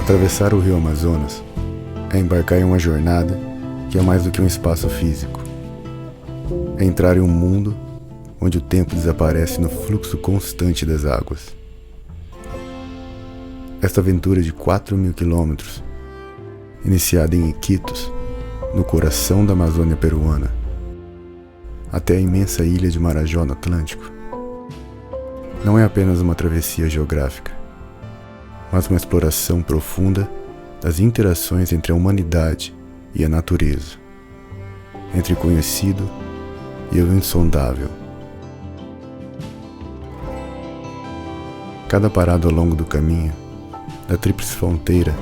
Atravessar o rio Amazonas é embarcar em uma jornada que é mais do que um espaço físico. É entrar em um mundo onde o tempo desaparece no fluxo constante das águas. Esta aventura de 4.000 quilômetros, iniciada em Iquitos, no coração da Amazônia peruana, até a imensa ilha de Marajó no Atlântico, não é apenas uma travessia geográfica, mas uma exploração profunda das interações entre a humanidade e a natureza, entre o conhecido e o insondável. Cada parada ao longo do caminho, da tríplice fronteira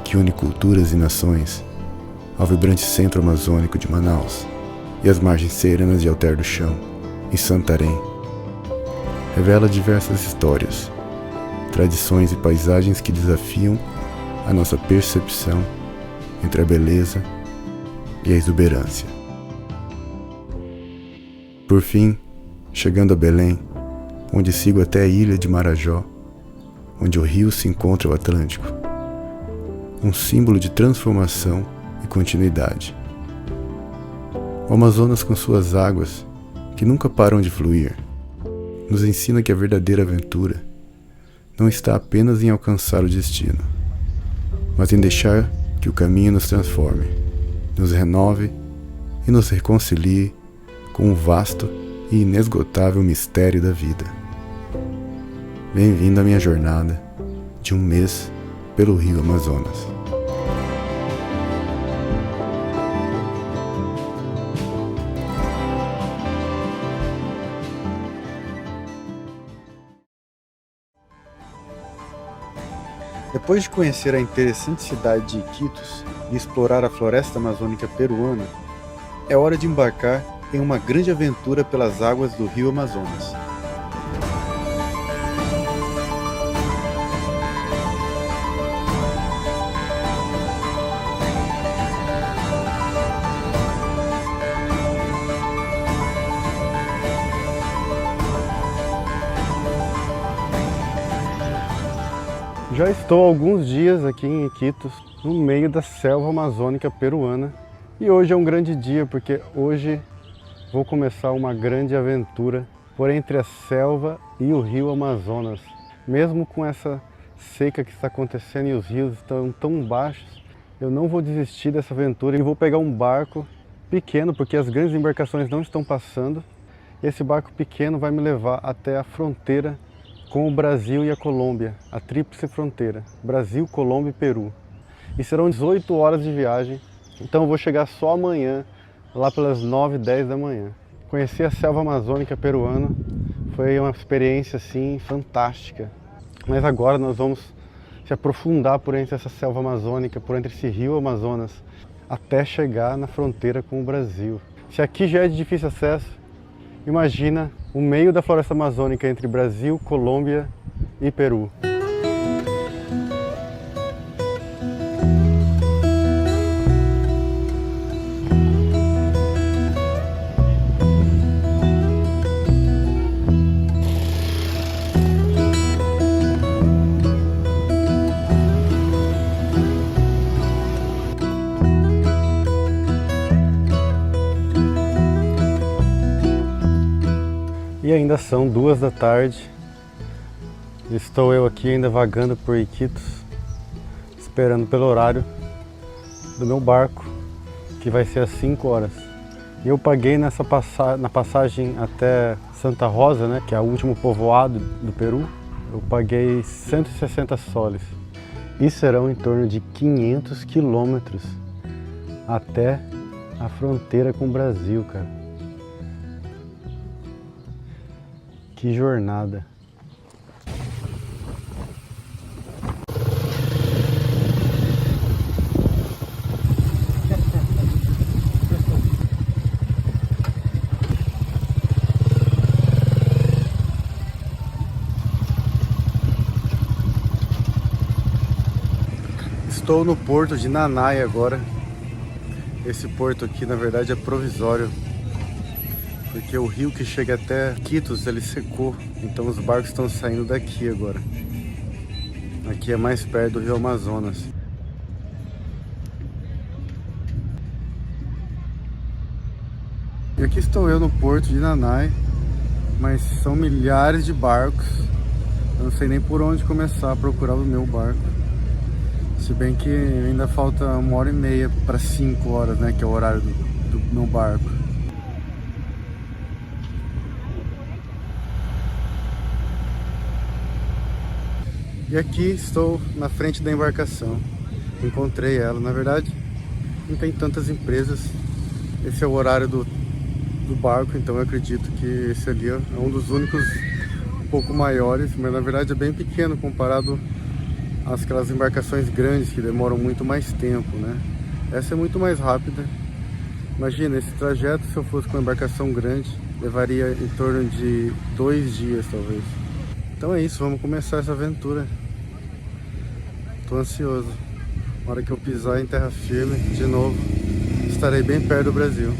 que une culturas e nações, ao vibrante centro amazônico de Manaus e as margens serenas de Alter do Chão, em Santarém, revela diversas histórias, tradições e paisagens que desafiam a nossa percepção entre a beleza e a exuberância. Por fim, chegando a Belém, onde sigo até a ilha de Marajó, onde o rio se encontra ao Atlântico, um símbolo de transformação e continuidade. O Amazonas, com suas águas, que nunca param de fluir, nos ensina que a verdadeira aventura não está apenas em alcançar o destino, mas em deixar que o caminho nos transforme, nos renove e nos reconcilie com o vasto e inesgotável mistério da vida. Bem-vindo à minha jornada de um mês pelo rio Amazonas. Depois de conhecer a interessante cidade de Iquitos e explorar a floresta amazônica peruana, é hora de embarcar em uma grande aventura pelas águas do rio Amazonas. Já estou há alguns dias aqui em Iquitos, no meio da selva amazônica peruana, e hoje é um grande dia porque hoje vou começar uma grande aventura por entre a selva e o rio Amazonas. Mesmo com essa seca que está acontecendo e os rios estão tão baixos, eu não vou desistir dessa aventura e vou pegar um barco pequeno, porque as grandes embarcações não estão passando. E esse barco pequeno vai me levar até a fronteira com o Brasil e a Colômbia, a tríplice fronteira, Brasil, Colômbia e Peru. E serão 18 horas de viagem, então eu vou chegar só amanhã, lá pelas 9, 10 da manhã. Conhecer a selva amazônica peruana foi uma experiência assim fantástica. Mas agora nós vamos se aprofundar por entre essa selva amazônica, por entre esse rio Amazonas, até chegar na fronteira com o Brasil. Se aqui já é de difícil acesso, imagina o meio da floresta amazônica entre Brasil, Colômbia e Peru. E ainda são 2 da tarde, estou eu aqui ainda vagando por Iquitos, esperando pelo horário do meu barco, que vai ser às 5 horas. E eu paguei na passagem até Santa Rosa, né, que é o último povoado do Peru, eu paguei 160 soles. E serão em torno de 500 quilômetros até a fronteira com o Brasil, cara. Que jornada! Estou no porto de Nanai agora. Esse porto aqui, na verdade, é provisório, porque o rio que chega até Iquitos, ele secou, então os barcos estão saindo daqui agora. Aqui é mais perto do rio Amazonas. E aqui estou eu no porto de Nanai, mas são milhares de barcos. Eu não sei nem por onde começar a procurar o meu barco. Se bem que ainda falta 1h30 para 5 horas, né, que é o horário do meu barco. E aqui estou na frente da embarcação. Encontrei ela. Na verdade, não tem tantas empresas. Esse é o horário do barco, então eu acredito que esse ali é um dos únicos um pouco maiores, mas na verdade é bem pequeno comparado às aquelas embarcações grandes que demoram muito mais tempo, né? Essa é muito mais rápida. Imagina, esse trajeto, se eu fosse com uma embarcação grande, levaria em torno de 2 dias, talvez. Então é isso, vamos começar essa aventura. Tô ansioso. Na hora que eu pisar em terra firme, de novo, estarei bem perto do Brasil.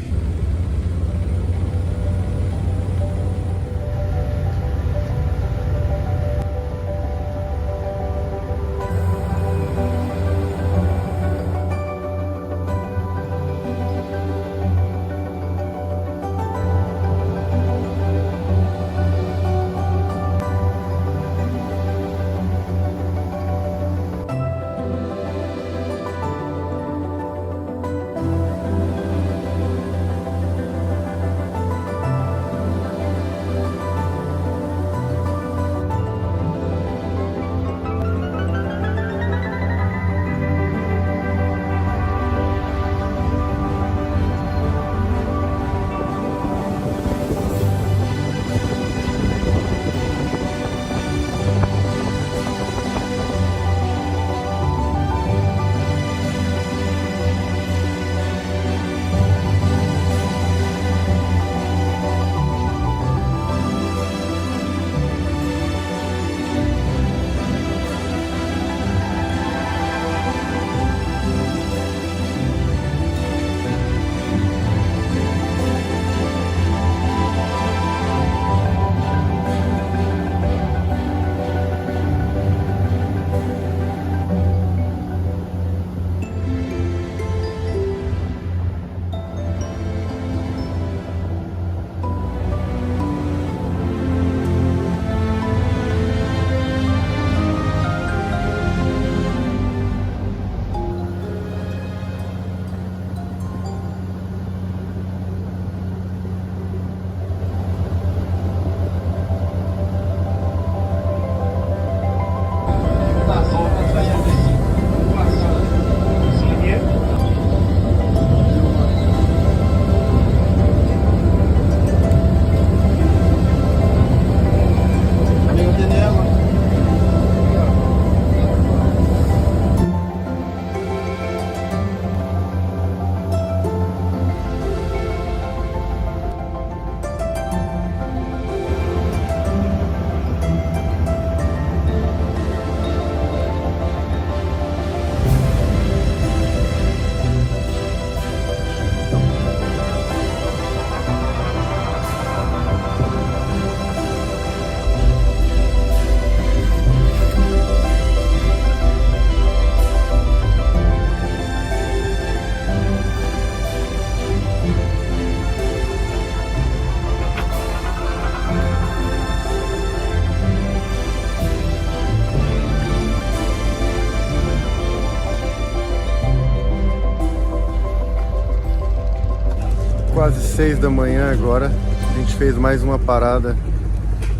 Quase 6 da manhã agora. A gente fez mais uma parada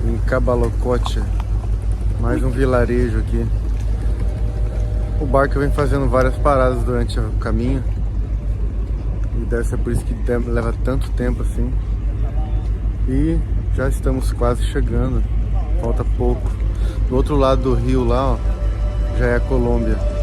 em Cabalocote, mais um vilarejo aqui. O barco vem fazendo várias paradas durante o caminho e deve ser por isso que leva tanto tempo assim. E já estamos quase chegando, falta pouco. Do outro lado do rio lá, ó, já é a Colômbia.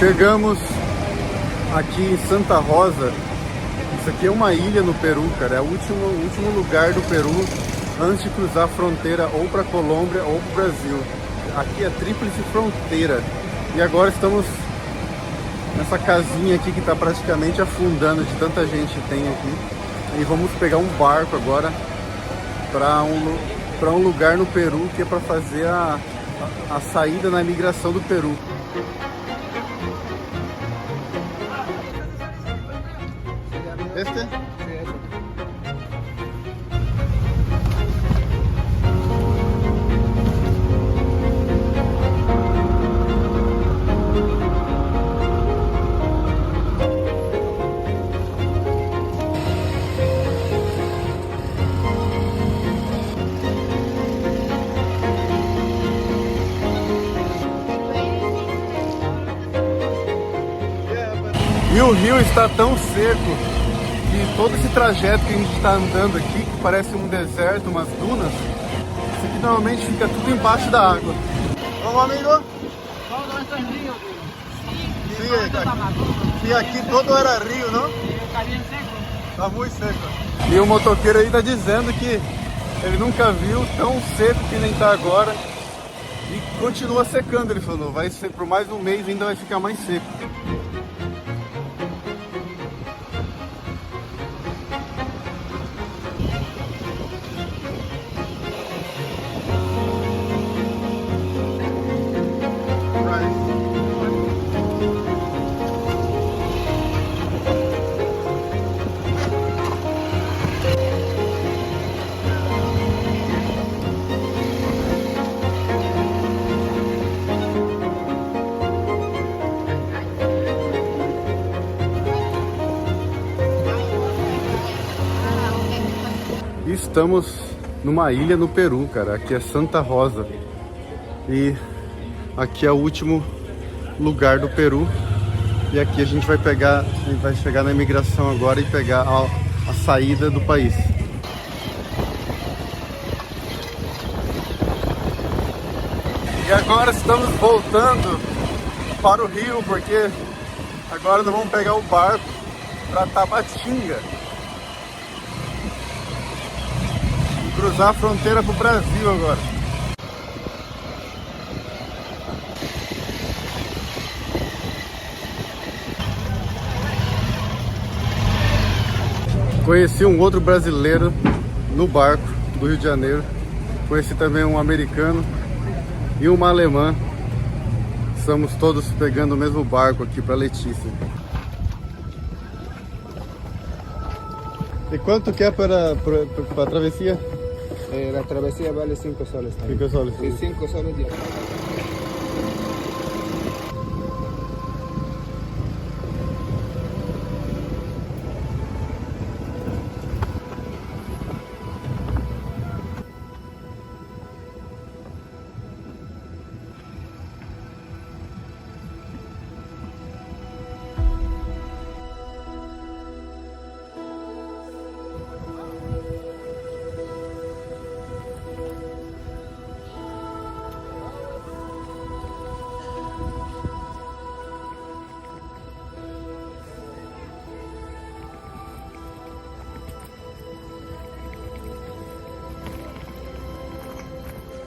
Chegamos aqui em Santa Rosa. Isso aqui é uma ilha no Peru, cara. É o último lugar do Peru antes de cruzar a fronteira ou para Colômbia ou para o Brasil. Aqui é a tríplice fronteira. E agora estamos nessa casinha aqui que está praticamente afundando de tanta gente que tem aqui. E vamos pegar um barco agora para um lugar no Peru que é para fazer a saída na imigração do Peru. Este? E o rio está tão seco que todo esse trajeto que a gente está andando aqui, que parece um deserto, umas dunas, isso aqui normalmente fica tudo embaixo da água. Vamos, amigo? Sim, aqui todo era rio, não? Tá muito seco. E o motoqueiro aí tá dizendo que ele nunca viu tão seco que nem tá agora. E continua secando, ele falou. Vai ser por mais um mês, ainda vai ficar mais seco. Estamos numa ilha no Peru, cara. Aqui é Santa Rosa. E aqui é o último lugar do Peru. E aqui a gente vai chegar na imigração agora e pegar a saída do país. E agora estamos voltando para o rio, porque agora nós vamos pegar o barco para Tabatinga. Cruzar a fronteira para o Brasil agora. Conheci um outro brasileiro no barco do Rio de Janeiro. Conheci também um americano e uma alemã. Estamos todos pegando o mesmo barco aqui para Letícia. E quanto que é para a travessia? La travesía vale 5 soles también. 5 soles. Sí, 5 soles diarios.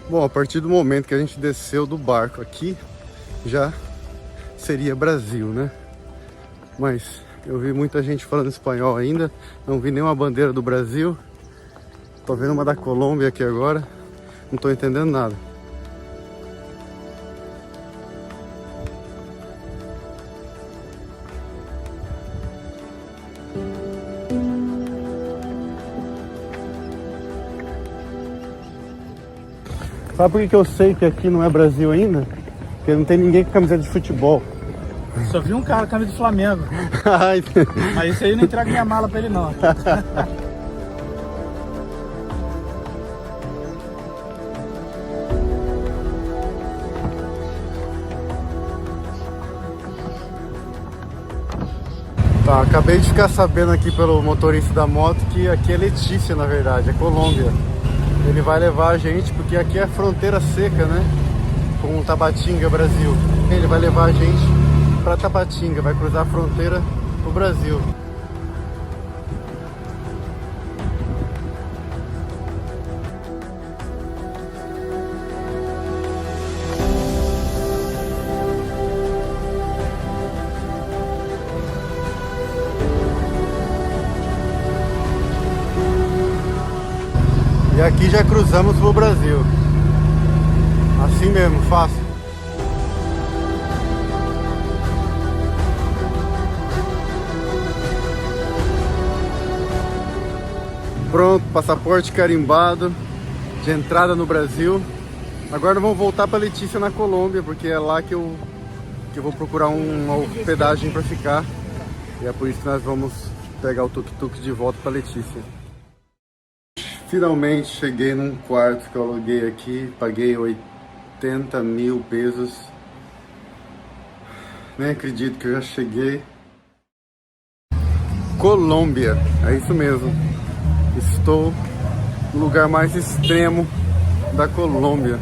Bom, a partir do momento que a gente desceu do barco aqui, já seria Brasil, né? Mas eu vi muita gente falando espanhol ainda, não vi nenhuma bandeira do Brasil. Tô vendo uma da Colômbia aqui agora, não tô entendendo nada. Sabe por que eu sei que aqui não é Brasil ainda? Porque não tem ninguém com camiseta de futebol. Só vi um cara com camisa do Flamengo. Mas isso aí eu não entrego minha mala pra ele não. Tá, acabei de ficar sabendo aqui pelo motorista da moto que aqui é Letícia, na verdade, é Colômbia. Ele vai levar a gente, porque aqui é fronteira seca, né? Com Tabatinga, Brasil. Ele vai levar a gente para Tabatinga, vai cruzar a fronteira pro Brasil. E aqui já cruzamos pro Brasil. Assim mesmo, fácil. Pronto, passaporte carimbado de entrada no Brasil. Agora vamos voltar para Letícia, na Colômbia, porque é lá que eu vou procurar uma hospedagem para ficar. E é por isso que nós vamos pegar o tuk-tuk de volta para Letícia. Finalmente cheguei num quarto que eu aluguei aqui, paguei 80 mil pesos. Nem acredito que eu já cheguei. Colômbia, é isso mesmo. Estou no lugar mais extremo da Colômbia,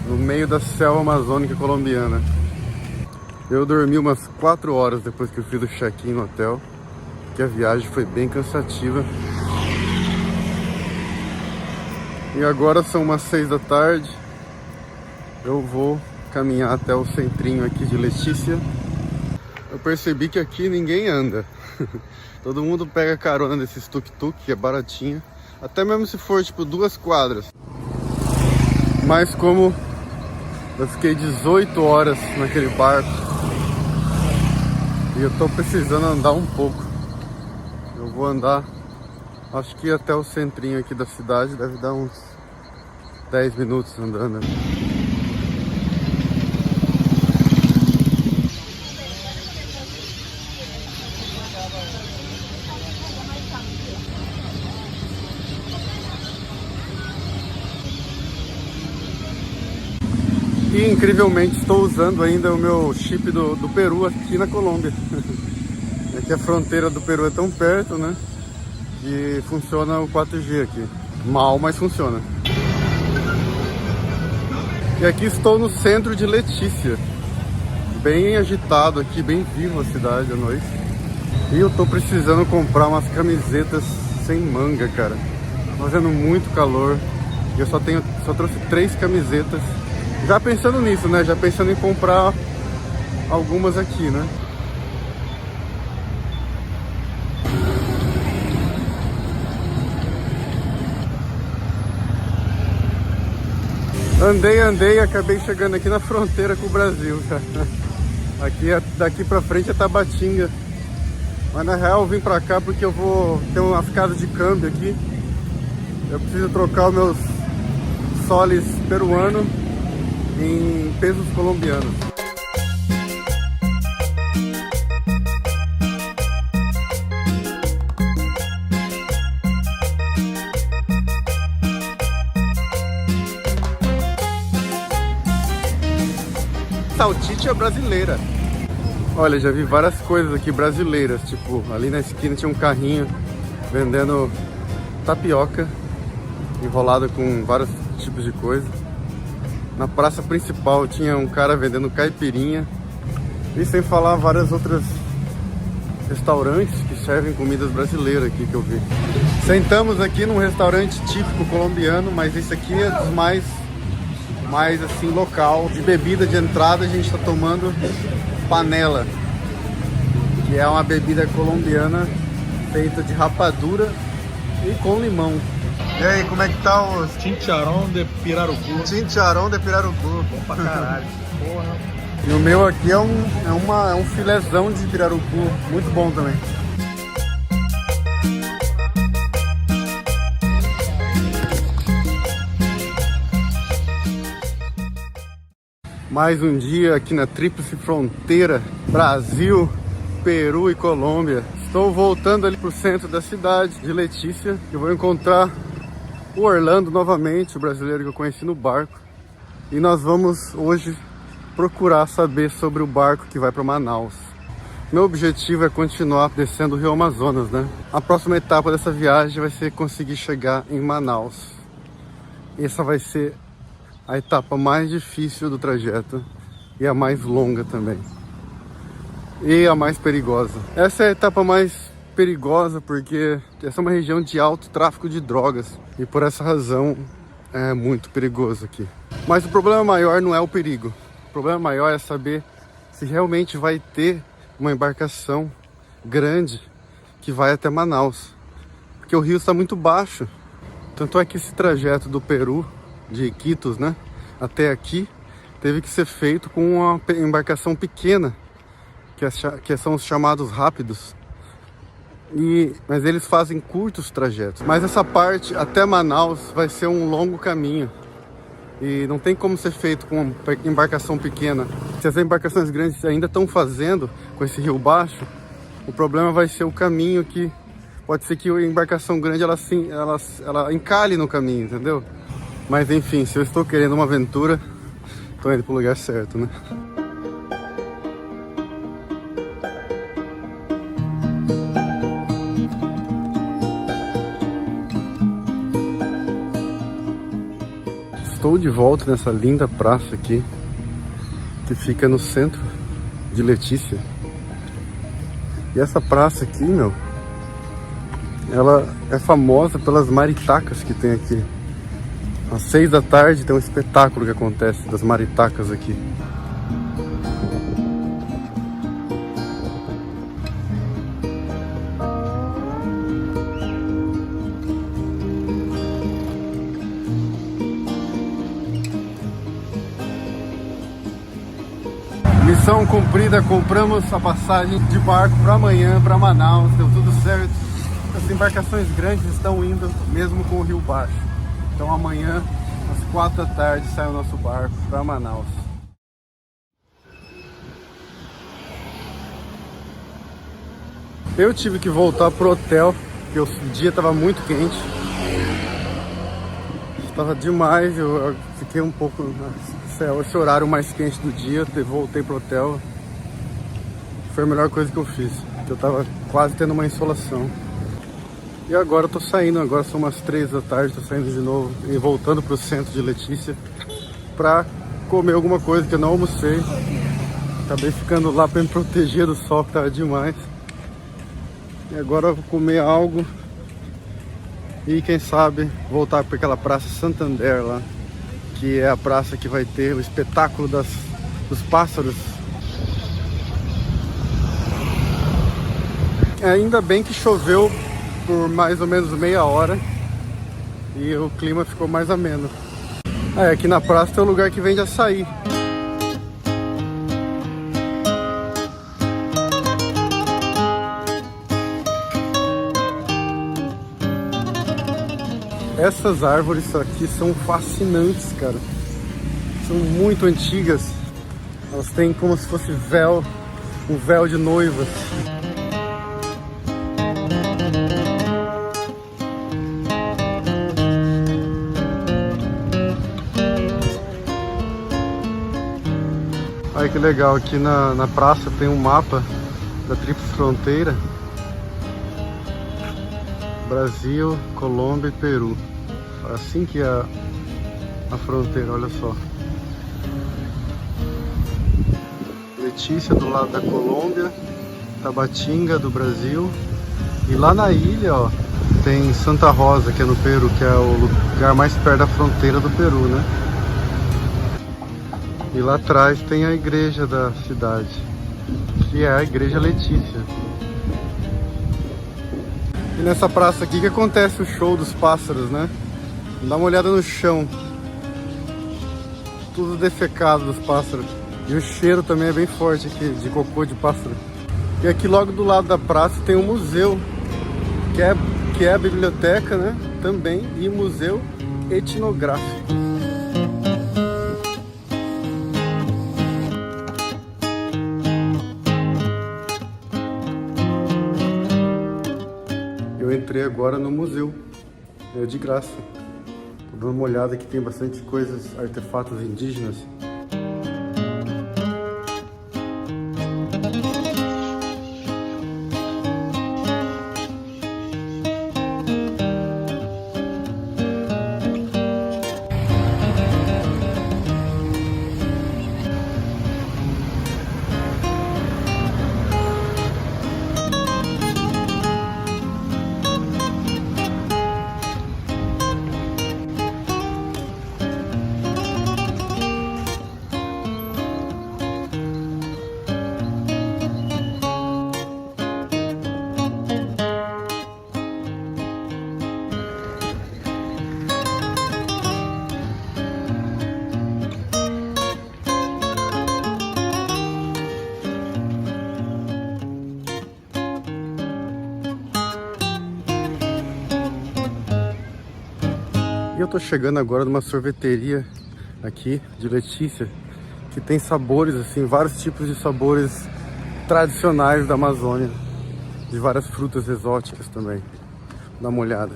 no meio da selva amazônica colombiana. Eu dormi umas 4 horas depois que eu fiz o check-in no hotel, que a viagem foi bem cansativa. E agora são umas 6 da tarde. Eu vou caminhar até o centrinho aqui de Letícia. Eu percebi que aqui ninguém anda. Todo mundo pega carona desses tuk-tuk, que é baratinho. Até mesmo se for tipo 2 quadras. Mas como eu fiquei 18 horas naquele barco e eu tô precisando andar um pouco, eu vou andar, acho que até o centrinho aqui da cidade, deve dar uns 10 minutos andando. E incrivelmente estou usando ainda o meu chip do Peru aqui na Colômbia. É que a fronteira do Peru é tão perto, né? E funciona o 4G aqui. Mal, mas funciona. E aqui estou no centro de Letícia. Bem agitado aqui, bem vivo a cidade à noite. E eu tô precisando comprar umas camisetas sem manga, cara. Tá fazendo muito calor. E eu só trouxe 3 camisetas. Já pensando nisso, né? Já pensando em comprar algumas aqui, né? Andei e acabei chegando aqui na fronteira com o Brasil, cara. Aqui, daqui pra frente é Tabatinga. Mas na real eu vim pra cá porque eu vou ter umas casas de câmbio aqui. Eu preciso trocar os meus soles peruanos em pesos colombianos. Salsicha brasileira. Olha, já vi várias coisas aqui brasileiras, tipo, ali na esquina tinha um carrinho vendendo tapioca enrolada com vários tipos de coisa. Na praça principal tinha um cara vendendo caipirinha. E sem falar várias outras restaurantes que servem comidas brasileiras aqui que eu vi. Sentamos aqui num restaurante típico colombiano, mas esse aqui é dos mais assim, local. De bebida de entrada a gente está tomando panela, que é uma bebida colombiana feita de rapadura e com limão. E aí, como é que tá o Chicharrón de pirarucu. Chicharrón de pirarucu? Bom pra caralho. Porra. E o meu aqui é um filézão de pirarucu, muito bom também. Mais um dia aqui na Tríplice Fronteira, Brasil, Peru e Colômbia. Estou voltando ali pro centro da cidade de Letícia. Eu vou encontrar o Orlando novamente, o brasileiro que eu conheci no barco. E nós vamos hoje procurar saber sobre o barco que vai para Manaus. Meu objetivo é continuar descendo o Rio Amazonas, né? A próxima etapa dessa viagem vai ser conseguir chegar em Manaus. Essa vai ser a etapa mais difícil do trajeto e a mais longa também. e a mais perigosa. Essa é a etapa mais perigosa porque essa é uma região de alto tráfico de drogas e por essa razão é muito perigoso aqui. Mas o problema maior não é o perigo. O problema maior é saber se realmente vai ter uma embarcação grande que vai até Manaus. Porque o rio está muito baixo. Tanto é que esse trajeto do Peru, de Iquitos, né, até aqui, teve que ser feito com uma embarcação pequena, que são os chamados rápidos. Mas eles fazem curtos trajetos. Mas essa parte até Manaus vai ser um longo caminho. E não tem como ser feito com uma embarcação pequena. Se as embarcações grandes ainda estão fazendo com esse rio baixo, o problema vai ser o caminho que... Pode ser que a embarcação grande ela encalhe no caminho, entendeu? Mas enfim, se eu estou querendo uma aventura, estou indo para o lugar certo, né? Estou de volta nessa linda praça aqui, que fica no centro de Letícia. E essa praça aqui, meu, ela é famosa pelas maritacas que tem aqui. Às 6 da tarde tem um espetáculo que acontece das maritacas aqui. Missão cumprida, compramos a passagem de barco para amanhã, para Manaus, deu tudo certo. As embarcações grandes estão indo mesmo com o rio baixo. Então amanhã, às 4 da tarde, sai o nosso barco para Manaus. Eu tive que voltar pro hotel, porque o dia estava muito quente. Estava demais, eu fiquei um pouco... Esse horário mais quente do dia, voltei pro hotel. Foi a melhor coisa que eu fiz, porque eu tava quase tendo uma insolação. E agora eu tô saindo, agora são umas 3 da tarde, tô saindo de novo e voltando pro centro de Letícia pra comer alguma coisa que eu não almocei. Acabei ficando lá pra me proteger do sol, que tava demais. E agora eu vou comer algo e quem sabe voltar para aquela Praça Santander lá, que é a praça que vai ter o espetáculo dos pássaros. Ainda bem que choveu por mais ou menos meia hora e o clima ficou mais ameno. Aqui na praça tem um lugar que vende açaí. Essas árvores aqui são fascinantes, cara. São muito antigas. Elas têm como se fosse véu, um véu de noivas. Olha que legal, aqui na praça tem um mapa da Tríplice Fronteira. Brasil, Colômbia e Peru. Assim que é a fronteira, olha só. Letícia do lado da Colômbia, Tabatinga do Brasil. E lá na ilha, ó, tem Santa Rosa, que é no Peru, que é o lugar mais perto da fronteira do Peru, né? E lá atrás tem a igreja da cidade, que é a Igreja Letícia. E nessa praça aqui que acontece o show dos pássaros, né? Dá uma olhada no chão. Tudo defecado dos pássaros. E o cheiro também é bem forte aqui, de cocô de pássaro. E aqui logo do lado da praça tem um museu, que é a biblioteca, né? Também, e museu etnográfico. Eu entrei agora no museu, é de graça. Tô dando uma olhada que tem bastante coisas, artefatos indígenas. eu tô chegando agora numa sorveteria aqui de Letícia, que tem sabores assim, vários tipos de sabores tradicionais da Amazônia, de várias frutas exóticas também. Dá uma olhada.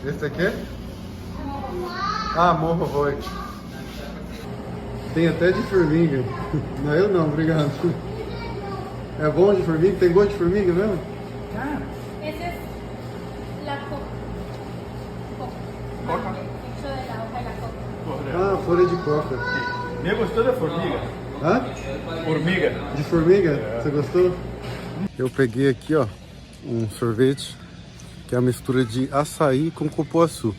Esse aqui? Ah, morro. Tem até de formiga. Não, eu não, obrigado. É bom de formiga? Tem gosto de formiga mesmo? Ese es la coca. Coca? Hecho de la hoja de la coca. Ah, folha de coca. Me gostou da formiga? Hã? Formiga. De formiga? Você gostou? Eu peguei aqui, ó, um sorvete que é a mistura de açaí com cupuaçu.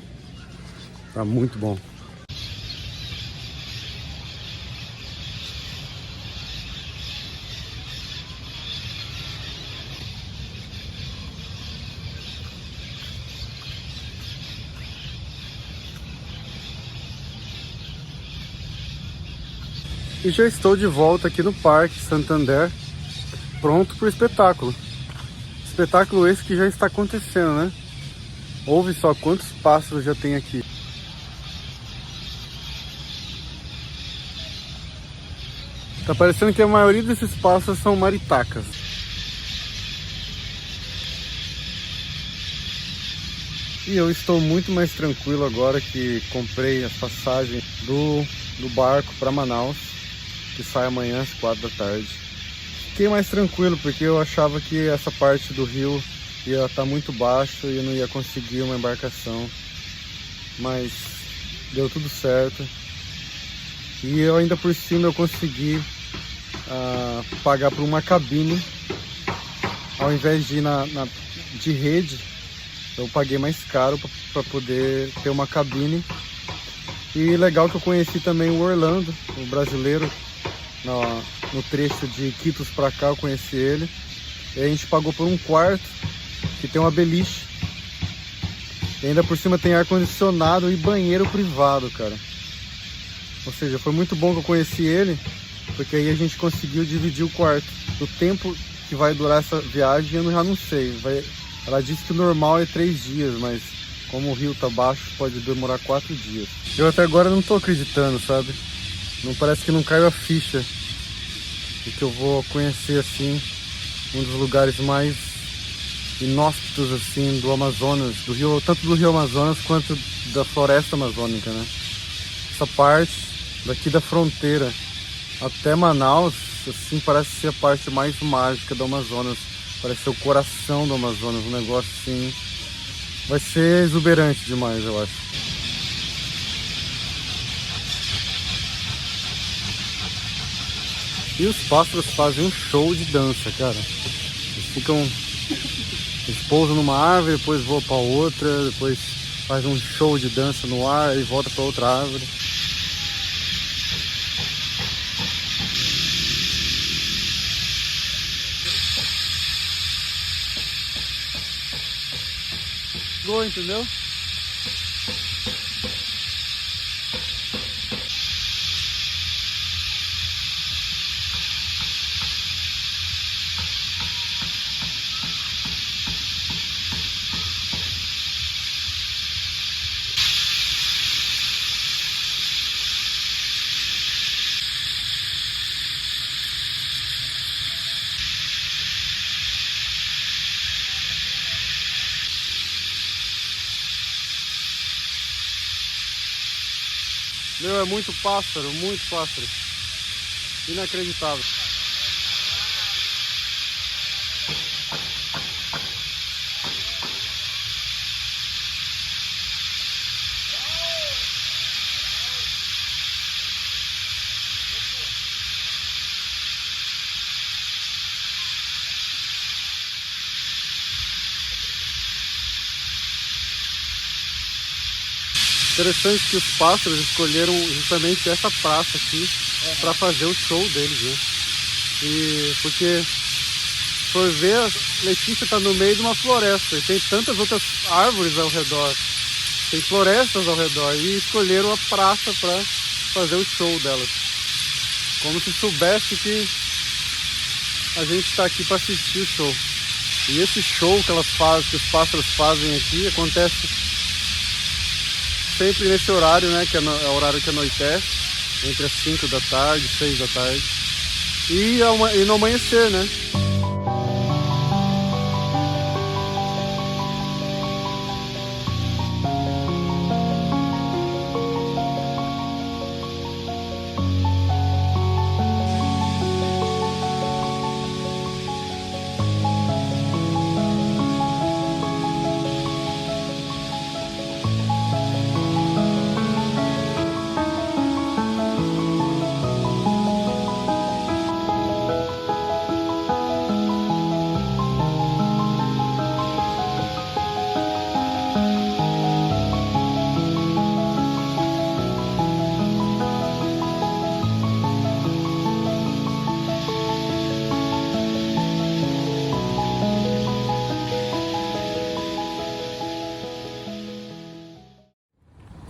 Tá muito bom. E já estou de volta aqui no Parque Santander, pronto para o espetáculo. Espetáculo esse que já está acontecendo, né? Ouve só quantos pássaros já tem aqui. Tá parecendo que a maioria desses pássaros são maritacas. E eu estou muito mais tranquilo agora que comprei as passagens do barco para Manaus, que sai amanhã às 4 da tarde. Fiquei mais tranquilo porque eu achava que essa parte do rio ia estar muito baixo e eu não ia conseguir uma embarcação, mas deu tudo certo. E eu ainda por cima eu consegui pagar por uma cabine, ao invés de ir de rede, eu paguei mais caro para poder ter uma cabine. E legal que eu conheci também o Orlando, o brasileiro, no trecho de Iquitos para cá, eu conheci ele. E a gente pagou por um quarto, que tem uma beliche. E ainda por cima tem ar-condicionado e banheiro privado, cara. Ou seja, foi muito bom que eu conheci ele, porque aí a gente conseguiu dividir o quarto. O tempo que vai durar essa viagem eu já não sei. Ela disse que o normal é 3 dias, mas como o rio tá baixo, pode demorar 4 dias. Eu até agora não tô acreditando, sabe? Não parece que não caiu a ficha de que eu vou conhecer assim um dos lugares mais inóspitos assim do Amazonas, do rio, tanto do rio Amazonas quanto da floresta amazônica, né? Essa parte daqui da fronteira até Manaus, assim, parece ser a parte mais mágica do Amazonas, parece ser o coração do Amazonas, um negócio assim, vai ser exuberante demais, eu acho. E os pássaros fazem um show de dança, cara. Eles pousam numa árvore, depois voam para outra, depois fazem um show de dança no ar e volta para outra árvore. Entendeu? Meu, é muito pássaro, inacreditável. Interessante que os pássaros escolheram justamente essa praça aqui para fazer o show deles, né? E porque, se for ver, a Letícia está no meio de uma floresta e tem tantas outras árvores ao redor, tem florestas ao redor, e escolheram a praça para fazer o show delas. Como se soubesse que a gente está aqui para assistir o show. E esse show que elas fazem, que os pássaros fazem aqui, acontece sempre nesse horário, né? Que é o horário que anoitece, entre as 5 da tarde, 6 da tarde. E no amanhecer, né?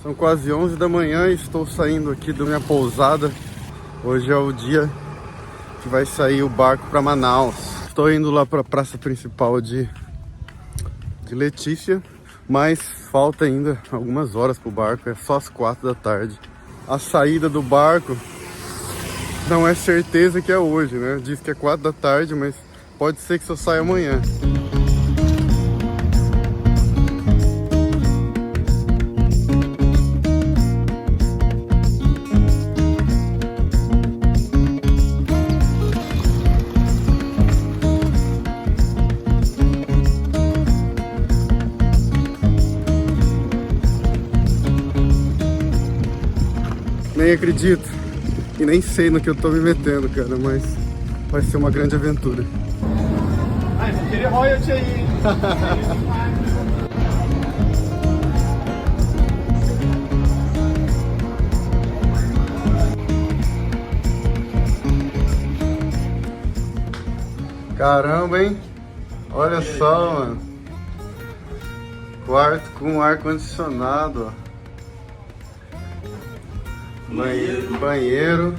São quase 11 da manhã e estou saindo aqui da minha pousada. Hoje é o dia que vai sair o barco para Manaus. Estou indo lá para a praça principal de Letícia, mas falta ainda algumas horas para o barco, é só às 4 da tarde. A saída do barco não é certeza que é hoje, né? Diz que é 4 da tarde, mas pode ser que só saia amanhã. Nem acredito e nem sei no que eu tô me metendo, cara, mas vai ser uma grande aventura. Ai, não queria royalty aí. Caramba, hein? Olha só, mano. Quarto com ar-condicionado, ó. Banheiro.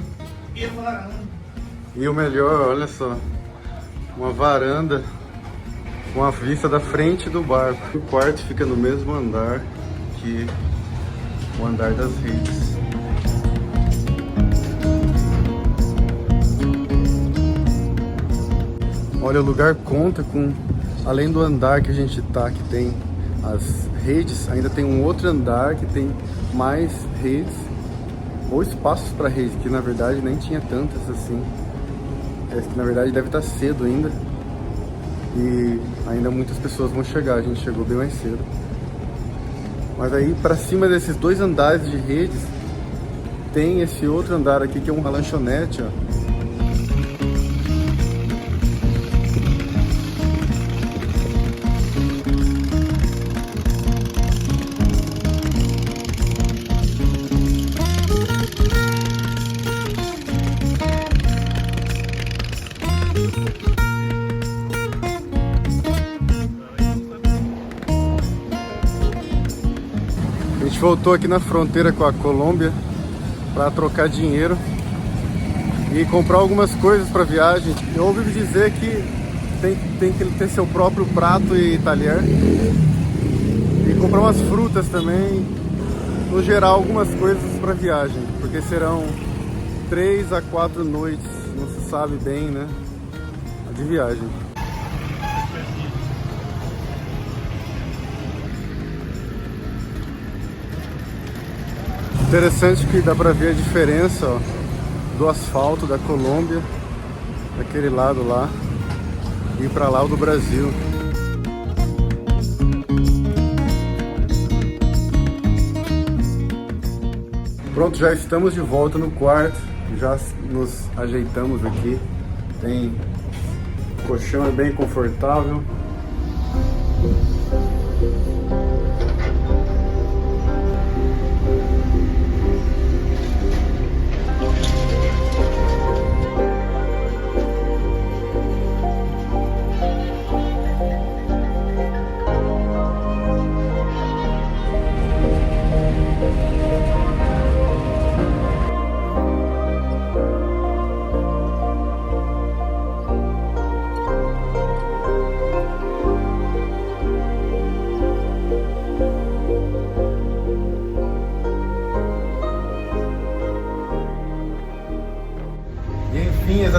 E o melhor, olha só, uma varanda com a vista da frente do barco. O quarto fica no mesmo andar que o andar das redes. Olha, o lugar conta com, além do andar que a gente tá, que tem as redes, ainda tem um outro andar que tem mais redes ou espaços para redes, que na verdade nem tinha tantas assim. Que na verdade deve estar cedo ainda e ainda muitas pessoas vão chegar, a gente chegou bem mais cedo. Mas aí para cima desses dois andares de redes tem esse outro andar aqui que é uma lanchonete, ó. A gente voltou aqui na fronteira com a Colômbia para trocar dinheiro e comprar algumas coisas para viagem. Eu ouvi dizer que tem que ter seu próprio prato e talher e comprar umas frutas também, no geral algumas coisas para viagem, porque serão 3 a 4 noites, não se sabe bem, né, de viagem. Interessante que dá pra ver a diferença, ó, do asfalto da Colômbia, daquele lado lá, e pra lá o do Brasil. Pronto, já estamos de volta no quarto, já nos ajeitamos aqui. Tem o colchão, é bem confortável.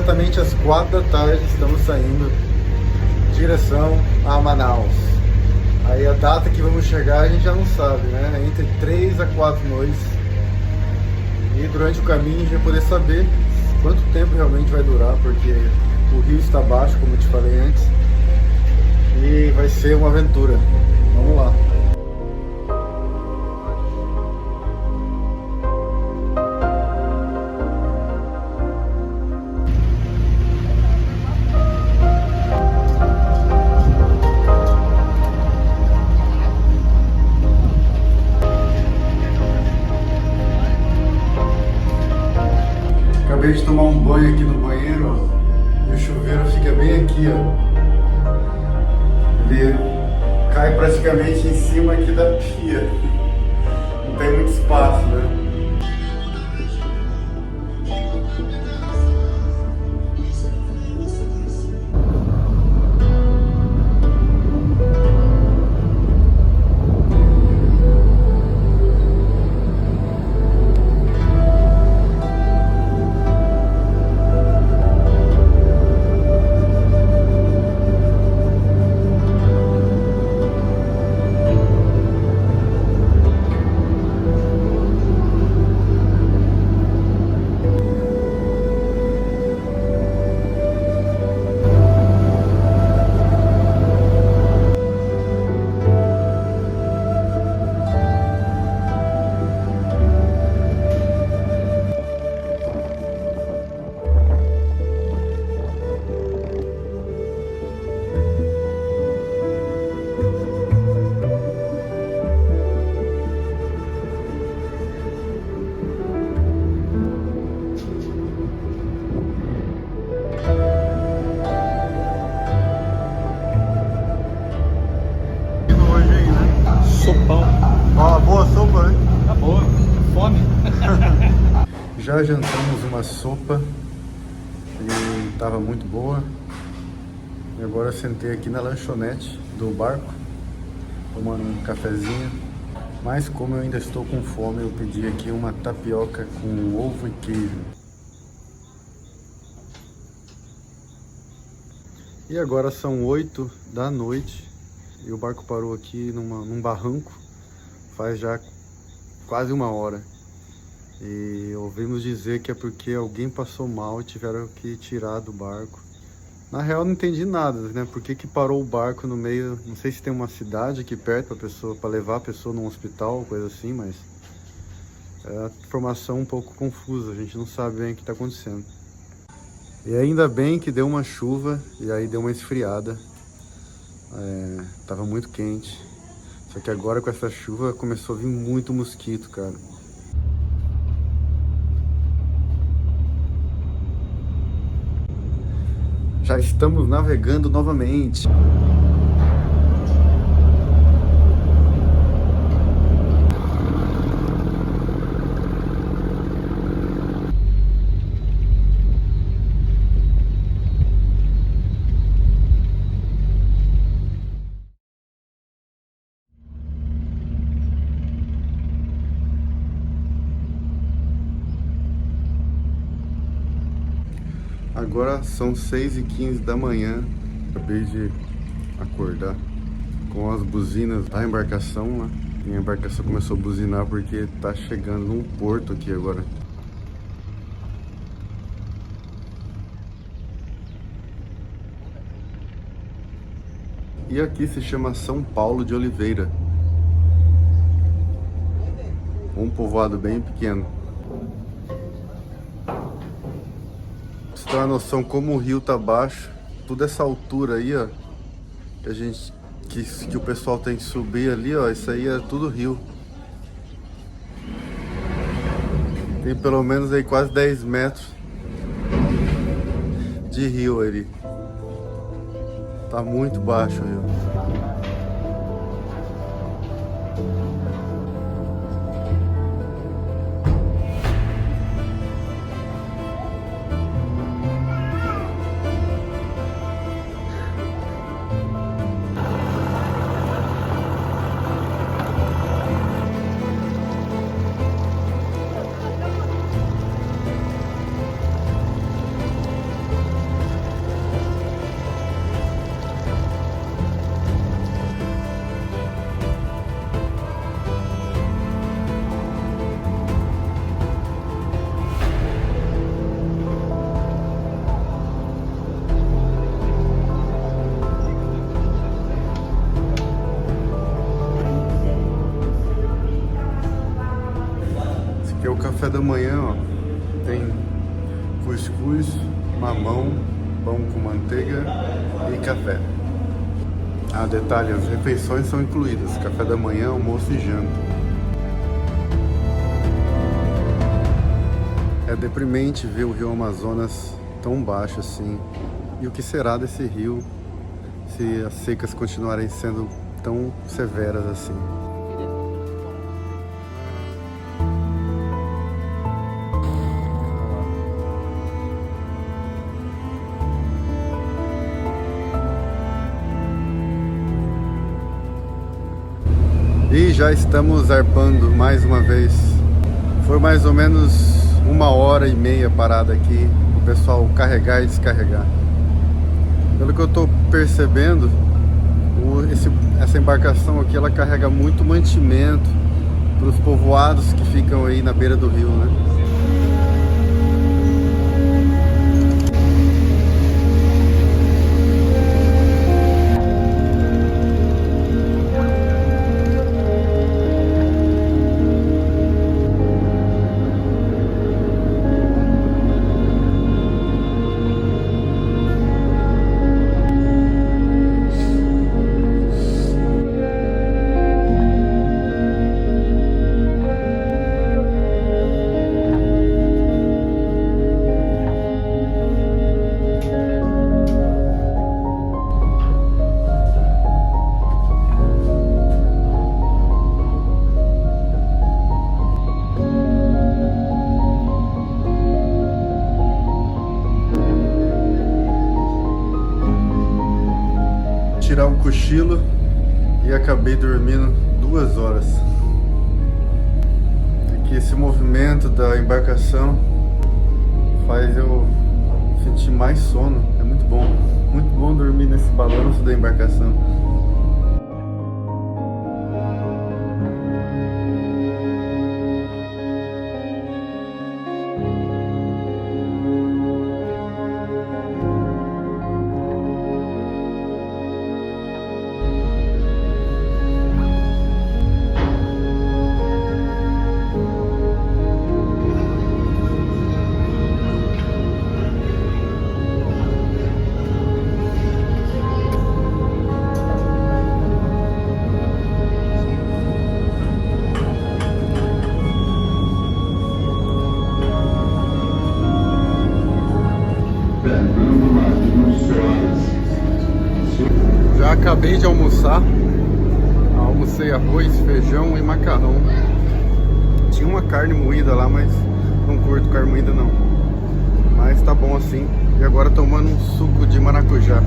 exatamente às 4 da tarde, estamos saindo em direção a Manaus. Aí a data que vamos chegar a gente já não sabe, né? Entre 3 a 4 noites. E durante o caminho a gente vai poder saber quanto tempo realmente vai durar, porque o rio está baixo, como eu te falei antes. E vai ser uma aventura. Vamos lá. Acabei de tomar um banho aqui no banheiro, ó, e o chuveiro fica bem aqui, ó. Ele cai praticamente em cima aqui da pia. Não tem muito espaço, né? Sopão. Ó, boa sopa, né? Tá boa. Fome. Já jantamos uma sopa e tava muito boa. E agora eu sentei aqui na lanchonete do barco, tomando um cafezinho. Mas como eu ainda estou com fome, eu pedi aqui uma tapioca com ovo e queijo. E agora são 8 da noite e o barco parou aqui num barranco faz já quase 1 hora. E ouvimos dizer que é porque alguém passou mal e tiveram que tirar do barco. Na real não entendi nada, né? Por que parou o barco no meio? Não sei se tem uma cidade aqui perto para levar a pessoa num hospital, coisa assim, mas é a informação um pouco confusa, a gente não sabe bem o que está acontecendo. E ainda bem que deu uma chuva e aí deu uma esfriada. Tava muito quente. Só que agora com essa chuva começou a vir muito mosquito, cara. Já estamos navegando novamente. Agora são 6h15 da manhã, acabei de acordar com as buzinas da embarcação, né? Minha embarcação começou a buzinar porque tá chegando num porto aqui agora. E aqui se chama São Paulo de Oliveira, um povoado bem pequeno. Pra você ter uma noção como o rio tá baixo, toda essa altura aí, ó, que o pessoal tem que subir ali, ó, isso aí é tudo rio. Tem pelo menos aí quase 10 metros de rio ali. Tá muito baixo o rio. café da manhã, ó, tem cuscuz, mamão, pão com manteiga e café. Ah, detalhe, as refeições são incluídas, café da manhã, almoço e janta. É deprimente ver o rio Amazonas tão baixo assim. E o que será desse rio se as secas continuarem sendo tão severas assim? E já estamos zarpando mais uma vez. Foi mais ou menos 1h30 parada aqui, o pessoal carregar e descarregar. Pelo que eu tô percebendo, essa embarcação aqui ela carrega muito mantimento para os povoados que ficam aí na beira do rio, né? Tirar um cochilo e acabei dormindo 2 horas. Aqui esse movimento da embarcação faz eu sentir mais sono. É muito bom dormir nesse balanço da embarcação. Já acabei de almoçar. Almocei arroz, feijão e macarrão. Tinha uma carne moída lá, mas não curto carne moída não. Mas tá bom assim. E agora tomando um suco de maracujá.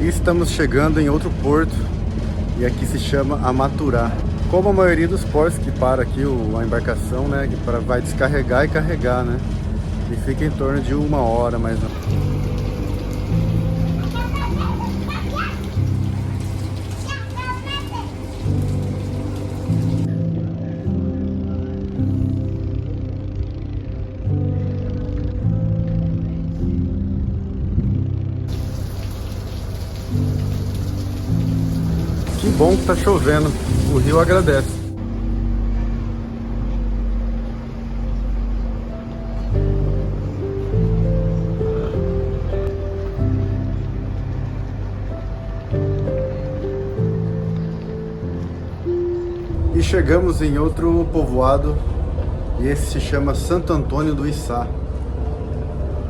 E estamos chegando em outro porto. E aqui se chama Amaturá. Como a maioria dos portos que para aqui a embarcação, né, que vai descarregar e carregar, né, e fica em torno de 1 hora mais ou menos. Que bom que tá chovendo, o rio agradece. E chegamos em outro povoado, e esse se chama Santo Antônio do Içá.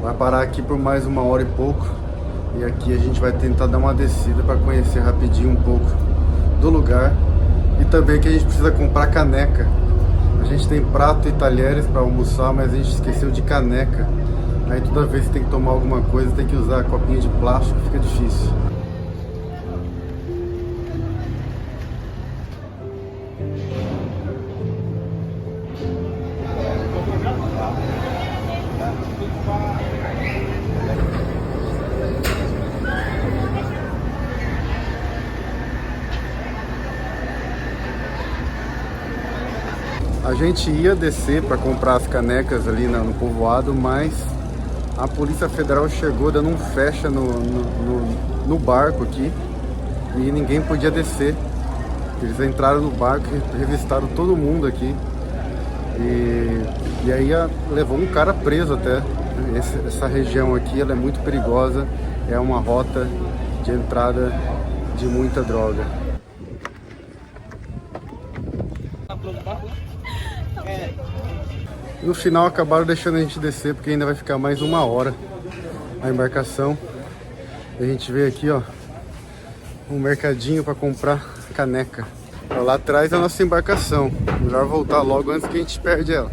Vai parar aqui por mais 1 hora e pouco, e aqui a gente vai tentar dar uma descida para conhecer rapidinho um pouco do lugar. E também que a gente precisa comprar caneca. A gente tem prato e talheres para almoçar, mas a gente esqueceu de caneca. Aí toda vez que tem que tomar alguma coisa tem que usar copinho de plástico, fica difícil. A gente ia descer para comprar as canecas ali no povoado, mas A Polícia Federal chegou dando um fecha no barco aqui e ninguém podia descer. Eles entraram no barco e revistaram todo mundo aqui. E aí levou um cara preso até. Essa região aqui ela é muito perigosa, é uma rota de entrada de muita droga. No final acabaram deixando a gente descer porque ainda vai ficar mais 1 hora a embarcação. E a gente veio aqui, ó, um mercadinho para comprar caneca. Lá atrás é a nossa embarcação. Melhor voltar logo antes que a gente perde ela.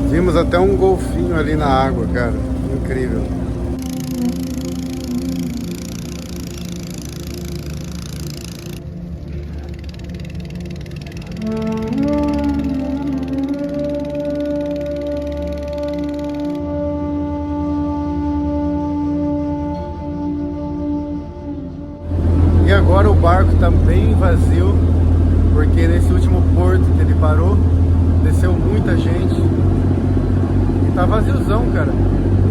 Vimos até um golfinho ali na água, cara. Incrível. E agora o barco tá bem vazio, porque nesse último porto que ele parou, desceu muita gente. E tá vaziozão, cara.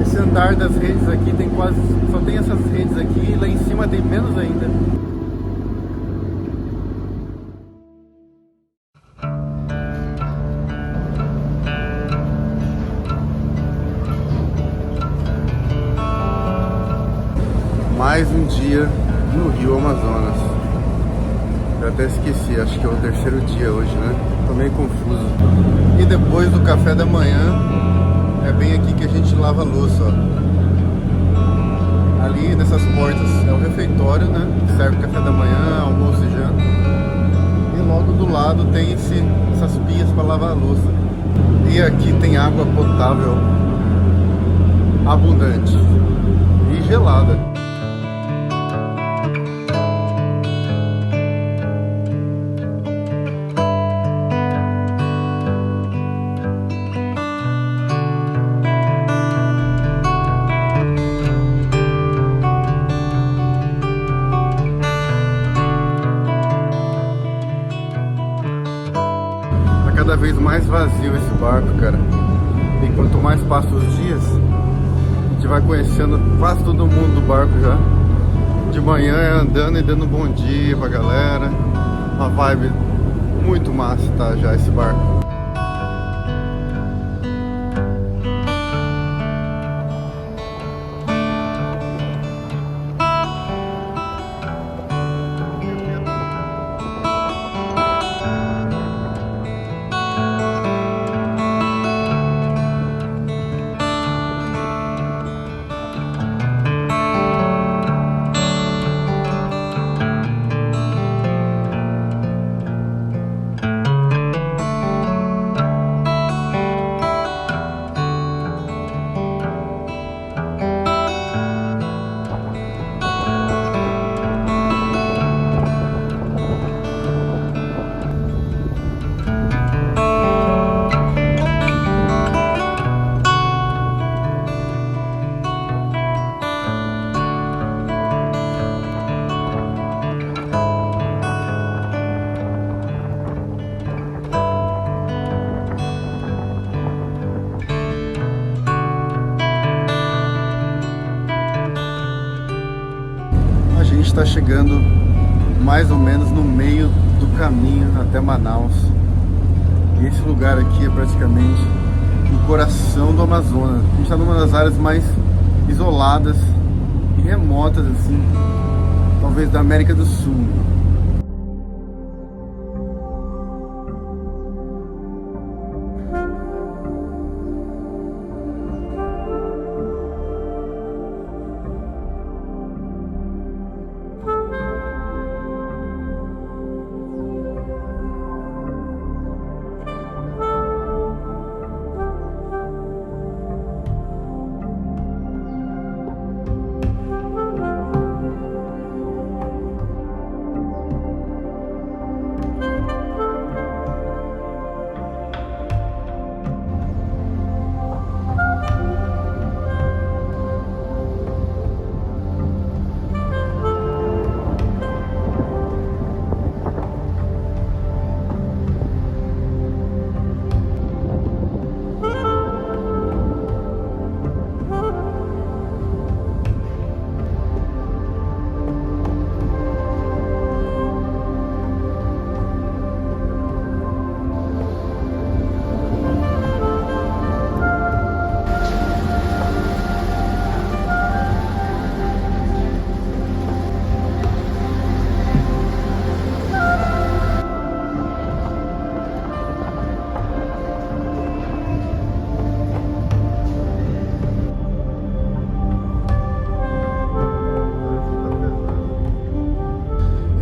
Esse andar das redes aqui tem quase... só tem essas redes aqui e lá em cima tem menos ainda. Mais um dia no Rio Amazonas. Eu até esqueci, acho que é o 3º dia hoje, né? Tô meio confuso. E depois do café da manhã, é bem aqui que a gente lava a louça, ó. Ali nessas portas é o refeitório, né? Serve café da manhã, almoço e janta. E logo do lado tem essas pias para lavar a louça. E aqui tem água potável abundante e gelada. Cada vez mais vazio esse barco, cara. E quanto mais passam os dias, a gente vai conhecendo quase todo mundo do barco já. De manhã é andando e dando bom dia pra galera. Uma vibe muito massa, tá, já esse barco. A gente está chegando mais ou menos no meio do caminho até Manaus. E esse lugar aqui é praticamente no coração do Amazonas. A gente está numa das áreas mais isoladas e remotas, assim, talvez da América do Sul.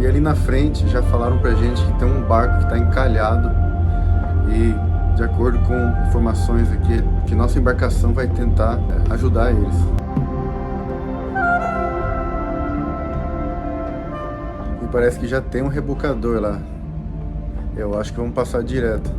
E ali na frente já falaram pra gente que tem um barco que está encalhado e, de acordo com informações aqui, que nossa embarcação vai tentar ajudar eles. E parece que já tem um rebocador lá. Eu acho que vamos passar direto.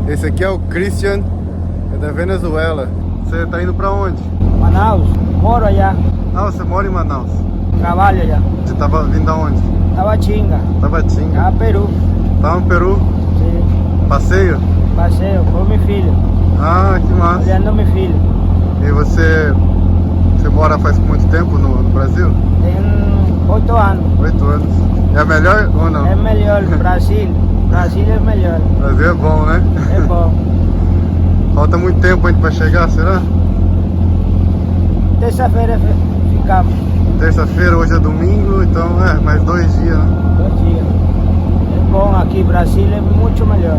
Esse aqui é o Christian, é da Venezuela. Você tá indo pra onde? Manaus, moro allá, Ah, você mora em Manaus. trabalho allá. Você tava vindo aonde? Tabatinga, Tabatinga. a Peru. Tava no Peru? Sim, Passeio? passeio com meu filho, Ah, que massa. olhando meu filho. E você mora faz muito tempo no Brasil? Tem 8 anos. 8 anos. É melhor ou não? É melhor, Brasil. Brasil é melhor. Brasil é bom, né? É bom. Falta muito tempo ainda pra chegar, será? Terça-feira ficamos. Terça-feira, hoje é domingo, então mais 2 dias, né? 2 dias. É bom aqui, Brasil é muito melhor.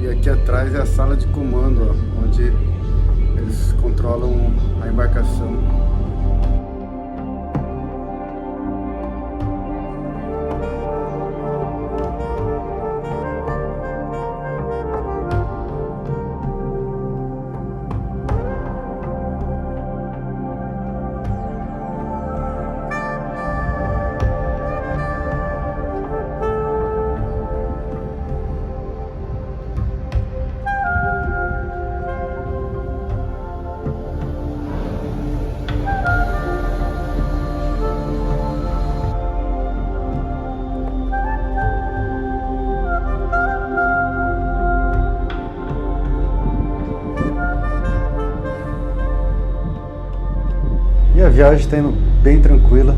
E aqui atrás é a sala de comando, ó, onde eles controlam a embarcação. E a viagem está indo bem tranquila.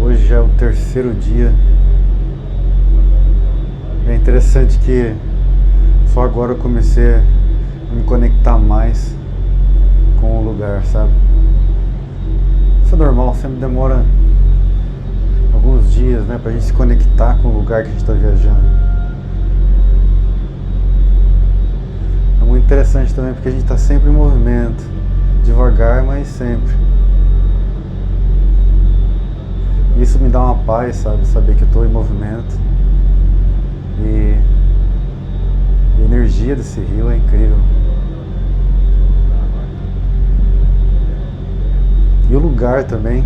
Hoje já é o 3º dia. É interessante que só agora eu comecei a me conectar mais com o lugar, sabe? Isso é normal, sempre demora alguns dias, né, pra gente se conectar com o lugar que a gente está viajando. É muito interessante também porque a gente está sempre em movimento. Devagar, mas sempre. Isso me dá uma paz, sabe? Saber que eu estou em movimento. E a energia desse rio é incrível. E o lugar também.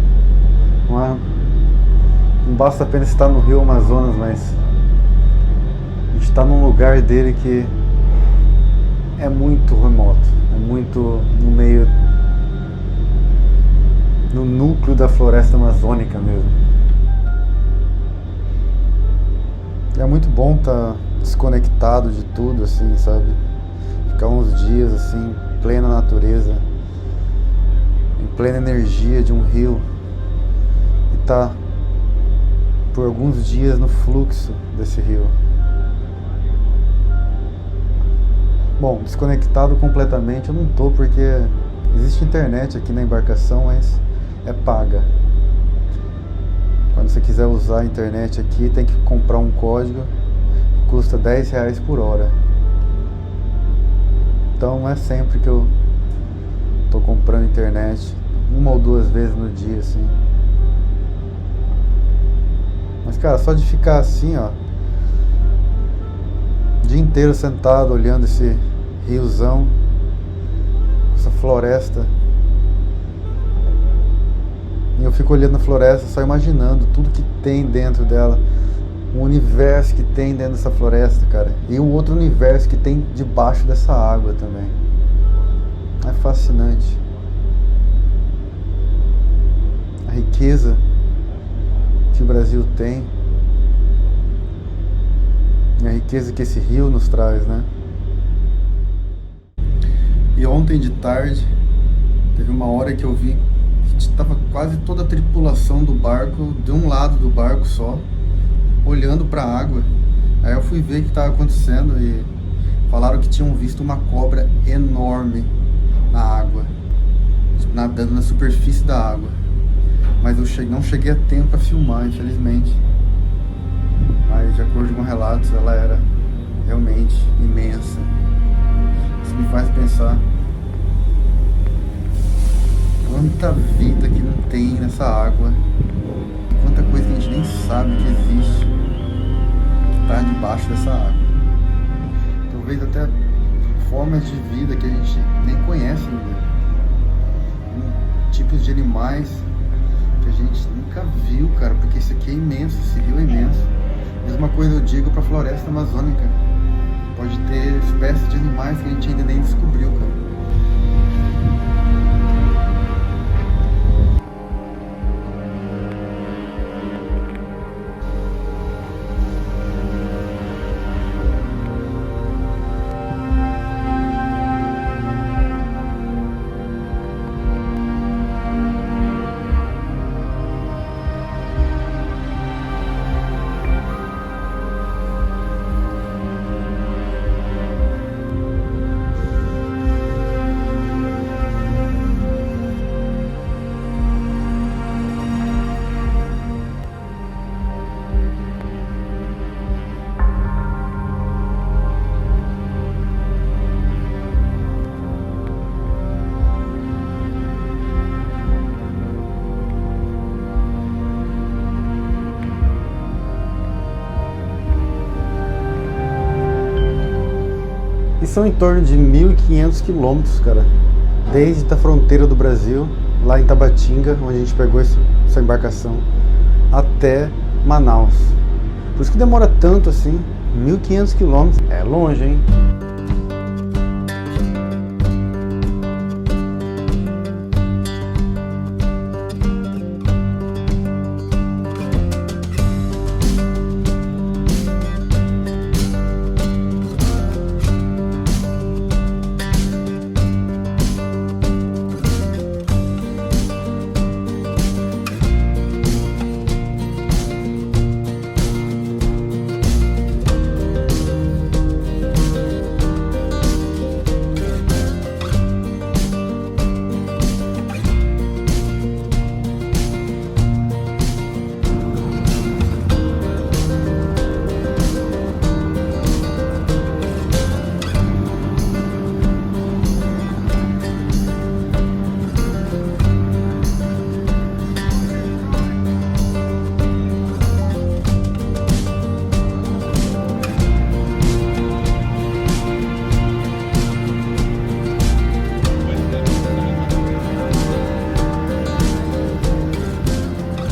Não basta apenas estar no rio Amazonas, mas a gente está num lugar dele que é muito remoto. É muito no meio, no núcleo da floresta amazônica mesmo. É muito bom estar desconectado de tudo, assim, sabe? Ficar uns dias, assim, em plena natureza, em plena energia de um rio, e estar por alguns dias no fluxo desse rio. Bom, desconectado completamente eu não tô, porque existe internet aqui na embarcação, mas é paga. Quando você quiser usar a internet aqui, tem que comprar um código, custa R$10 por hora. Então não é sempre que eu tô comprando internet, 1 ou 2 vezes no dia, assim. Mas cara, só de ficar assim, ó, o dia inteiro sentado olhando esse riozão, essa floresta, e eu fico olhando a floresta só imaginando tudo que tem dentro dela, o universo que tem dentro dessa floresta, cara, e o outro universo que tem debaixo dessa água também. É fascinante a riqueza que o Brasil tem e a riqueza que esse rio nos traz, né? E ontem de tarde teve uma hora que eu vi Tava quase toda a tripulação do barco, de um lado do barco só, olhando para a água. Aí eu fui ver o que estava acontecendo e falaram que tinham visto uma cobra enorme na água, nadando na superfície da água. Mas eu não cheguei a tempo para filmar, infelizmente. Mas de acordo com relatos, ela era realmente imensa. Isso me faz pensar quanta vida que não tem nessa água, quanta coisa que a gente nem sabe que existe, que está debaixo dessa água. Talvez até formas de vida que a gente nem conhece ainda, tipos de animais que a gente nunca viu, cara, porque isso aqui é imenso, esse rio é imenso. Mesma coisa eu digo para a floresta amazônica, pode ter espécies de animais que a gente ainda nem descobriu, cara. E são em torno de 1.500 quilômetros, cara, desde a fronteira do Brasil, lá em Tabatinga, onde a gente pegou essa embarcação, até Manaus. Por isso que demora tanto assim, 1.500 quilômetros, é longe, hein?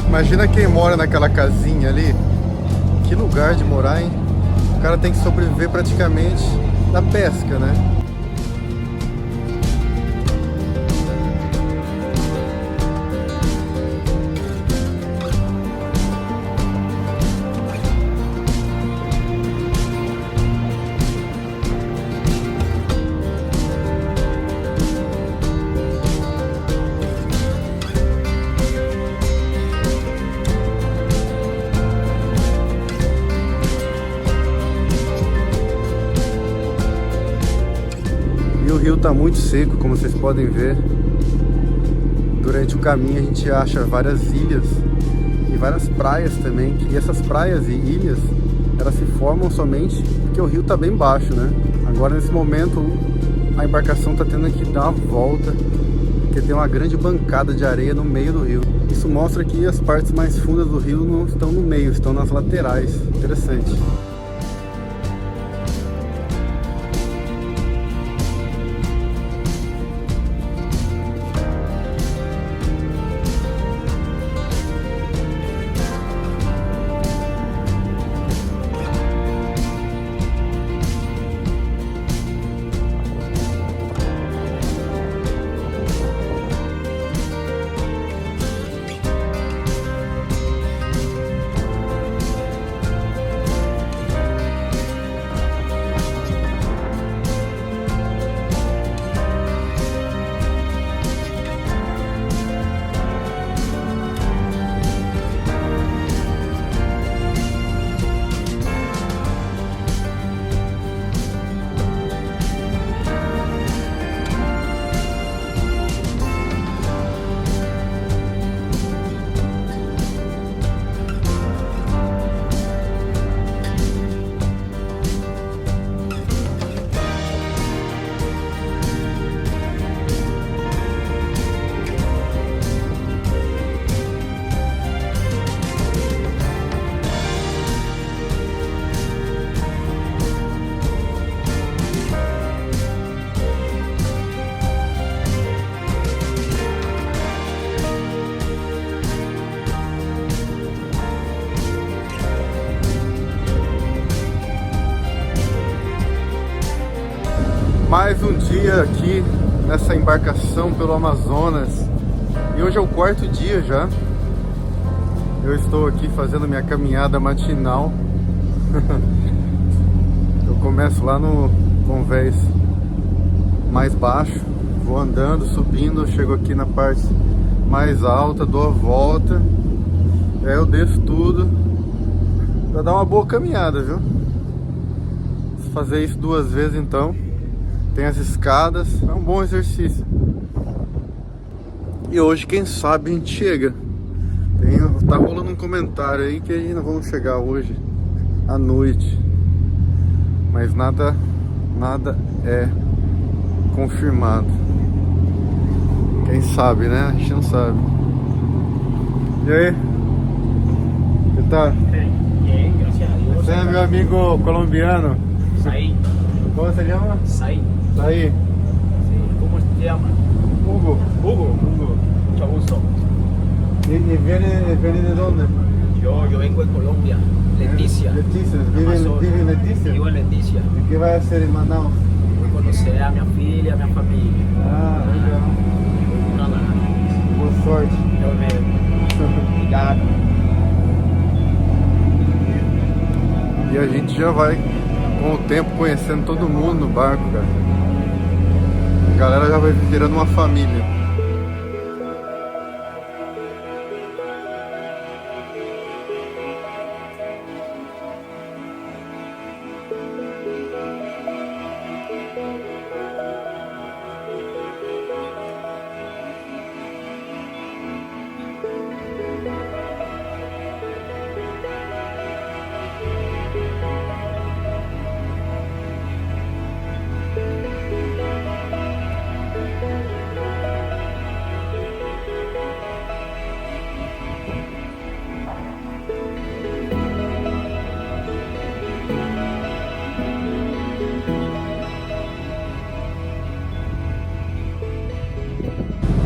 Imagina quem mora naquela casinha ali, que lugar de morar, hein? O cara tem que sobreviver praticamente da pesca, né? E o rio está muito seco, como vocês podem ver. Durante o caminho a gente acha várias ilhas e várias praias também. E essas praias e ilhas, elas se formam somente porque o rio está bem baixo, né? Agora nesse momento a embarcação está tendo que dar uma volta, porque tem uma grande bancada de areia no meio do rio. Isso mostra que as partes mais fundas do rio não estão no meio, estão nas laterais. Interessante. Mais um dia aqui nessa embarcação pelo Amazonas. E hoje é o 4º dia já. Eu estou aqui fazendo minha caminhada matinal. Eu começo lá no convés mais baixo, vou andando, subindo, chego aqui na parte mais alta, dou a volta, aí eu desço tudo para dar uma boa caminhada, viu? Se fazer isso 2 vezes então, tem as escadas, é um bom exercício. E hoje, quem sabe, a gente chega. Tá rolando um comentário aí que ainda vamos chegar hoje à noite, mas nada é confirmado. Quem sabe, né? A gente não sabe. E aí? Que tal? Bien, gracias a Dios. Você é meu amigo colombiano? Saí. Como se chama? Saí. Saí. Sí. ¿Cómo te llamas? Hugo. Hugo. Mucho gusto. ¿Y viene de dónde? Yo vengo de Colombia. Leticia. Leticia. ¿Vive en Leticia? Vivo en Leticia. ¿Y qué va a hacer en Manaus? Voy a conocer a minha filha, a minha família. Ah, legal. Pra lá. Boa sorte. Eu mesmo. Obrigado. E a gente já vai, com o tempo, conhecendo todo mundo no barco, cara. A galera já vai virando uma família.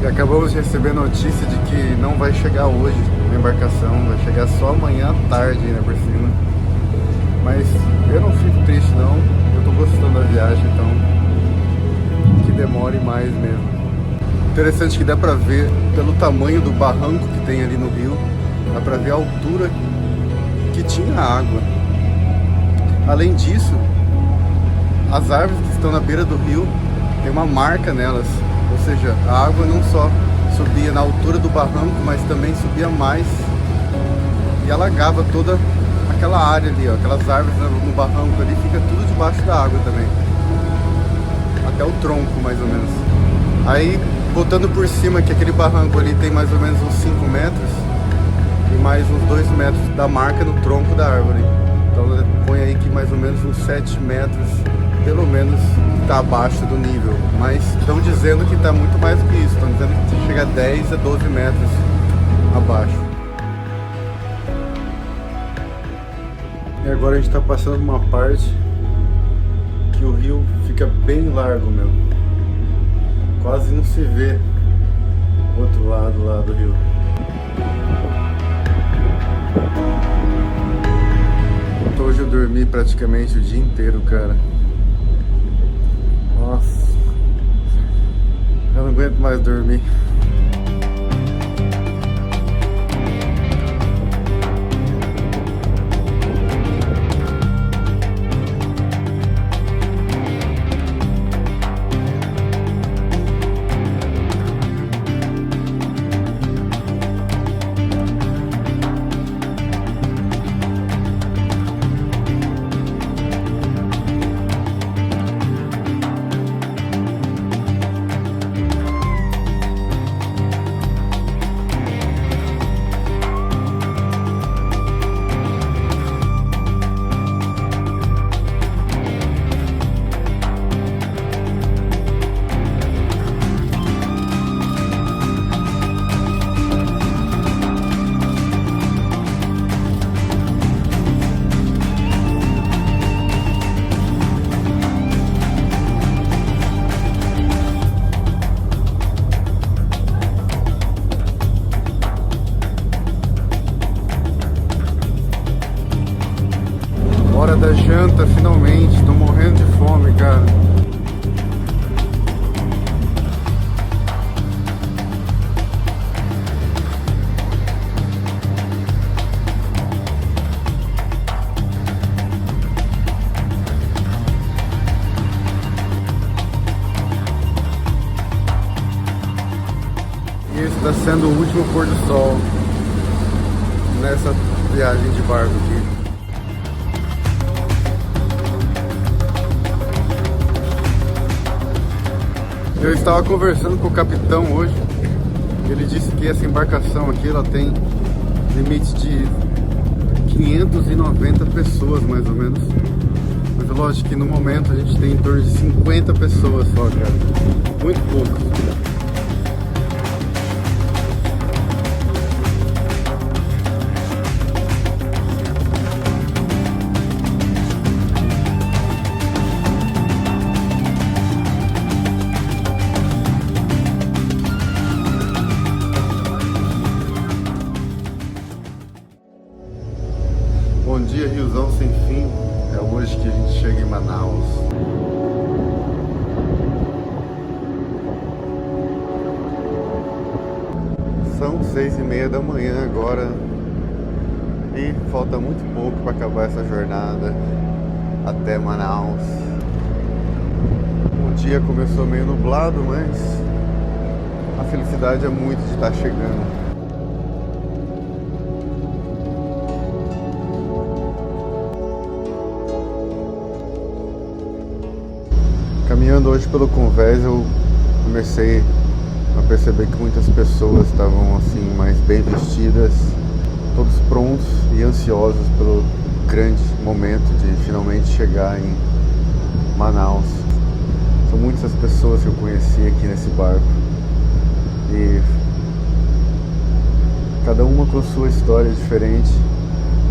E acabamos de receber a notícia de que não vai chegar hoje a embarcação, vai chegar só amanhã à tarde ainda por cima. Mas eu não fico triste não, eu tô gostando da viagem, então que demore mais mesmo. Interessante que dá pra ver pelo tamanho do barranco que tem ali no rio, dá pra ver a altura que tinha a água. Além disso, as árvores que estão na beira do rio tem uma marca nelas. Ou seja, a água não só subia na altura do barranco, mas também subia mais e alagava toda aquela área ali, ó, aquelas árvores no barranco ali, fica tudo debaixo da água também, até o tronco mais ou menos. Aí, botando por cima que aquele barranco ali tem mais ou menos uns 5 metros e mais uns 2 metros da marca no tronco da árvore. Então põe aí que mais ou menos uns 7 metros, pelo menos, está abaixo do nível, mas estão dizendo que está muito mais do que isso, estão dizendo que chega a 10 a 12 metros abaixo. E agora a gente está passando uma parte que o rio fica bem largo, meu. Quase não se vê o outro lado lá do rio. Hoje eu dormi praticamente o dia inteiro, cara. Nossa, eu não aguento mais dormir. Hora da janta, finalmente. Tô morrendo de fome, cara. sendo o último pôr do sol nessa viagem de barco aqui. Eu estava conversando com o capitão hoje. Ele disse que essa embarcação aqui ela tem limite de 590 pessoas mais ou menos. Mas é lógico que no momento a gente tem em torno de 50 pessoas só, cara. Muito pouco. Bom dia, Riozão sem fim. É hoje que a gente chega em Manaus. São 6h30 da manhã agora e falta muito pouco para acabar essa jornada até Manaus. O dia começou meio nublado, mas a felicidade é muito de estar chegando. Caminhando hoje pelo convés, eu comecei a perceber que muitas pessoas estavam assim mais bem vestidas, todos prontos e ansiosos pelo grande momento de finalmente chegar em Manaus. São muitas as pessoas que eu conheci aqui nesse barco e cada uma com sua história diferente,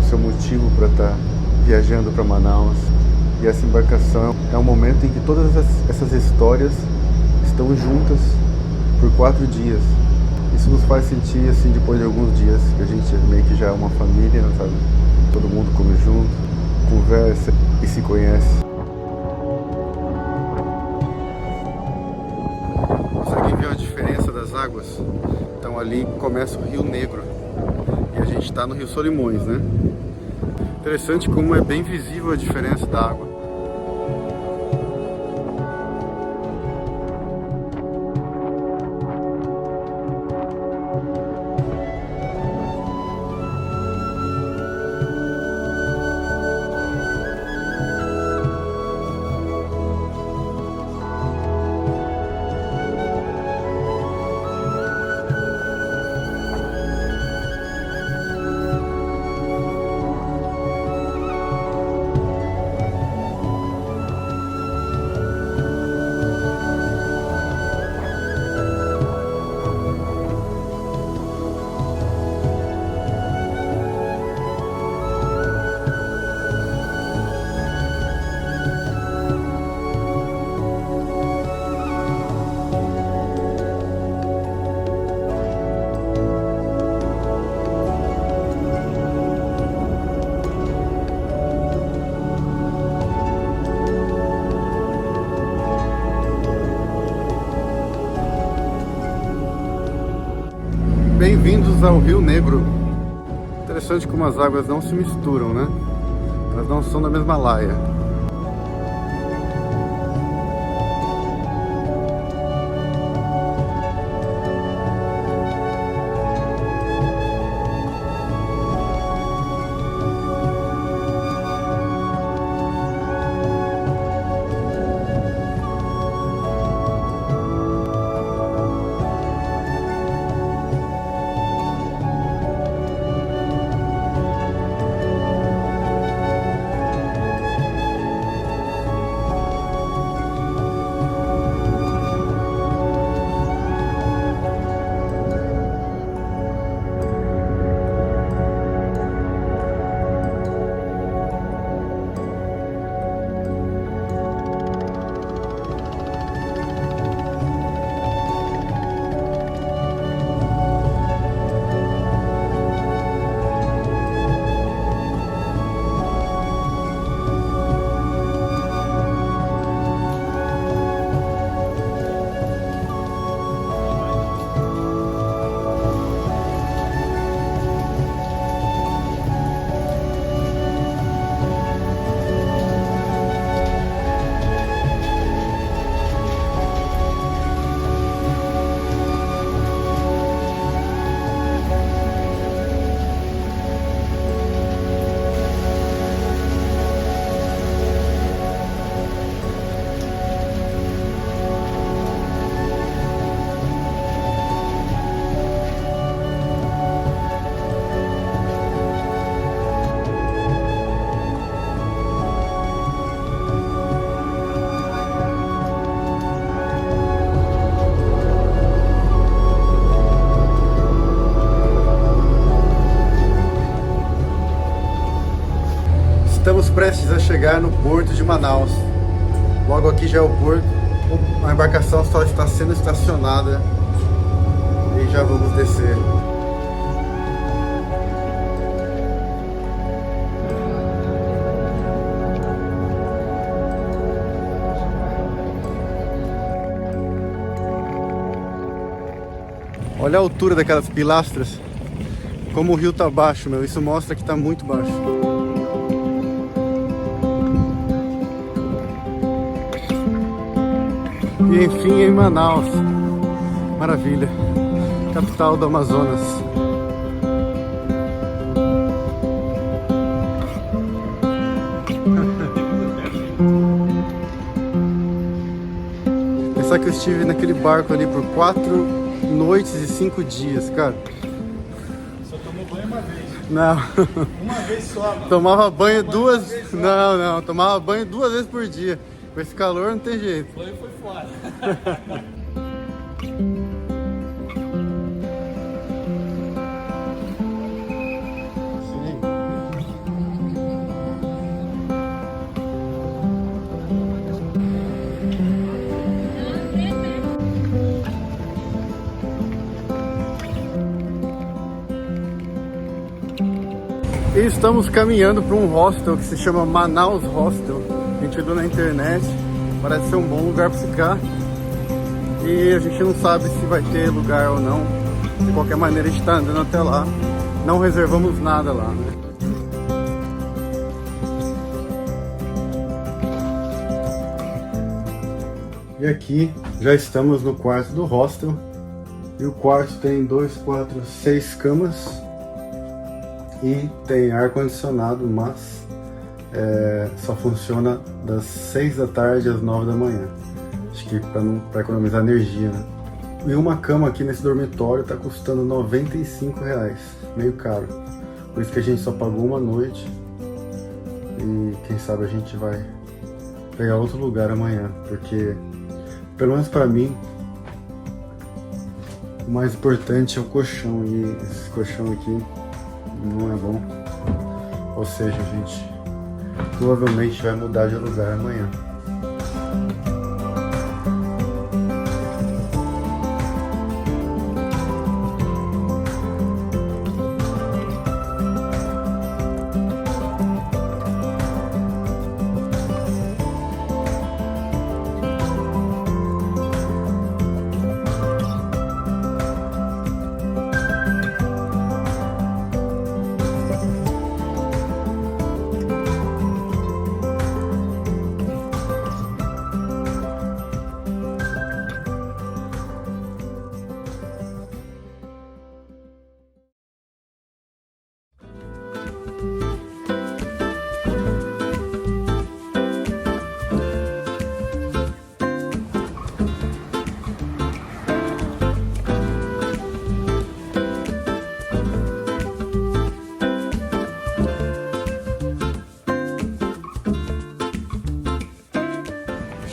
o seu motivo para estar viajando para Manaus. E essa embarcação é um momento em que todas essas histórias estão juntas por 4 dias. Isso nos faz sentir, assim, depois de alguns dias, que a gente meio que já é uma família, sabe? Todo mundo come junto, conversa e se conhece. Consegue ver a diferença das águas? Então ali começa o Rio Negro e a gente está no Rio Solimões, né? Interessante como é bem visível a diferença da água. Bem-vindos ao Rio Negro. Interessante como as águas não se misturam, né? Elas não são da mesma laia. Estamos prestes a chegar no porto de Manaus. Logo aqui já é o porto. A embarcação só está sendo estacionada e já vamos descer. Olha a altura daquelas pilastras. Como o rio tá baixo, meu. Isso mostra que tá muito baixo. E enfim, em Manaus. Maravilha. Capital do Amazonas. Pensar que eu estive naquele barco ali por 4 noites e 5 dias, cara. Só tomou banho uma vez. Não. Uma vez só. Tomava banho duas... Não. Tomava banho 2 vezes por dia. Com esse calor não tem jeito. O banho foi fora. E estamos caminhando para um hostel que se chama Manaus Hostel. A gente viu na internet, parece ser um bom lugar para ficar. E a gente não sabe se vai ter lugar ou não. De qualquer maneira a gente está andando até lá. Não reservamos nada lá, né? E aqui já estamos no quarto do hostel. E o quarto tem 2, 4, 6 camas. E tem ar-condicionado, mas só funciona das 6 da tarde às 9 da manhã. Acho que para economizar energia, né? E uma cama aqui nesse dormitório está custando R$95, meio caro. Por isso que a gente só pagou uma noite. E quem sabe a gente vai pegar outro lugar amanhã, porque pelo menos para mim o mais importante é o colchão, e esse colchão aqui não é bom. Ou seja, a gente provavelmente vai mudar de lugar amanhã.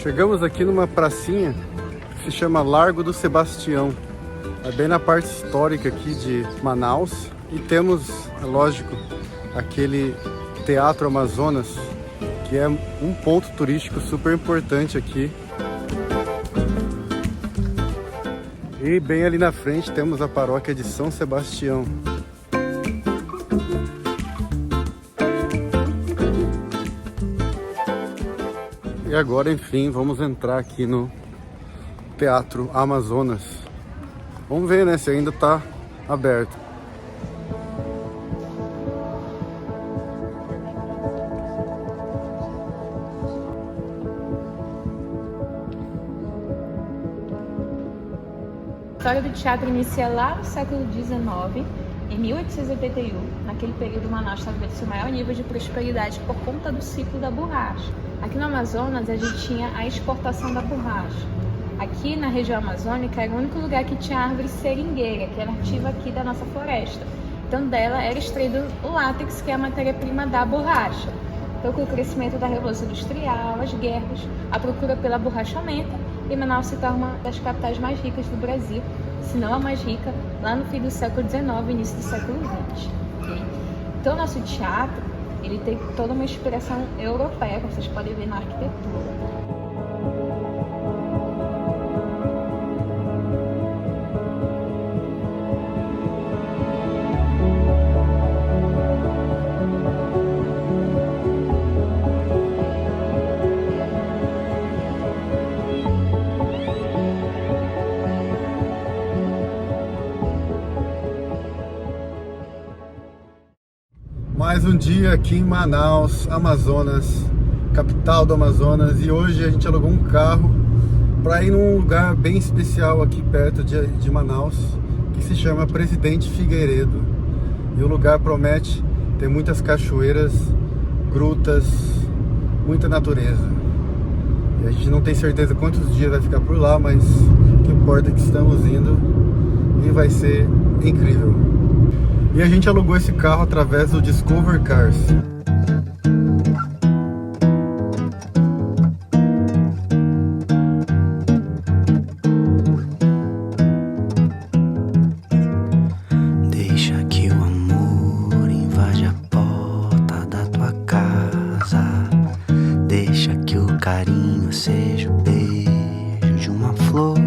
Chegamos aqui numa pracinha que se chama Largo do Sebastião. É bem na parte histórica aqui de Manaus. E temos, é lógico, aquele Teatro Amazonas, que é um ponto turístico super importante aqui. E bem ali na frente temos a paróquia de São Sebastião. E agora, enfim, vamos entrar aqui no Teatro Amazonas. Vamos ver, né, se ainda está aberto. A história do teatro inicia lá no século XIX, em 1881. Naquele período, Manaus estava vivendo seu maior nível de prosperidade por conta do ciclo da borracha. Aqui no Amazonas, a gente tinha a exportação da borracha. Aqui na região amazônica era o único lugar que tinha árvore seringueira, que é nativa aqui da nossa floresta. Então dela era extraído o látex, que é a matéria-prima da borracha. Então com o crescimento da Revolução Industrial, as guerras, a procura pela borracha aumenta e Manaus se torna uma das capitais mais ricas do Brasil, se não a mais rica, lá no fim do século XIX e início do século XX. Okay? Então nosso teatro Ele tem toda uma inspiração europeia, como vocês podem ver na arquitetura. Mais um dia aqui em Manaus, Amazonas, capital do Amazonas, e hoje a gente alugou um carro para ir num lugar bem especial aqui perto de Manaus, que se chama Presidente Figueiredo. E o lugar promete ter muitas cachoeiras, grutas, muita natureza. E a gente não tem certeza quantos dias vai ficar por lá, mas o que importa é que estamos indo e vai ser incrível. E a gente alugou esse carro através do Discover Cars. Deixa que o amor invade a porta da tua casa. Deixa que o carinho seja o beijo de uma flor.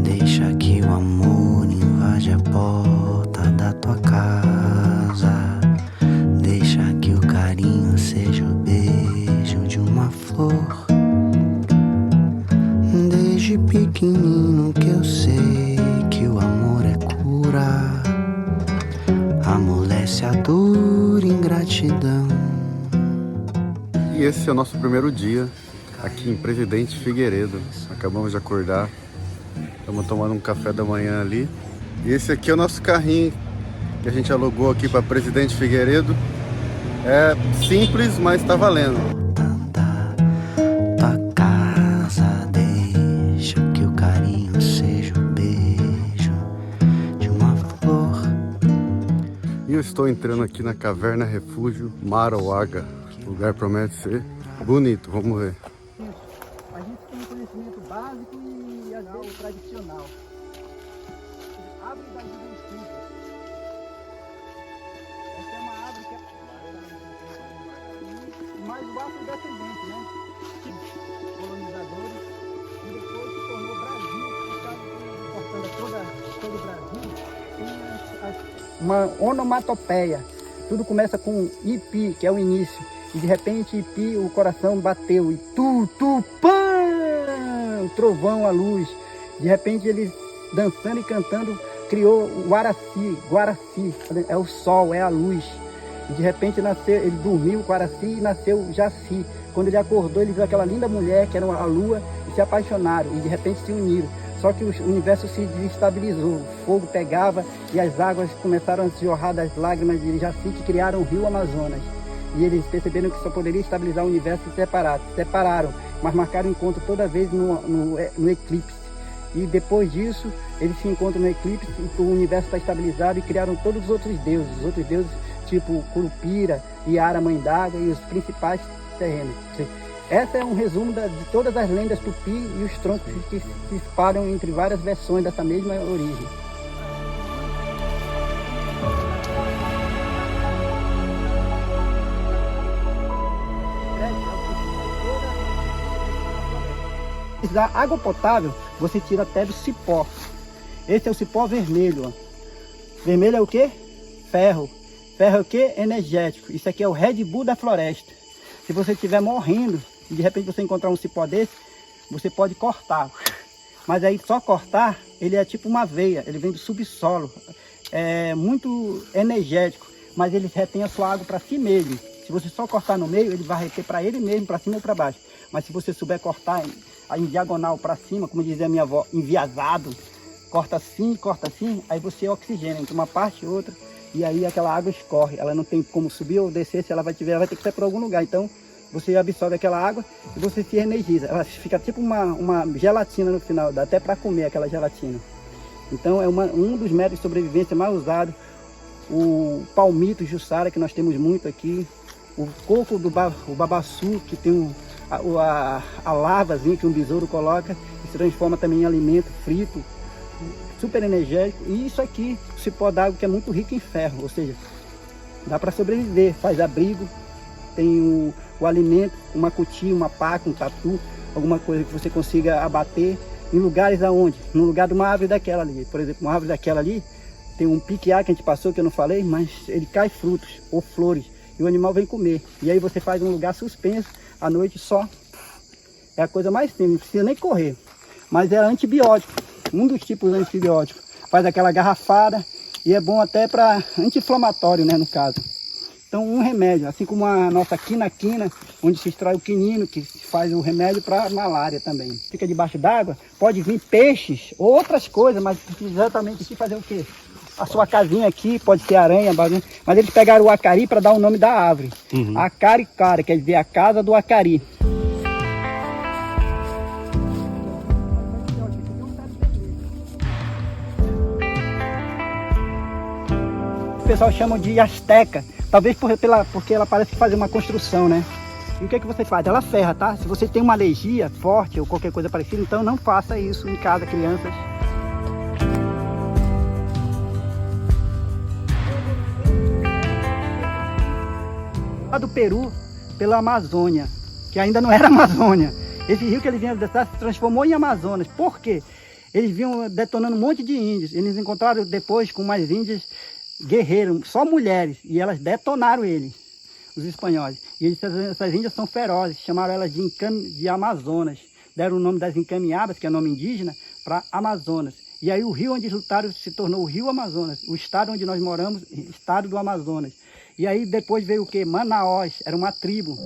Deixa que o amor invade a porta da tua casa. Deixa que o carinho seja o beijo de uma flor. Desde pequenino que eu sei que o amor é cura, amolece a dor e ingratidão. E esse é o nosso primeiro dia aqui em Presidente Figueiredo. Acabamos de acordar, estamos tomando um café da manhã ali. E esse aqui é o nosso carrinho que a gente alugou aqui para Presidente Figueiredo. É simples, mas está valendo. Tua casa, deixa que o carinho seja o beijo de uma flor. E eu estou entrando aqui na Caverna Refúgio Marauaga. O lugar promete ser bonito, vamos ver. A gente tem um conhecimento básico e às vezes tradicional. Árvore da vida em estudo. Essa é uma árvore que é mais o afrodescendente, né? Colonizadores. E depois se tornou Brasil, que estava importando todo o Brasil. Tem uma onomatopeia. Tudo começa com Ipi, que é o início. E de repente Ipi, o coração bateu. E pã! O trovão, a luz. De repente eles dançando e cantando, criou o Guaraci, é o sol, é a luz. E de repente nasceu, ele dormiu, o Guaraci, e nasceu o Jaci. Quando ele acordou, ele viu aquela linda mulher, que era a lua, e se apaixonaram, e de repente se uniram. Só que o universo se desestabilizou, o fogo pegava, e as águas começaram a se jorrar das lágrimas de Jaci, que criaram o rio Amazonas. E eles perceberam que só poderia estabilizar o universo se separaram, mas marcaram o encontro toda vez no eclipse. E depois disso, eles se encontram no eclipse, o universo está estabilizado e criaram todos os outros deuses tipo Curupira, Iara, Mãe d'Água e os principais terrenos. Essa é um resumo de todas as lendas tupi e os troncos que se espalham entre várias versões dessa mesma origem. Da água potável, você tira até do cipó. Esse é o cipó vermelho. Ó. Vermelho é o que? Ferro. Ferro é o que? Energético. Isso aqui é o Red Bull da floresta. Se você estiver morrendo e de repente você encontrar um cipó desse, você pode cortar. Mas aí só cortar, ele é tipo uma veia. Ele vem do subsolo. É muito energético, mas ele retém a sua água para si mesmo. Se você só cortar no meio, ele vai reter para ele mesmo, para cima ou para baixo. Mas se você souber cortar em diagonal para cima, como dizia a minha avó, enviesado, corta assim, aí você oxigena entre uma parte e outra, e aí aquela água escorre. Ela não tem como subir ou descer, se ela vai ter que sair por algum lugar. Então você absorve aquela água e você se energiza. Ela fica tipo uma gelatina no final, dá até para comer aquela gelatina. Então é um dos métodos de sobrevivência mais usados. O palmito Jussara, que nós temos muito aqui, o coco do babaçu, que tem a lavazinha que um besouro coloca, que se transforma também em alimento frito, super energético. E isso aqui, o cipó d'água, que é muito rico em ferro, ou seja, dá para sobreviver, faz abrigo, tem o alimento, uma cutia, uma paca, um tatu, alguma coisa que você consiga abater em lugares aonde? No lugar de uma árvore daquela ali. Por exemplo, uma árvore daquela ali, tem um piquiá que a gente passou, que eu não falei, mas ele cai frutos ou flores e o animal vem comer. E aí você faz um lugar suspenso, à noite só. É a coisa mais simples, não precisa nem correr. Mas é antibiótico, um dos tipos de antibiótico. Faz aquela garrafada e é bom até para anti-inflamatório, né, no caso. Então um remédio, assim como a nossa quina-quina, onde se extrai o quinino, que faz o remédio para malária também. Fica debaixo d'água, pode vir peixes ou outras coisas, mas exatamente aqui fazer o quê? A sua casinha aqui, pode ser aranha, mas eles pegaram o acari para dar o nome da árvore. Acaricara, quer dizer a casa do acari. O pessoal chama de asteca, talvez porque ela parece fazer uma construção, né? E o que é que você faz? Ela ferra, tá? Se você tem uma alergia forte ou qualquer coisa parecida, então não faça isso em casa, crianças. Lá do Peru, pela Amazônia, que ainda não era Amazônia. Esse rio que eles vinham descer se transformou em Amazonas. Por quê? Eles vinham detonando um monte de índios. Eles encontraram depois com mais índios guerreiros, só mulheres, e elas detonaram eles, os espanhóis. E essas índias são ferozes, chamaram elas de Amazonas. Deram o nome das encaminhadas, que é nome indígena, para Amazonas. E aí o rio onde eles lutaram se tornou o Rio Amazonas, o estado onde nós moramos, estado do Amazonas. E aí depois veio o que? Manaus, era uma tribo.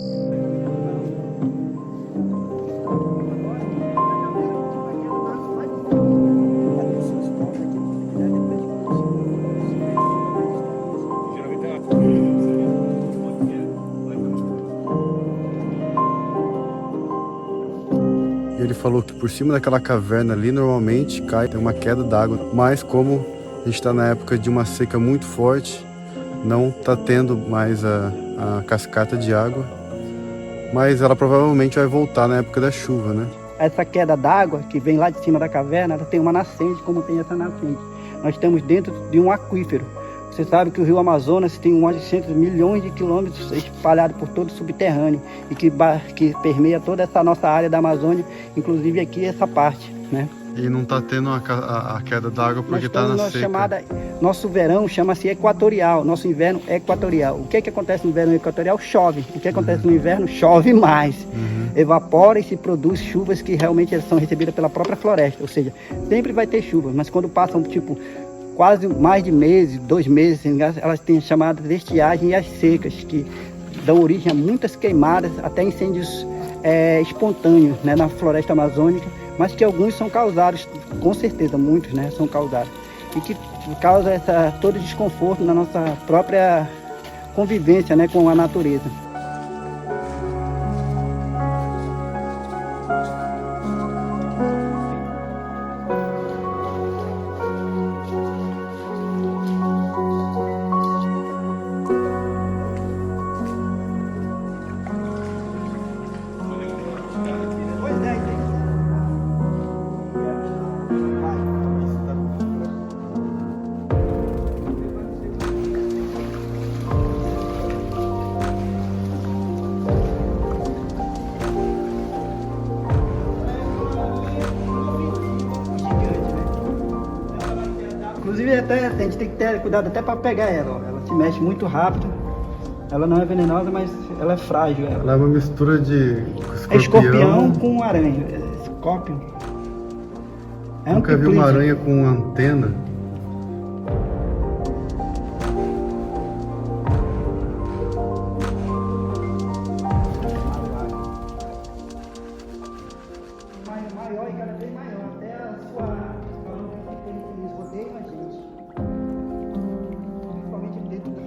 Ele falou que por cima daquela caverna ali normalmente tem uma queda d'água, mas como a gente está na época de uma seca muito forte, não está tendo mais a cascata de água, mas ela provavelmente vai voltar na época da chuva, né? Essa queda d'água que vem lá de cima da caverna, ela tem uma nascente, como tem essa nascente. Nós estamos dentro de um aquífero. Você sabe que o rio Amazonas tem 800 milhões de quilômetros espalhados por todo o subterrâneo e que permeia toda essa nossa área da Amazônia, inclusive aqui essa parte, né? E não está tendo a queda d'água porque está na seca. Nosso verão chama-se equatorial, nosso inverno é equatorial. O que acontece no inverno equatorial? Chove. O que acontece no inverno? Chove mais. Evapora e se produz chuvas que realmente são recebidas pela própria floresta. Ou seja, sempre vai ter chuva, mas quando passam quase mais de meses, 2 meses, elas têm chamadas de estiagem e as secas, que dão origem a muitas queimadas, até incêndios espontâneos, né, na floresta amazônica, mas que alguns são causados, com certeza, muitos, né, são causados, e que causa todo desconforto na nossa própria convivência, né, com a natureza. Inclusive a gente tem que ter cuidado até para pegar ela, ó. Ela se mexe muito rápido. Ela não é venenosa, mas ela é frágil. Ela é uma mistura de escorpião com aranha. Escorpião. Nunca vi uma aranha com antena. Maior e cada vez maior, até a sua rodeia a gente. Principalmente dentro da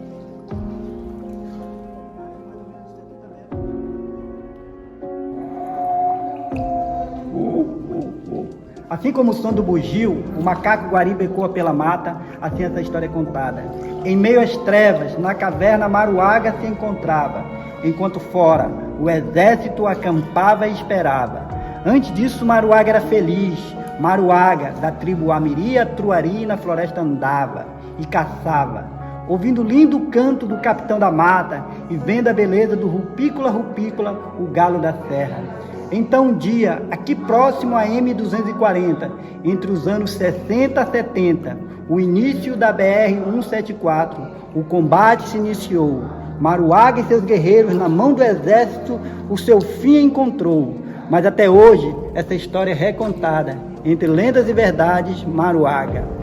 Assim como o som do bugio, o macaco guariba ecoa pela mata, assim essa história é contada. Em meio às trevas, na caverna Maruaga se encontrava, enquanto fora o exército acampava e esperava. Antes disso, Maruaga era feliz. Maruaga, da tribo Amiri, Truari, na floresta andava e caçava. ouvindo o lindo canto do capitão da mata e vendo a beleza do rupícola, rupícola, o galo da serra. Então um dia, aqui próximo a M240, entre os anos 60 a 70, o início da BR-174, o combate se iniciou. Maruaga e seus guerreiros, na mão do exército, o seu fim encontrou. Mas até hoje, essa história é recontada. Entre lendas e verdades, Maruaga.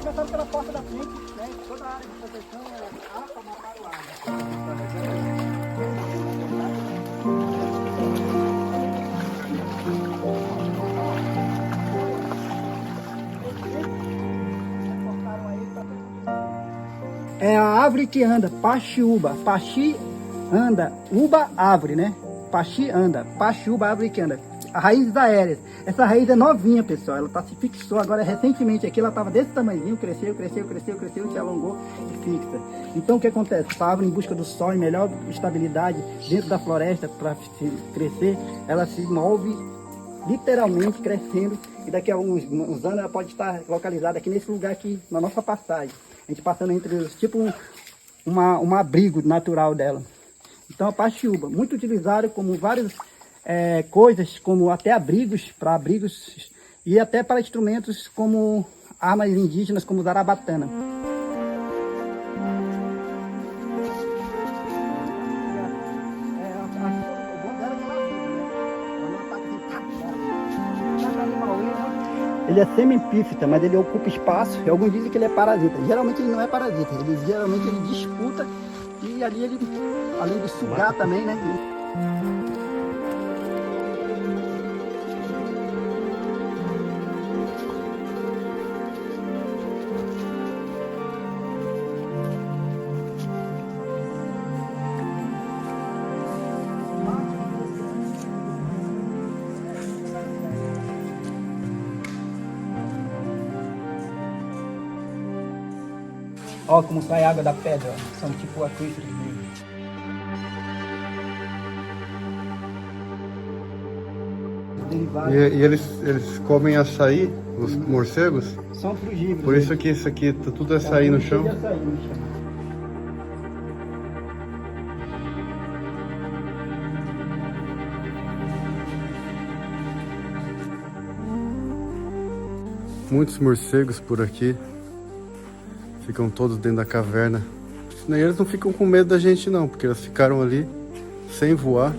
Começando pela porta da frente, né? Toda a área de proteção é alta, Maruaga. É a árvore que anda, paxiúba. Paxi anda, uba árvore, né? Paxi anda, paxiúba árvore que anda. A raiz aéreas. Essa raiz é novinha, pessoal. Ela se fixou agora recentemente aqui. Ela estava desse tamanhozinho, cresceu, se alongou e fixa. Então o que acontece? Essa árvore, em busca do sol e melhor estabilidade dentro da floresta para crescer, ela se move literalmente crescendo. E daqui a uns anos ela pode estar localizada aqui nesse lugar aqui, na nossa passagem. A gente passando entre os, tipo um abrigo natural dela. Então a paxiúba, muito utilizada como várias coisas, como até abrigos, para abrigos e até para instrumentos como armas indígenas, como zarabatana. Ele é semi-epífita, mas ele ocupa espaço, e alguns dizem que ele é parasita. Geralmente ele não é parasita, geralmente ele disputa, e ali ele, além de sugar também, né? Ó, como sai água da pedra, ó. São tipo aquíferos mesmo. E eles comem açaí, os morcegos? São frugívoros. Por isso que isso aqui, tudo é açaí no chão? Açaí no chão. Muitos morcegos por aqui. Ficam todos dentro da caverna. E eles não ficam com medo da gente não, porque eles ficaram ali sem voar.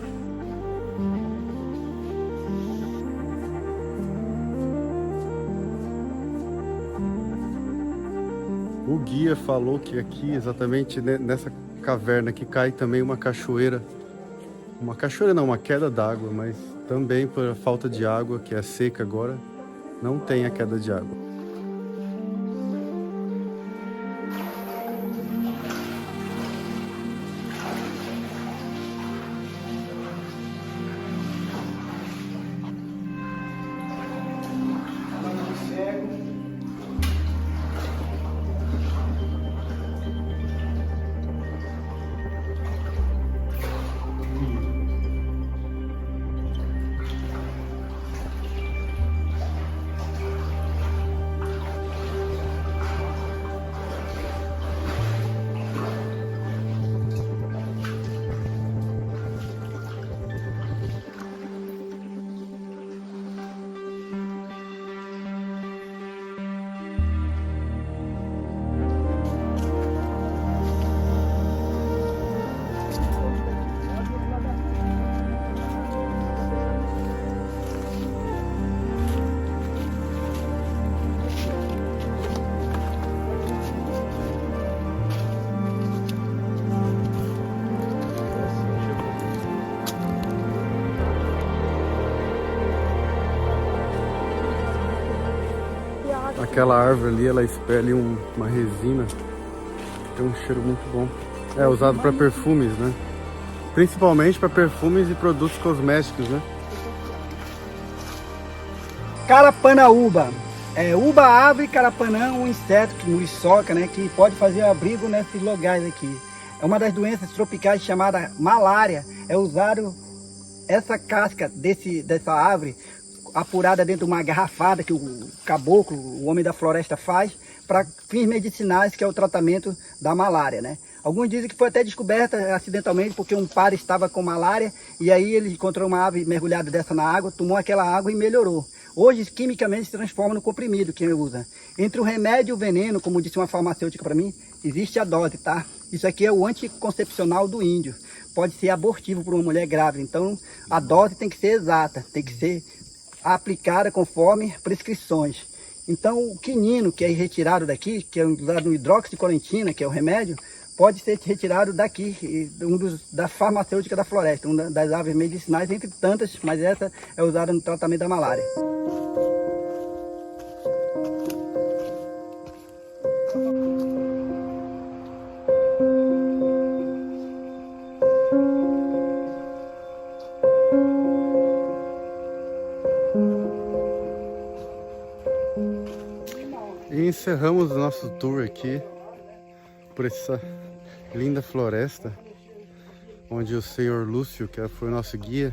O guia falou que aqui, exatamente nessa caverna, que cai também uma cachoeira. Uma cachoeira não, uma queda d'água, mas também por falta de água, que é seca agora, não tem a queda de água. Aquela árvore ali, ela expele uma resina tem um cheiro muito bom. É usado para perfumes, né? Principalmente para perfumes e produtos cosméticos, né? Carapanaúba. Uba, árvore, carapanã, um inseto, muriçoca, né? Que pode fazer abrigo nesses lugares aqui. É uma das doenças tropicais chamada malária. É usado essa casca dessa árvore apurada dentro de uma garrafada que o caboclo, o homem da floresta faz para fins medicinais, que é o tratamento da malária, né? Alguns dizem que foi até descoberta acidentalmente porque um padre estava com malária e aí ele encontrou uma ave mergulhada dessa na água, tomou aquela água e melhorou. Hoje, quimicamente, se transforma no comprimido que ele usa. Entre o remédio e o veneno, como disse uma farmacêutica para mim, existe a dose, tá? Isso aqui é o anticoncepcional do índio. Pode ser abortivo para uma mulher grávida. Então, a dose tem que ser exata, tem que ser aplicada conforme prescrições. Então, o quinino, que é retirado daqui, que é usado no hidroxicolentina, que é o remédio, pode ser retirado daqui, da farmacêutica da floresta, uma das aves medicinais, entre tantas, mas essa é usada no tratamento da malária. E encerramos o nosso tour aqui por essa linda floresta, onde o senhor Lúcio, que foi o nosso guia,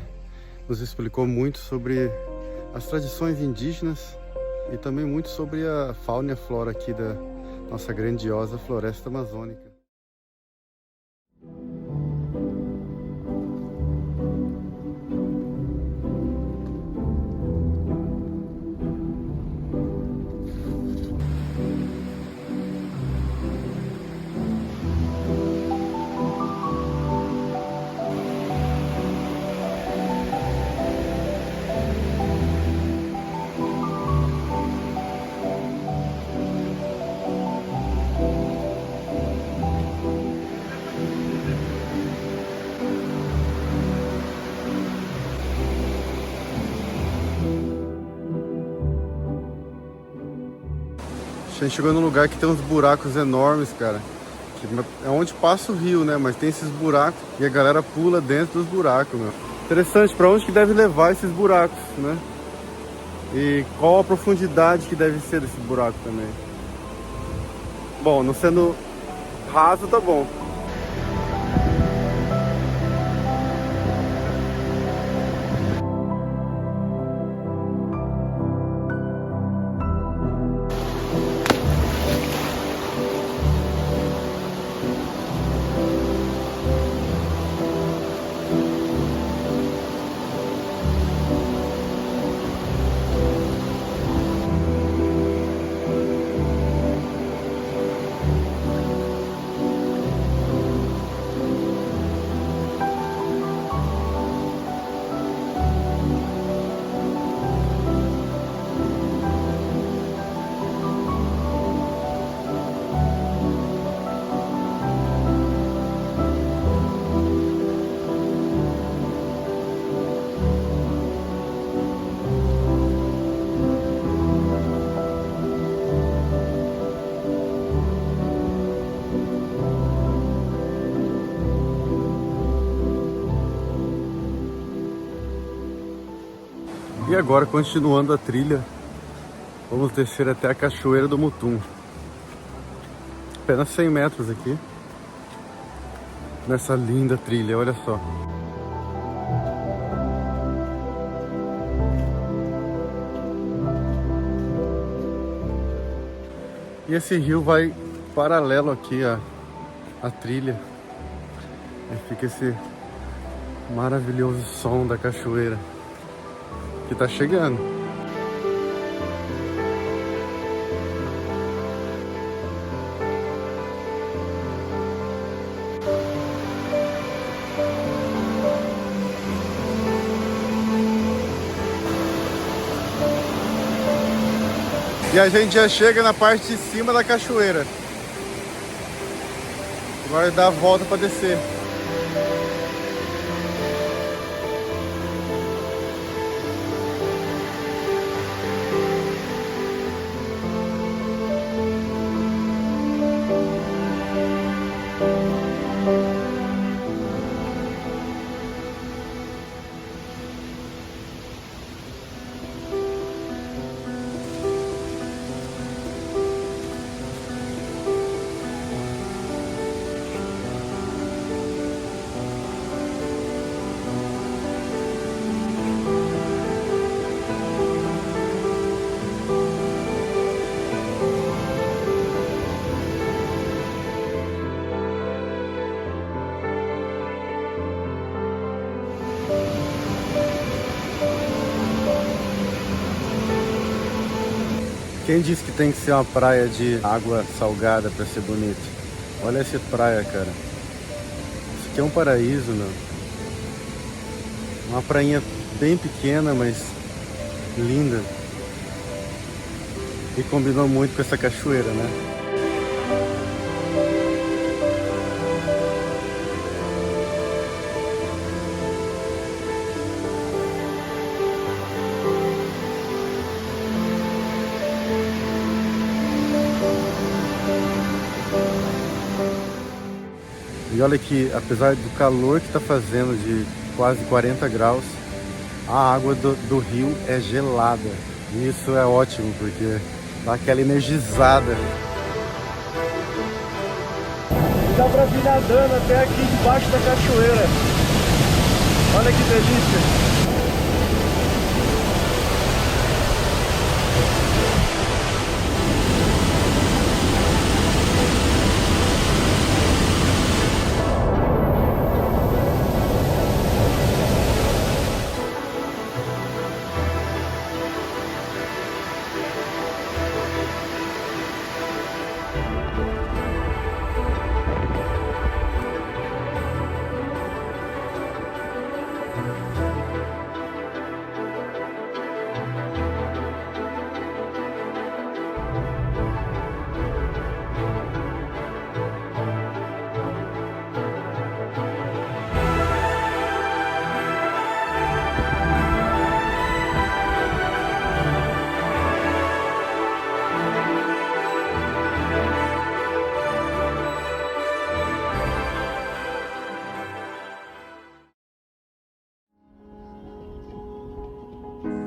nos explicou muito sobre as tradições indígenas e também muito sobre a fauna e a flora aqui da nossa grandiosa floresta amazônica. A gente chegou num lugar que tem uns buracos enormes, cara. É onde passa o rio, né? Mas tem esses buracos e a galera pula dentro dos buracos, meu. Interessante, pra onde que deve levar esses buracos, né? E qual a profundidade que deve ser desse buraco também. Bom, não sendo raso, tá bom. E agora, continuando a trilha, vamos descer até a Cachoeira do Mutum. Apenas 100 metros aqui, nessa linda trilha, olha só. E esse rio vai paralelo aqui à trilha. E fica esse maravilhoso som da cachoeira que tá chegando. E a gente já chega na parte de cima da cachoeira. Agora dá a volta para descer. Quem disse que tem que ser uma praia de água salgada para ser bonita? Olha essa praia, cara. Isso aqui é um paraíso, meu. Uma prainha bem pequena, mas linda. E combinou muito com essa cachoeira, né? E olha que, apesar do calor que está fazendo, de quase 40 graus, a água do rio é gelada. E isso é ótimo, porque dá aquela energizada. Dá pra vir nadando até aqui debaixo da cachoeira. Olha que delícia!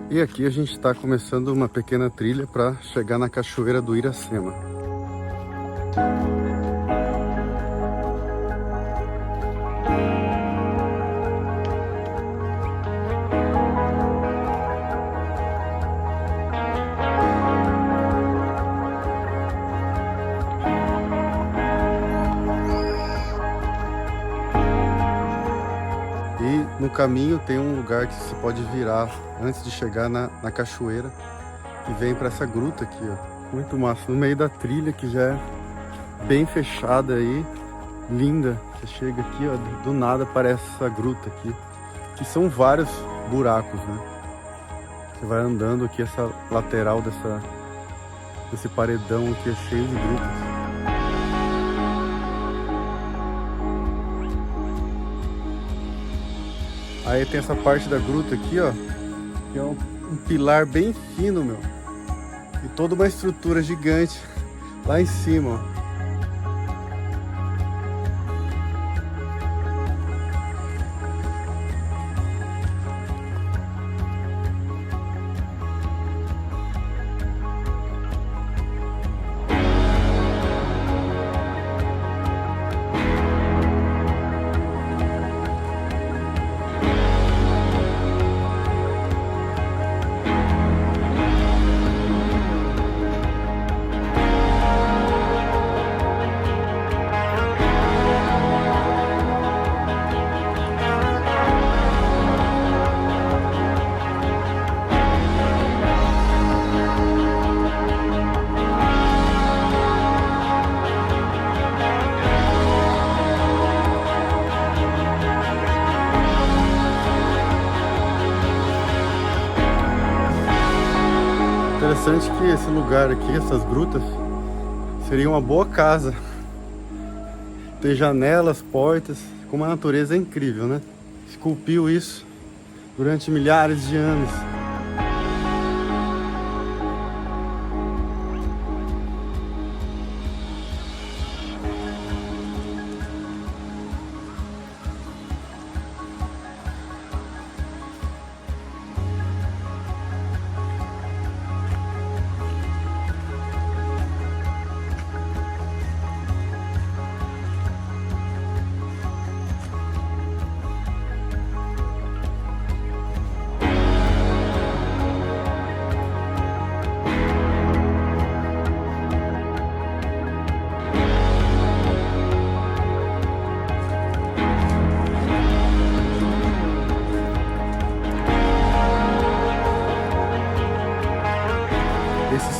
E aqui a gente está começando uma pequena trilha para chegar na cachoeira do Iracema. E no caminho tem um lugar que se pode virar antes de chegar na cachoeira, que vem para essa gruta aqui, ó. Muito massa, no meio da trilha, que já é bem fechada aí, linda. Você chega aqui, ó, do nada aparece essa gruta aqui, que são vários buracos, né? Você vai andando aqui, essa lateral desse paredão aqui é cheio de grutas. Aí tem essa parte da gruta aqui, ó, que é um pilar bem fino, meu. E toda uma estrutura gigante lá em cima, ó. Interessante que esse lugar aqui, essas grutas, seria uma boa casa. Tem janelas, portas, como a natureza é incrível, né? Esculpiu isso durante milhares de anos.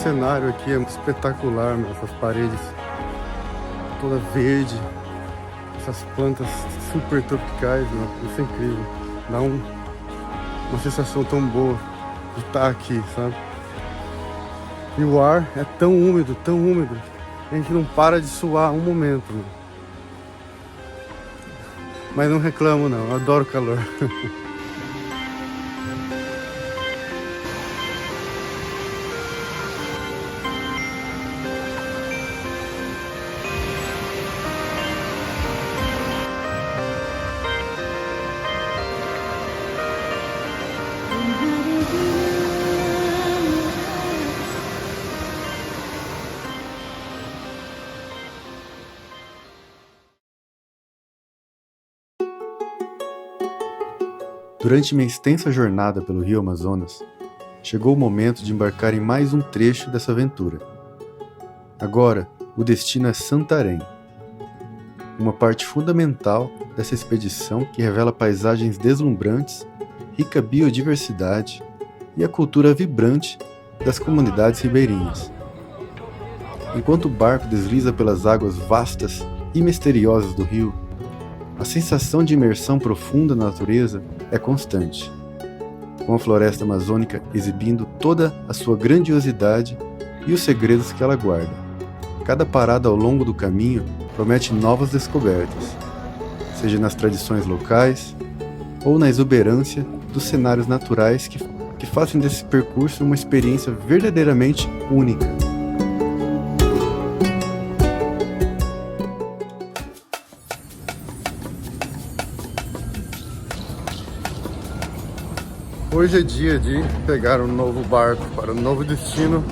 cenário aqui é espetacular, meu. Essas paredes toda verde, essas plantas super tropicais, meu. Isso é incrível. Dá uma sensação tão boa de estar aqui, sabe? E o ar é tão úmido, a gente não para de suar um momento, meu. Mas não reclamo não, eu adoro calor. Durante minha extensa jornada pelo Rio Amazonas, chegou o momento de embarcar em mais um trecho dessa aventura. Agora, o destino é Santarém, uma parte fundamental dessa expedição que revela paisagens deslumbrantes, rica biodiversidade e a cultura vibrante das comunidades ribeirinhas. Enquanto o barco desliza pelas águas vastas e misteriosas do rio, a sensação de imersão profunda na natureza é constante, com a floresta amazônica exibindo toda a sua grandiosidade e os segredos que ela guarda. Cada parada ao longo do caminho promete novas descobertas, seja nas tradições locais ou na exuberância dos cenários naturais que fazem desse percurso uma experiência verdadeiramente única. Hoje é dia de pegar um novo barco para um novo destino.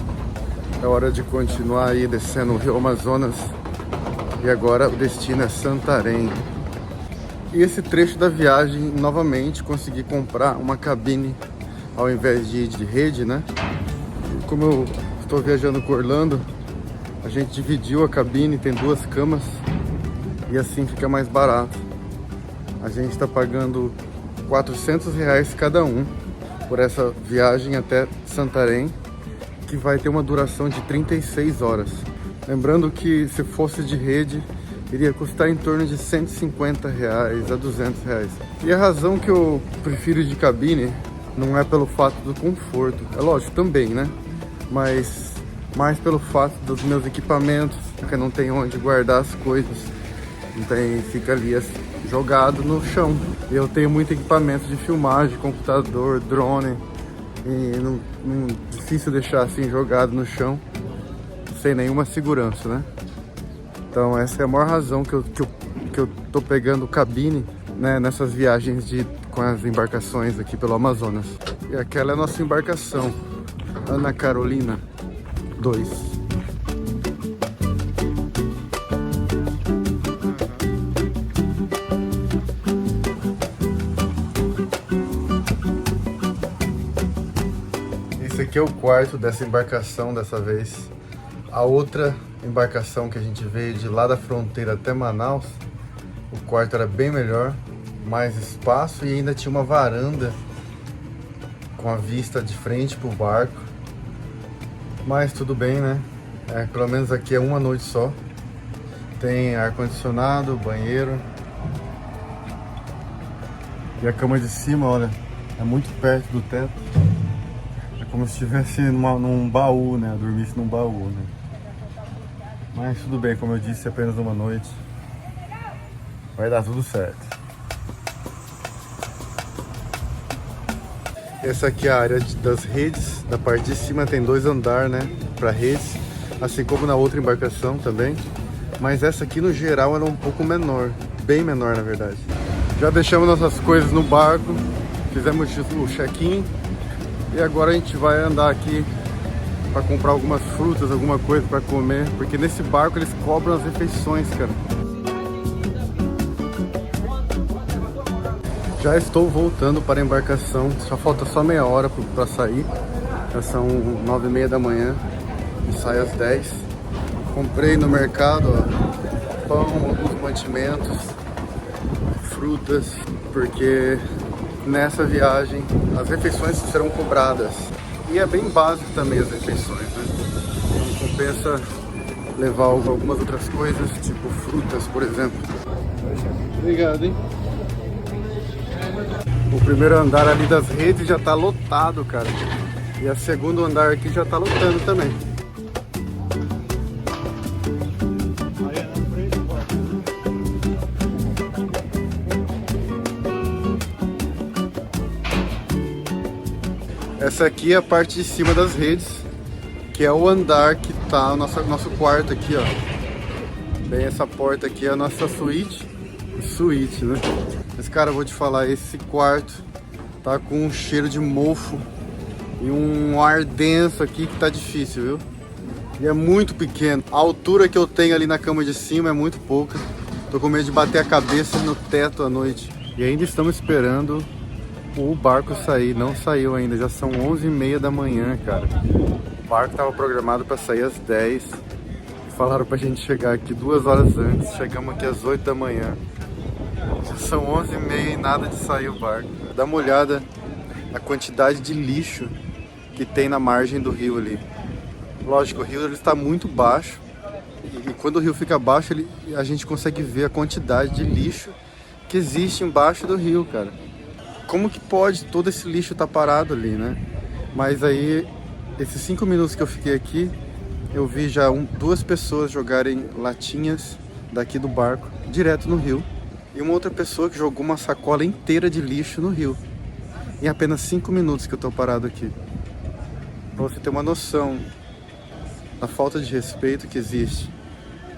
É hora de continuar aí descendo o Rio Amazonas. E agora o destino é Santarém. E esse trecho da viagem, novamente, consegui comprar uma cabine ao invés de ir de rede, né? E como eu estou viajando com Orlando, a gente dividiu a cabine, tem 2 camas. E assim fica mais barato. A gente está pagando R$400 cada um por essa viagem até Santarém, que vai ter uma duração de 36 horas. Lembrando que se fosse de rede, iria custar em torno de R$150 a R$200. E a razão que eu prefiro de cabine não é pelo fato do conforto, é lógico também, né? Mas mais pelo fato dos meus equipamentos, porque não tem onde guardar as coisas, não tem, fica ali jogado no chão. Eu tenho muito equipamento de filmagem, computador, drone, e não difícil deixar assim jogado no chão sem nenhuma segurança, né? Então essa é a maior razão que eu tô pegando cabine, né, nessas viagens com as embarcações aqui pelo Amazonas. E aquela é a nossa embarcação, Ana Carolina 2. Esse aqui é o quarto dessa embarcação dessa vez. A outra embarcação que a gente veio de lá da fronteira até Manaus, o quarto era bem melhor, mais espaço e ainda tinha uma varanda com a vista de frente pro barco. Mas tudo bem, né? Pelo menos aqui é uma noite só. Tem ar-condicionado, banheiro. E a cama de cima, olha, é muito perto do teto. É como se estivesse num baú, né? Eu dormisse num baú, né? Mas tudo bem, como eu disse, é apenas uma noite. Vai dar tudo certo. Essa aqui é a área das redes. Da parte de cima tem 2 andares, né? Para redes. Assim como na outra embarcação também. Mas essa aqui no geral era um pouco menor. Bem menor, na verdade. Já deixamos nossas coisas no barco. Fizemos o check-in. E agora a gente vai andar aqui para comprar algumas frutas, alguma coisa para comer, porque nesse barco eles cobram as refeições, cara. Já estou voltando para a embarcação, só falta só meia hora para sair. Já são 9h30 da manhã e sai às 10. Comprei no mercado, ó, pão, alguns mantimentos, frutas, porque nessa viagem as refeições serão cobradas. E é bem básico também as refeições, né? compensa levar algumas outras coisas, tipo frutas, por exemplo. Obrigado, hein? O primeiro andar ali das redes já tá lotado, cara. E o segundo andar aqui já tá lotando também. Essa aqui é a parte de cima das redes, que é o andar que tá o nosso quarto aqui, ó. Bem, essa porta aqui é a nossa suíte, né? Mas, cara, eu vou te falar, esse quarto tá com um cheiro de mofo e um ar denso aqui que tá difícil, viu? E é muito pequeno. A altura que eu tenho ali na cama de cima é muito pouca. Tô com medo de bater a cabeça no teto à noite. E ainda estamos esperando o barco sair. Não saiu ainda, já são 11h30 da manhã, cara. O barco estava programado para sair às 10. Falaram pra gente chegar aqui 2 horas antes. Chegamos aqui às 8 da manhã. Já são 11h30 e nada de sair o barco. Dá uma olhada na quantidade de lixo que tem na margem do rio ali. Lógico, o rio ele está muito baixo. E quando o rio fica baixo, a gente consegue ver a quantidade de lixo que existe embaixo do rio, cara. Como que pode todo esse lixo estar parado ali, né? Mas aí, esses 5 minutos que eu fiquei aqui, eu vi já 2 pessoas jogarem latinhas daqui do barco, direto no rio. E uma outra pessoa que jogou uma sacola inteira de lixo no rio. Em apenas 5 minutos que eu tô parado aqui. Pra você ter uma noção da falta de respeito que existe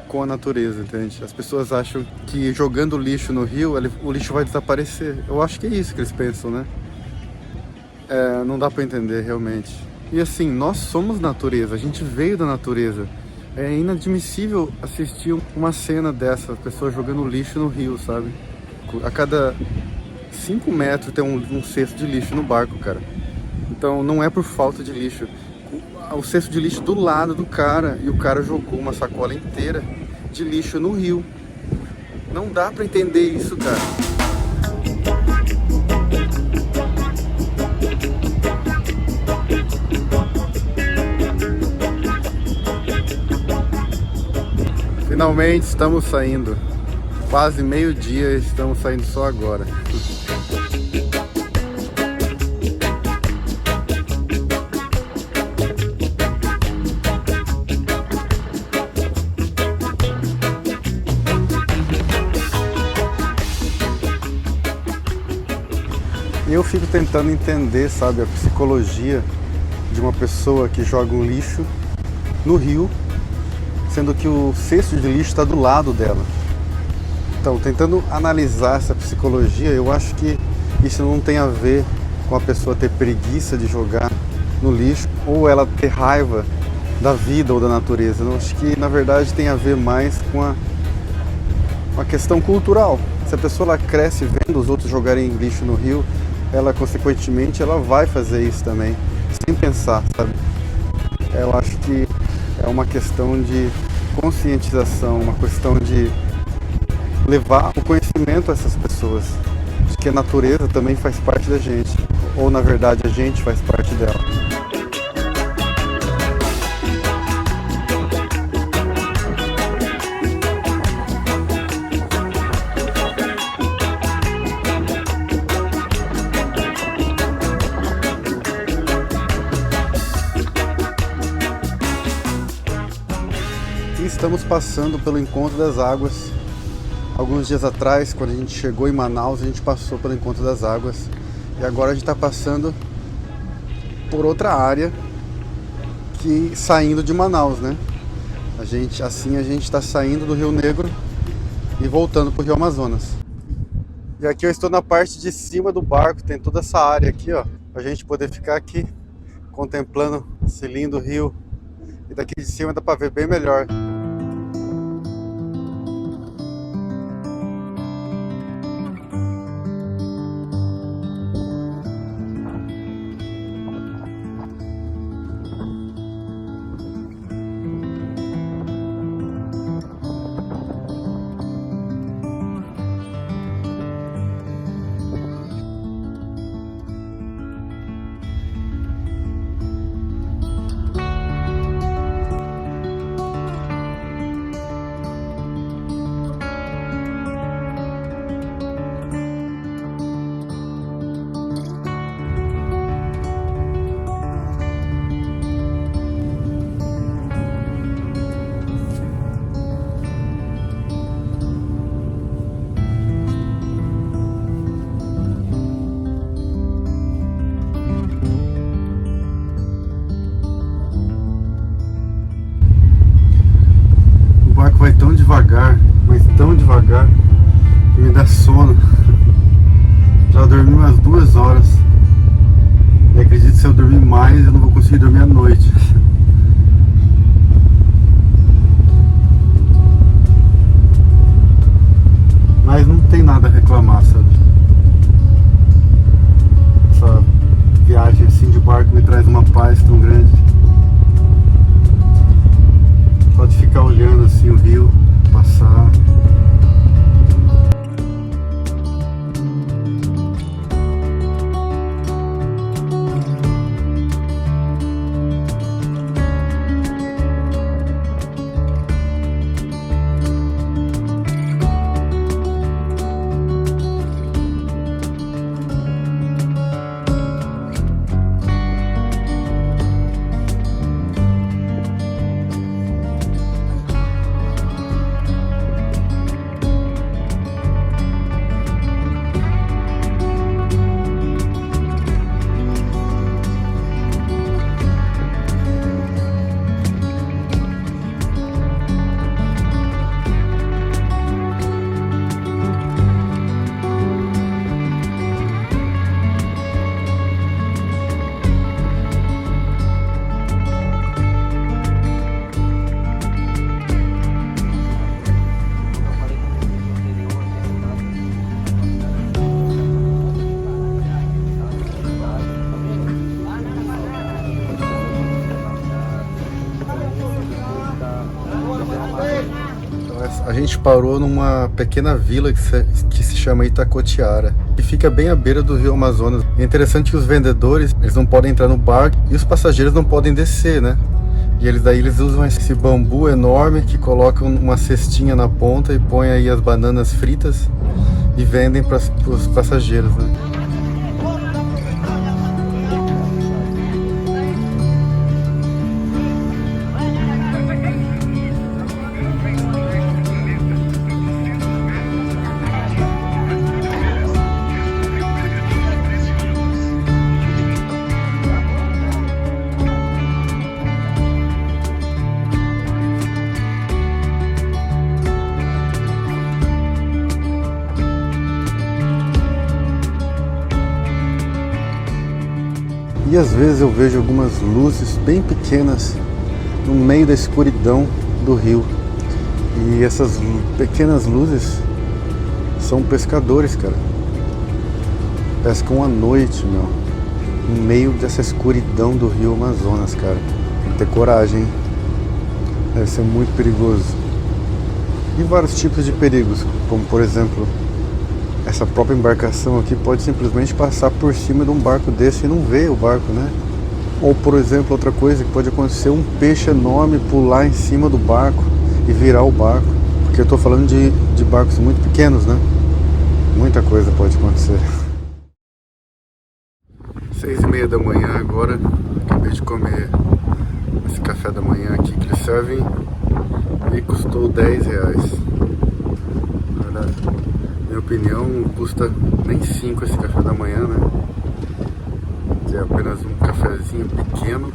com a natureza, entende? As pessoas acham que jogando lixo no rio, o lixo vai desaparecer. Eu acho que é isso que eles pensam, né? Não dá pra entender realmente. E assim, nós somos natureza, a gente veio da natureza. É inadmissível assistir uma cena dessa, pessoas jogando lixo no rio, sabe? A cada 5 metros tem um cesto de lixo no barco, cara. Então não é por falta de lixo. O cesto de lixo do lado do cara, e o cara jogou uma sacola inteira de lixo no rio. Não dá pra entender isso, cara. Finalmente estamos saindo. Quase meio-dia, estamos saindo só agora. Eu fico tentando entender, sabe, a psicologia de uma pessoa que joga um lixo no rio, sendo que o cesto de lixo está do lado dela. Então, tentando analisar essa psicologia, eu acho que isso não tem a ver com a pessoa ter preguiça de jogar no lixo ou ela ter raiva da vida ou da natureza. Eu acho que, na verdade, tem a ver mais com uma questão cultural. Se a pessoa ela cresce vendo os outros jogarem lixo no rio, ela, consequentemente, ela vai fazer isso também, sem pensar, sabe? Eu acho que é uma questão de conscientização, uma questão de levar o conhecimento a essas pessoas, de que a natureza também faz parte da gente, ou na verdade a gente faz parte dela. Estamos passando pelo Encontro das Águas. Alguns dias atrás, quando a gente chegou em Manaus, a gente passou pelo Encontro das Águas. E agora a gente está passando por outra área, saindo de Manaus, né? Assim a gente está saindo do Rio Negro e voltando para o Rio Amazonas. E aqui eu estou na parte de cima do barco, tem toda essa área aqui, ó, para a gente poder ficar aqui contemplando esse lindo rio. E daqui de cima dá para ver bem melhor. umas 2 horas. E acredito que se eu dormir mais, eu não vou conseguir dormir à noite. Mas não tem nada a reclamar, sabe? Essa viagem assim de barco me traz uma paz tão grande. Só de ficar olhando assim o rio passar. A gente parou numa pequena vila que se chama Itacotiara, que fica bem à beira do rio Amazonas. É interessante que os vendedores, eles não podem entrar no barco e os passageiros não podem descer, né? E eles usam esse bambu enorme que colocam uma cestinha na ponta e põem aí as bananas fritas e vendem para os passageiros, né? E às vezes eu vejo algumas luzes bem pequenas no meio da escuridão do rio. E essas pequenas luzes são pescadores, cara. Pescam à noite, meu. No meio dessa escuridão do rio Amazonas, cara. Tem que ter coragem, hein? Deve ser muito perigoso. E vários tipos de perigos, como por exemplo, essa própria embarcação aqui pode simplesmente passar por cima de um barco desse e não ver o barco, né? Ou, por exemplo, outra coisa que pode acontecer, um peixe enorme pular em cima do barco e virar o barco. Porque eu tô falando de barcos muito pequenos, né? Muita coisa pode acontecer. 6:30 da manhã agora, acabei de comer esse café da manhã aqui que eles servem e custou R$10. Na verdade, minha opinião, não custa nem 5 esse café da manhã, né? Que é apenas um cafezinho pequeno,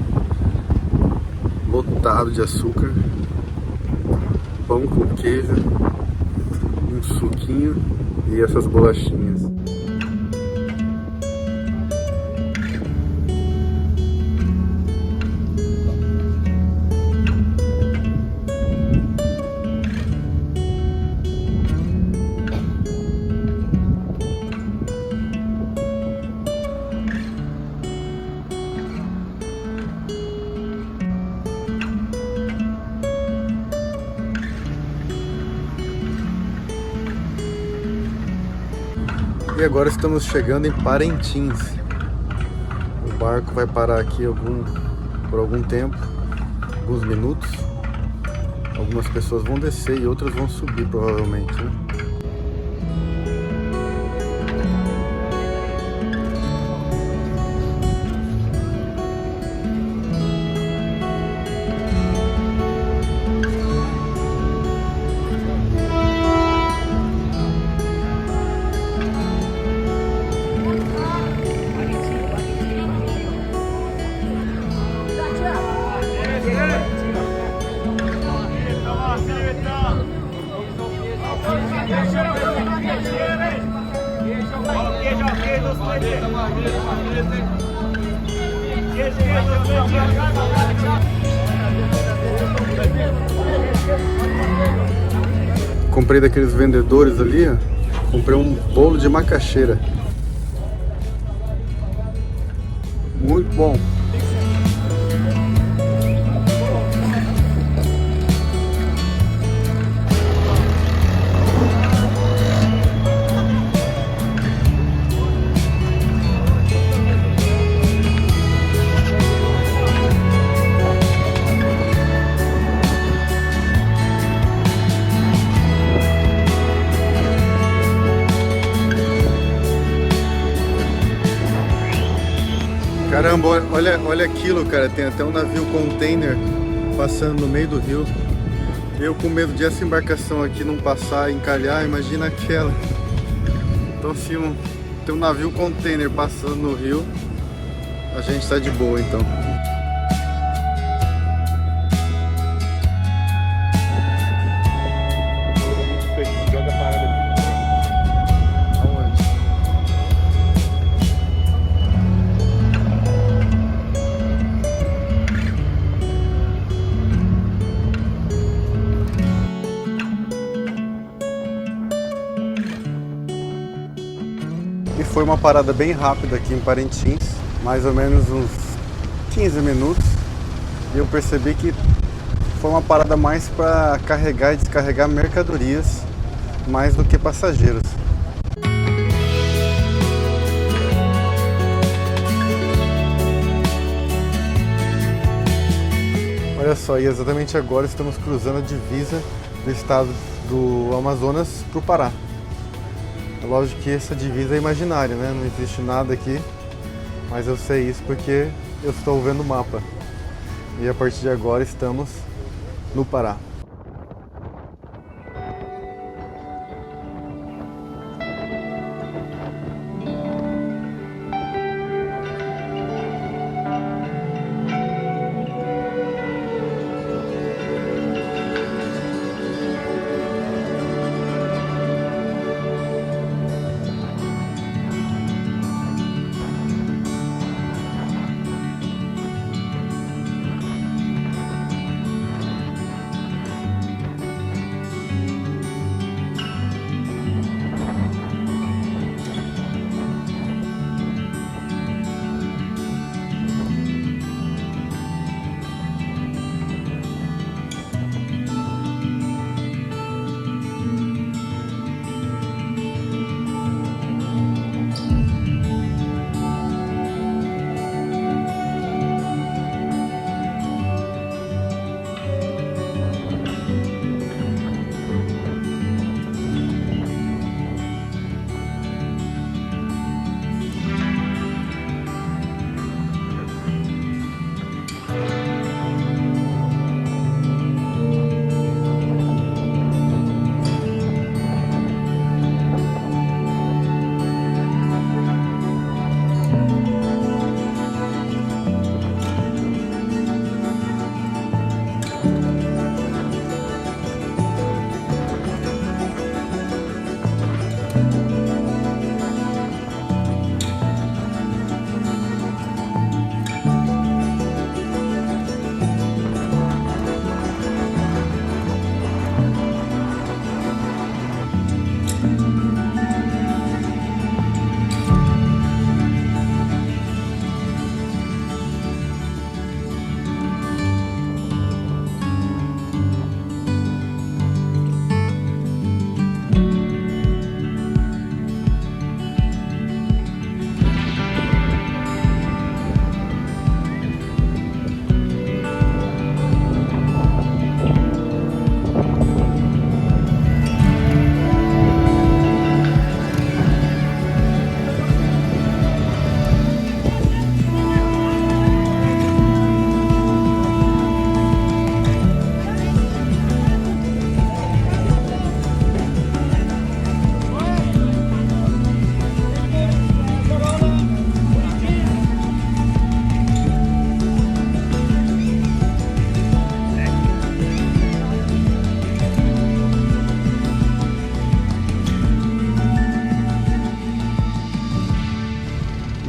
lotado de açúcar, pão com queijo, um suquinho e essas bolachinhas. E agora estamos chegando em Parintins. O barco vai parar aqui por algum tempo, alguns minutos. Algumas pessoas vão descer e outras vão subir provavelmente, né? Comprei daqueles vendedores ali, ó. Comprei um bolo de macaxeira. Muito bom. Caramba, olha aquilo, cara. Tem até um navio container passando no meio do rio. Eu com medo de essa embarcação aqui não passar, encalhar, imagina aquela. Então se tem um navio container passando no rio, a gente tá de boa então. E foi uma parada bem rápida aqui em Parintins, mais ou menos uns 15 minutos. E eu percebi que foi uma parada mais para carregar e descarregar mercadorias, mais do que passageiros. Olha só, e exatamente agora estamos cruzando a divisa do estado do Amazonas para o Pará. É lógico que essa divisa é imaginária, né? Não existe nada aqui, mas eu sei isso porque eu estou vendo o mapa. E a partir de agora estamos no Pará.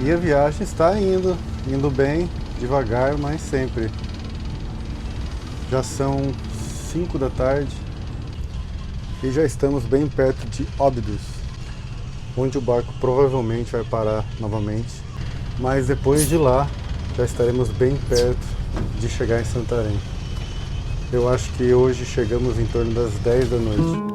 E a viagem está indo bem, devagar, mas sempre. Já são 5 da tarde e já estamos bem perto de Óbidos, onde o barco provavelmente vai parar novamente. Mas depois de lá, já estaremos bem perto de chegar em Santarém. Eu acho que hoje chegamos em torno das 10 da noite.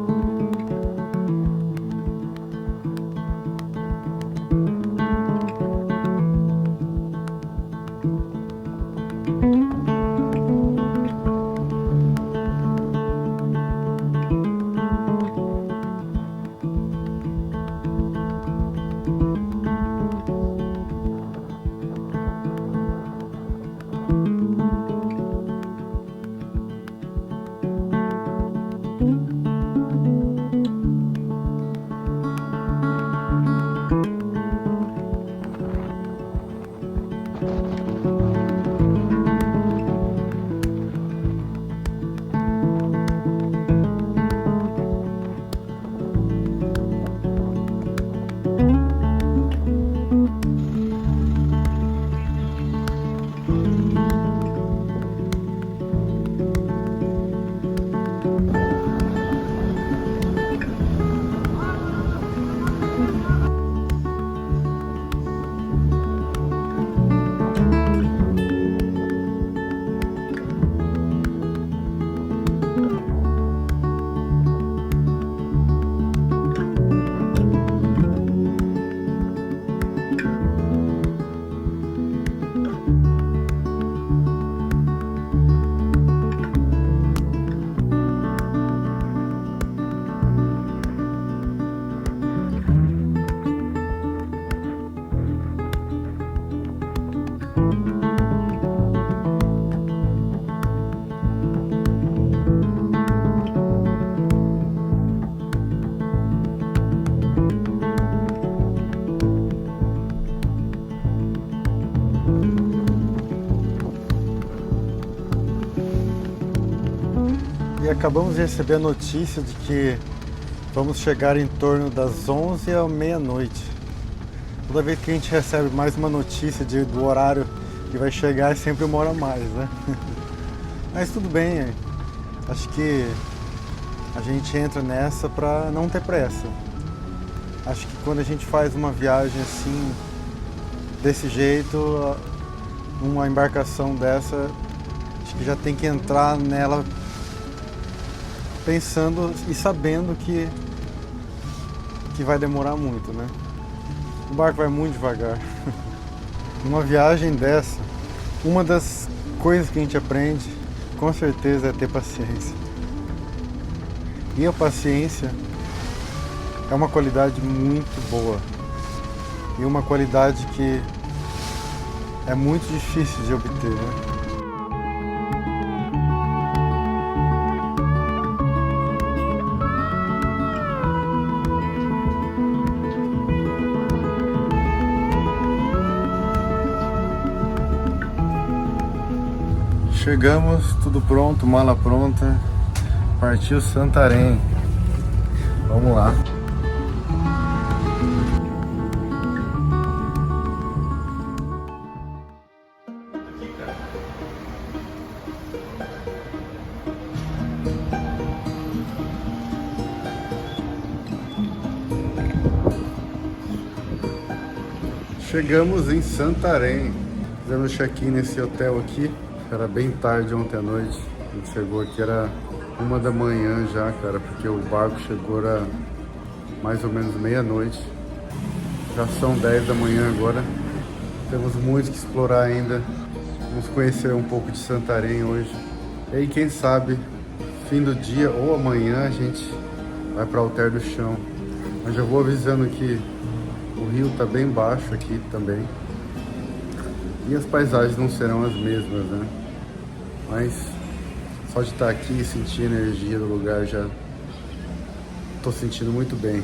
E acabamos de receber a notícia de que vamos chegar em torno das 11 à meia-noite. Toda vez que a gente recebe mais uma notícia do horário que vai chegar, é sempre uma hora a mais, né? Mas tudo bem, acho que a gente entra nessa para não ter pressa. Acho que quando a gente faz uma viagem assim, desse jeito, uma embarcação dessa, acho que já tem que entrar nela pensando e sabendo que vai demorar muito, né? O barco vai muito devagar. Numa viagem dessa, uma das coisas que a gente aprende, com certeza, é ter paciência. E a paciência é uma qualidade muito boa. E uma qualidade que é muito difícil de obter, né? Chegamos, tudo pronto, mala pronta, partiu Santarém. Vamos lá. Chegamos em Santarém. Fizemos check-in nesse hotel aqui. Era bem tarde ontem à noite. A gente chegou aqui, era 1 da manhã já, cara, porque o barco chegou era mais ou menos meia-noite. Já são 10 da manhã agora. Temos muito que explorar ainda. Vamos conhecer um pouco de Santarém hoje. E aí, quem sabe, fim do dia ou amanhã a gente vai para Alter do Chão. Mas já vou avisando que o rio tá bem baixo aqui também. E as paisagens não serão as mesmas, né? Mas só de estar aqui e sentir a energia do lugar já tô sentindo muito bem.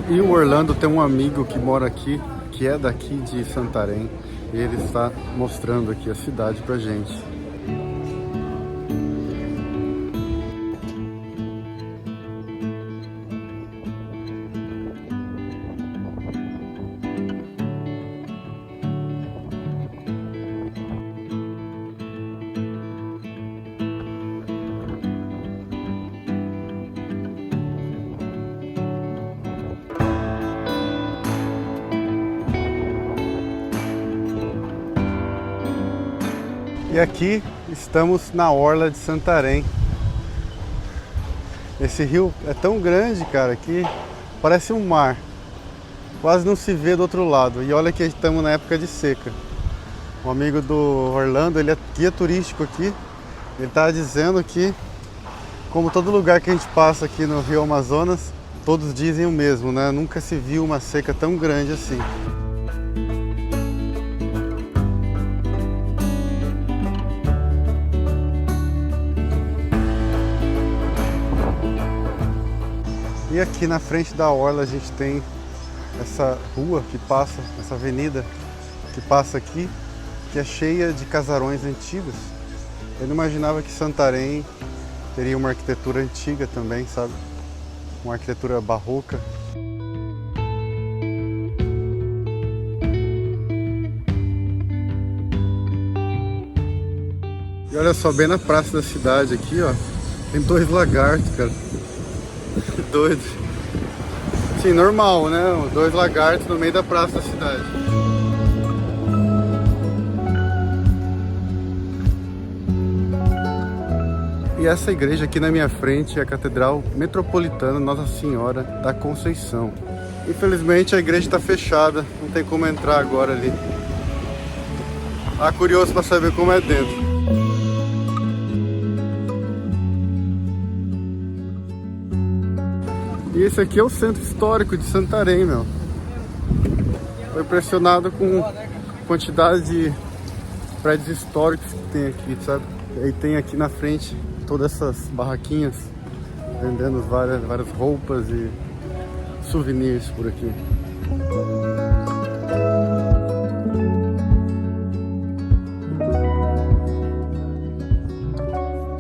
E o Orlando tem um amigo que mora aqui, que é daqui de Santarém, e ele está mostrando aqui a cidade pra gente. E aqui estamos na orla de Santarém. Esse rio é tão grande, cara, que parece um mar. Quase não se vê do outro lado. E olha que estamos na época de seca. Um amigo do Orlando, ele é guia turístico aqui. Ele estava dizendo que, como todo lugar que a gente passa aqui no Rio Amazonas, todos dizem o mesmo, né? Nunca se viu uma seca tão grande assim. E aqui na frente da orla a gente tem essa rua que passa, essa avenida que passa aqui, que é cheia de casarões antigos. Eu não imaginava que Santarém teria uma arquitetura antiga também, sabe? Uma arquitetura barroca. E olha só, bem na praça da cidade aqui, ó, tem 2 lagartos, cara. Doido. Sim, normal, né? 2 lagartos no meio da praça da cidade. E essa igreja aqui na minha frente é a Catedral Metropolitana Nossa Senhora da Conceição. Infelizmente a igreja está fechada, não tem como entrar agora ali. Ah, curioso para saber como é dentro. E esse aqui é o centro histórico de Santarém, meu. Tô impressionado com a quantidade de prédios históricos que tem aqui, sabe? E aí tem aqui na frente todas essas barraquinhas vendendo várias roupas e souvenirs por aqui.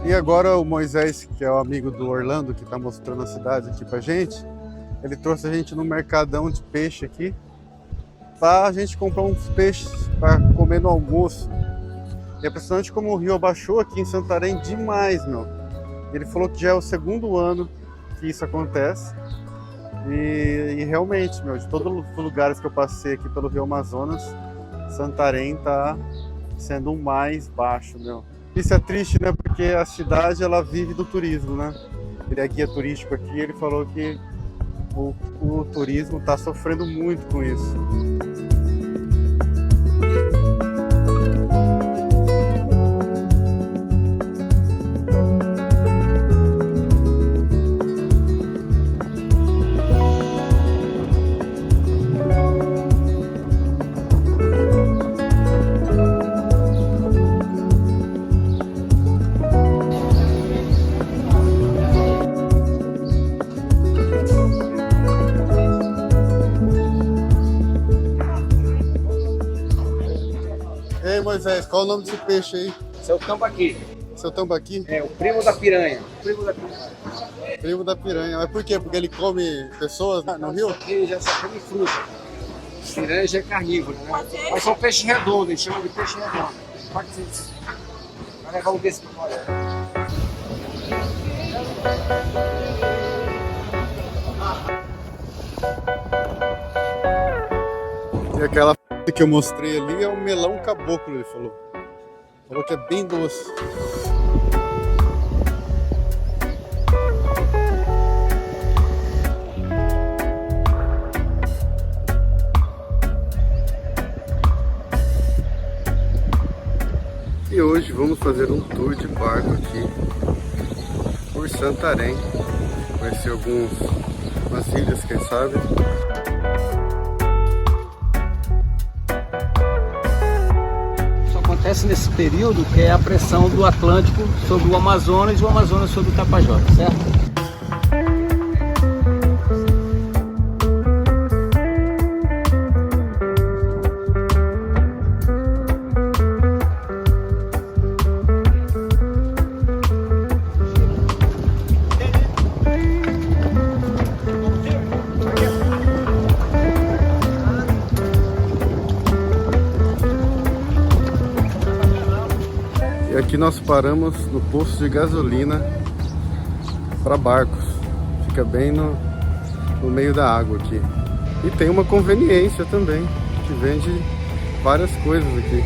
E agora o Moisés, que é o amigo do Orlando, que está mostrando a cidade aqui pra gente, ele trouxe a gente no mercadão de peixe aqui, para a gente comprar uns peixes para comer no almoço. E é impressionante como o rio abaixou aqui em Santarém demais, meu. Ele falou que já é o 2º ano que isso acontece. E realmente, meu, de todos os lugares que eu passei aqui pelo Rio Amazonas, Santarém tá sendo o mais baixo, meu. Isso é triste, né? Porque a cidade, ela vive do turismo, né? Ele é guia turístico aqui, ele falou que o turismo está sofrendo muito com isso. Ei, Moisés, qual é o nome desse peixe aí? Seu tambaqui. Seu tambaqui? É o primo da piranha. Primo da piranha. Primo da piranha. Mas por quê? Porque ele come pessoas no rio? Ele já só come fruta. Piranha já é carnívoro, né? Mas são peixes redondos, eles chamam de peixe redondo. Pode ser isso. Vai levar um desse pra olhar. E aquela que eu mostrei ali é um melão caboclo, ele falou. Falou que é bem doce. E hoje vamos fazer um tour de barco aqui por Santarém. Conhecer algumas ilhas, quem sabe. Acontece nesse período que é a pressão do Atlântico sobre o Amazonas e o Amazonas sobre o Tapajós, certo? E aqui nós paramos no posto de gasolina para barcos. Fica bem no meio da água aqui. E tem uma conveniência também, que vende várias coisas aqui.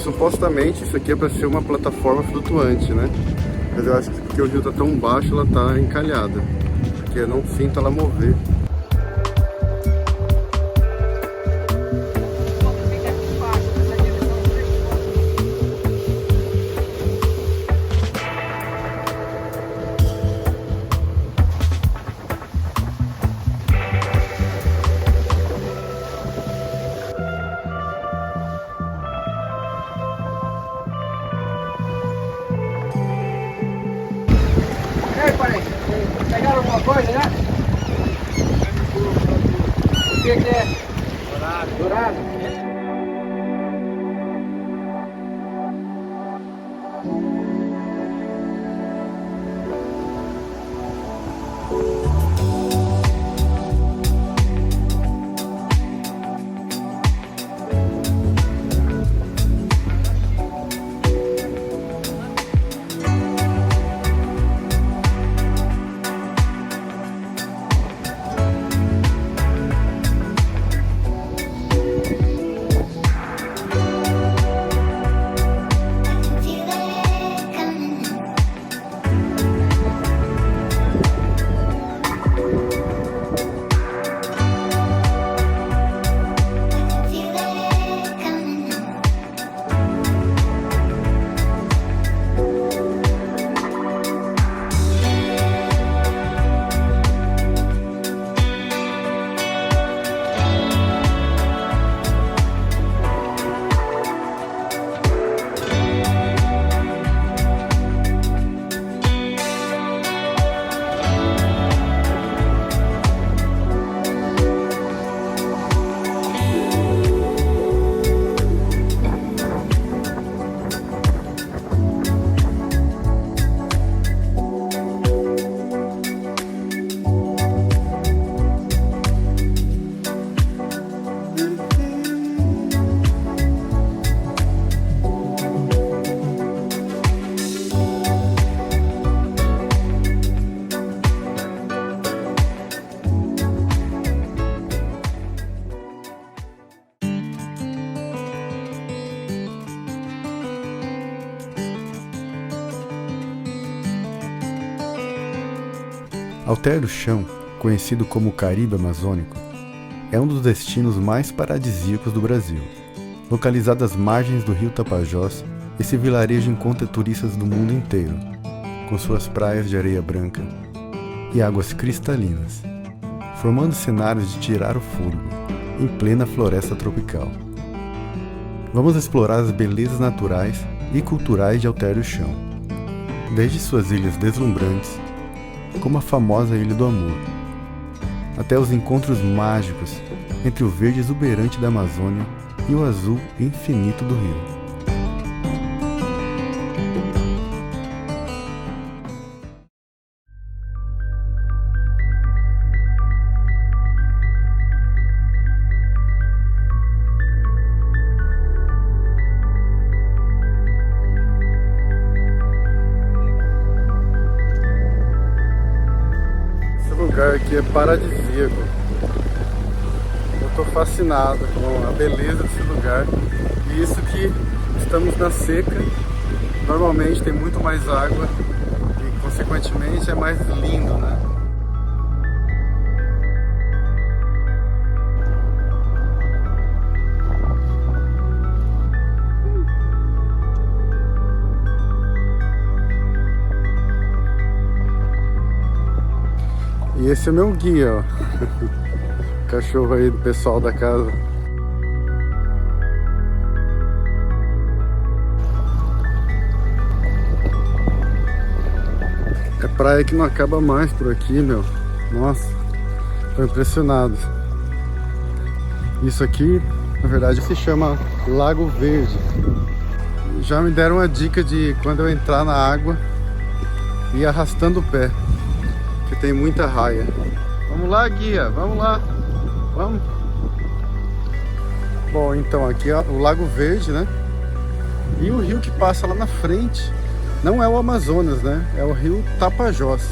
supostamente isso aqui é para ser uma plataforma flutuante, né? Mas eu acho que porque o rio tá tão baixo, ela tá encalhada, porque eu não sinto ela mover. Pegaram alguma coisa, né? O que é? Dourado. Dourado? Alter do Chão, conhecido como Caribe Amazônico, é um dos destinos mais paradisíacos do Brasil. Localizado às margens do rio Tapajós, esse vilarejo encontra turistas do mundo inteiro, com suas praias de areia branca e águas cristalinas, formando cenários de tirar o fôlego, em plena floresta tropical. Vamos explorar as belezas naturais e culturais de Alter do Chão, desde suas ilhas deslumbrantes, como a famosa Ilha do Amor, até os encontros mágicos entre o verde exuberante da Amazônia e o azul infinito do rio. Esse lugar aqui é paradisíaco. Eu tô fascinado com a beleza desse lugar. E isso que estamos na seca, normalmente tem muito mais água e consequentemente é mais lindo, né? E esse é meu guia, ó. O cachorro aí do pessoal da casa. É praia que não acaba mais por aqui, meu. Nossa, tô impressionado. Isso aqui, na verdade, se chama Lago Verde. Já me deram a dica de quando eu entrar na água, ir arrastando o pé, que tem muita raia. Vamos lá, guia, vamos lá, vamos. Bom, então aqui é o Lago Verde, né? E o rio que passa lá na frente não é o Amazonas, né? É o rio Tapajós.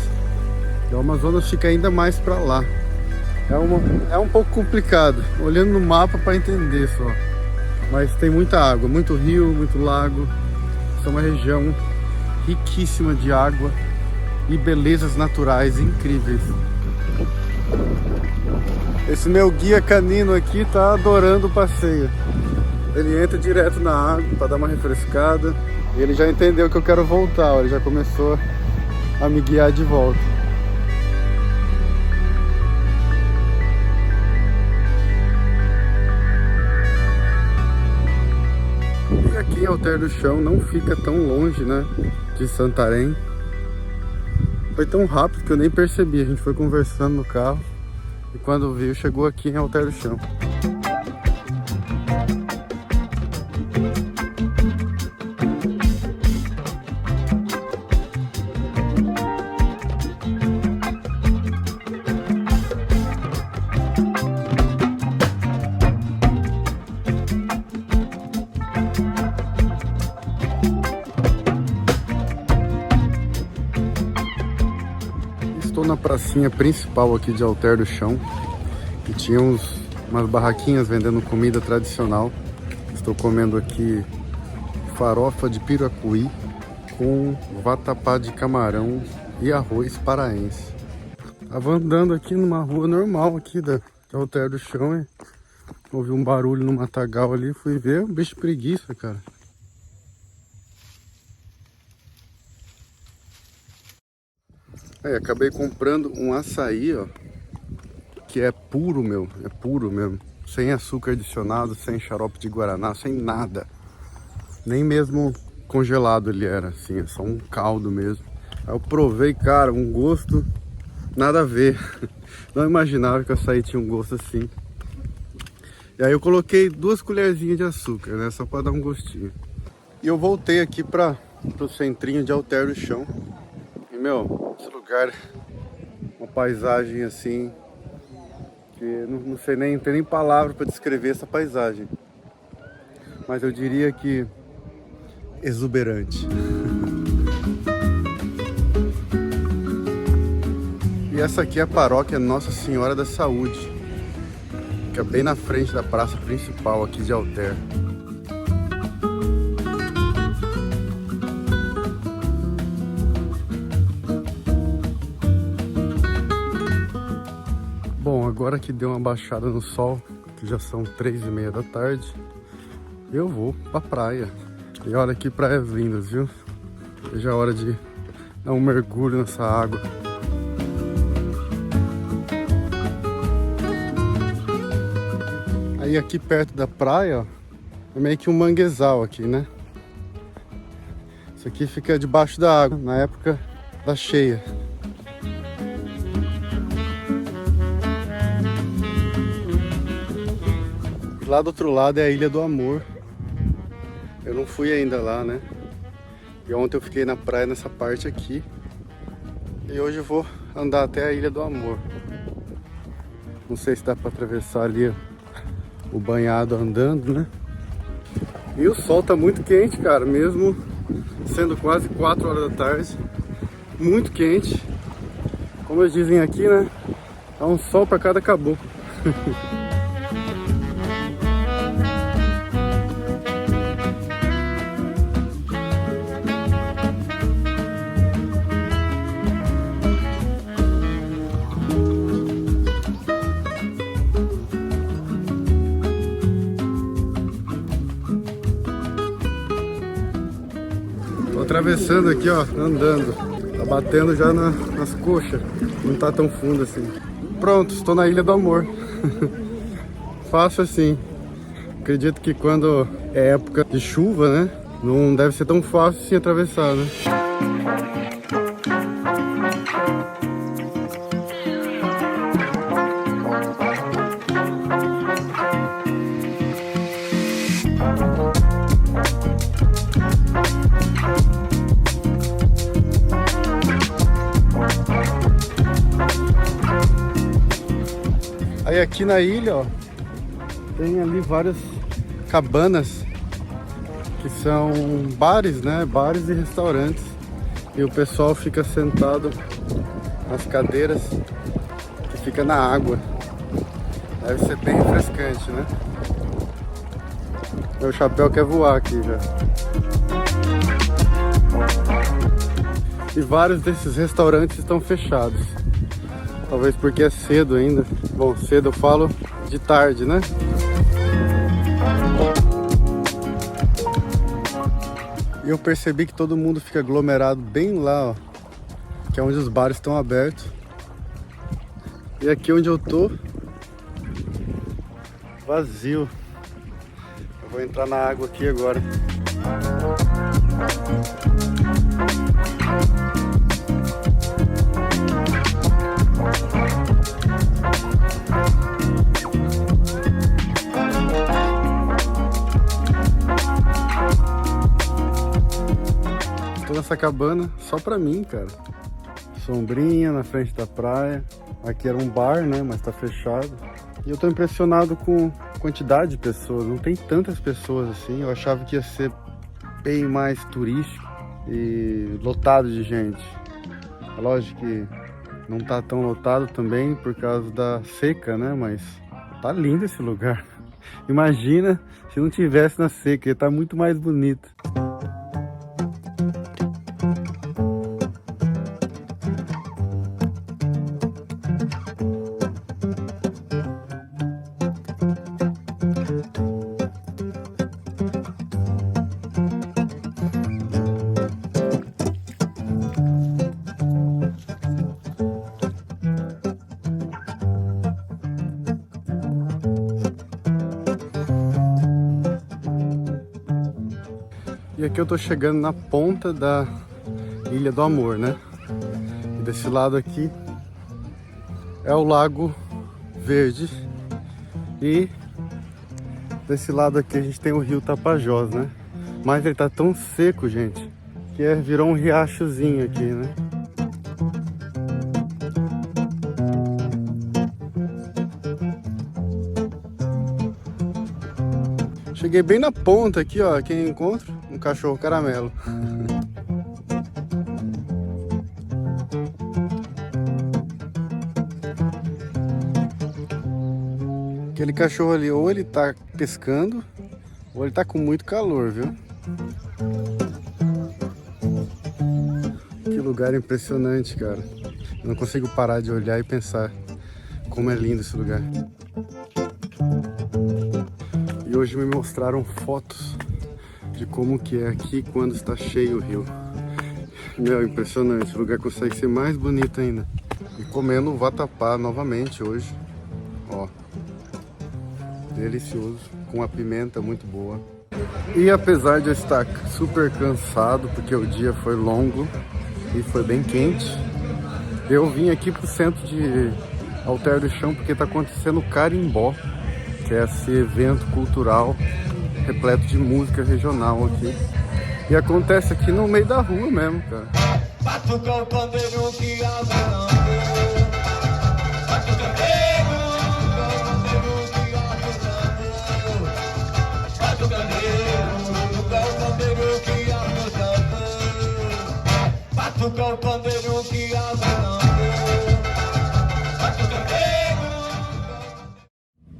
E o Amazonas fica ainda mais para lá. É um pouco complicado, olhando no mapa para entender só. Mas tem muita água, muito rio, muito lago. Essa é uma região riquíssima de água e belezas naturais incríveis. Esse meu guia canino aqui tá adorando o passeio. Ele entra direto na água para dar uma refrescada. E ele já entendeu que eu quero voltar, ó. Ele já começou a me guiar de volta. E aqui em Alter do Chão não fica tão longe, né, de Santarém. Foi tão rápido que eu nem percebi. A gente foi conversando no carro e quando viu, chegou aqui em Alter do Chão. Estou na pracinha principal aqui de Alter do Chão, que tinha umas barraquinhas vendendo comida tradicional. Estou comendo aqui farofa de piracuí com vatapá de camarão e arroz paraense. Estava andando aqui numa rua normal aqui de Alter do Chão e ouvi um barulho no matagal ali, fui ver, um bicho preguiça, cara. Aí, acabei comprando um açaí, ó, que é puro, meu, é puro mesmo. Sem açúcar adicionado, sem xarope de guaraná, sem nada. Nem mesmo congelado ele era, assim, é só um caldo mesmo. Aí eu provei, cara, um gosto nada a ver. Não imaginava que o açaí tinha um gosto assim. E aí eu coloquei 2 colherzinhas de açúcar, né, só pra dar um gostinho. E eu voltei aqui pro centrinho de Alter do Chão. E, meu, esse lugar, uma paisagem assim, que não sei nem, tem nem palavra para descrever essa paisagem. Mas eu diria que exuberante. E essa aqui é a paróquia Nossa Senhora da Saúde, que é bem na frente da praça principal aqui de Alter. Bom, agora que deu uma baixada no sol, que já são 3h30 da tarde, eu vou pra praia. E olha que praias lindas, viu? Já é hora de dar um mergulho nessa água. Aí aqui perto da praia, ó, é meio que um manguezal aqui, né? Isso aqui fica debaixo da água, na época da cheia. Lá do outro lado é a Ilha do Amor. Eu não fui ainda lá, né? E ontem eu fiquei na praia nessa parte aqui. E hoje eu vou andar até a Ilha do Amor. Não sei se dá pra atravessar ali o banhado andando, né? E o sol tá muito quente, cara. Mesmo sendo quase 4 horas da tarde. Muito quente. Como eles dizem aqui, né? É um sol pra cada caboclo. Atravessando aqui, ó, andando. Tá batendo já nas coxas. Não tá tão fundo assim. Pronto, estou na Ilha do Amor. Fácil assim. Acredito que quando é época de chuva, né? Não deve ser tão fácil assim atravessar, né? Aí aqui na ilha, ó, tem ali várias cabanas que são bares, né? Bares e restaurantes. E o pessoal fica sentado nas cadeiras que fica na água. Deve ser bem refrescante, né? Meu chapéu quer voar aqui já. E vários desses restaurantes estão fechados. Talvez porque é cedo ainda. Bom, cedo eu falo de tarde, né? E eu percebi que todo mundo fica aglomerado bem lá, ó, que é onde os bares estão abertos. E aqui onde eu tô, vazio. Eu vou entrar na água aqui agora. Estou nessa cabana só pra mim, cara. Sombrinha na frente da praia. Aqui era um bar, né, mas tá fechado. E eu tô impressionado com a quantidade de pessoas. Não tem tantas pessoas assim. Eu achava que ia ser bem mais turístico e lotado de gente. É lógico que não tá tão lotado também por causa da seca, né, mas tá lindo esse lugar. Imagina se não tivesse na seca, ia tá muito mais bonito. E aqui eu tô chegando na ponta da Ilha do Amor, né? E desse lado aqui é o Lago Verde. E desse lado aqui a gente tem o rio Tapajós, né? Mas ele tá tão seco, gente, que virou um riachozinho aqui, né? Cheguei bem na ponta aqui, ó. Quem encontra? Um cachorro caramelo. Aquele cachorro ali, ou ele tá pescando, ou ele tá com muito calor, viu? Que lugar impressionante, cara. Eu não consigo parar de olhar e pensar como é lindo esse lugar. E hoje me mostraram fotos de como que é aqui quando está cheio o rio. Meu, impressionante, o lugar consegue ser mais bonito ainda. E comendo vatapá novamente hoje, ó, delicioso, com a pimenta muito boa. E apesar de eu estar super cansado, porque o dia foi longo e foi bem quente, eu vim aqui pro centro de Alter do Chão porque está acontecendo o Carimbó, que é esse evento cultural repleto de música regional aqui. E acontece aqui no meio da rua mesmo, cara.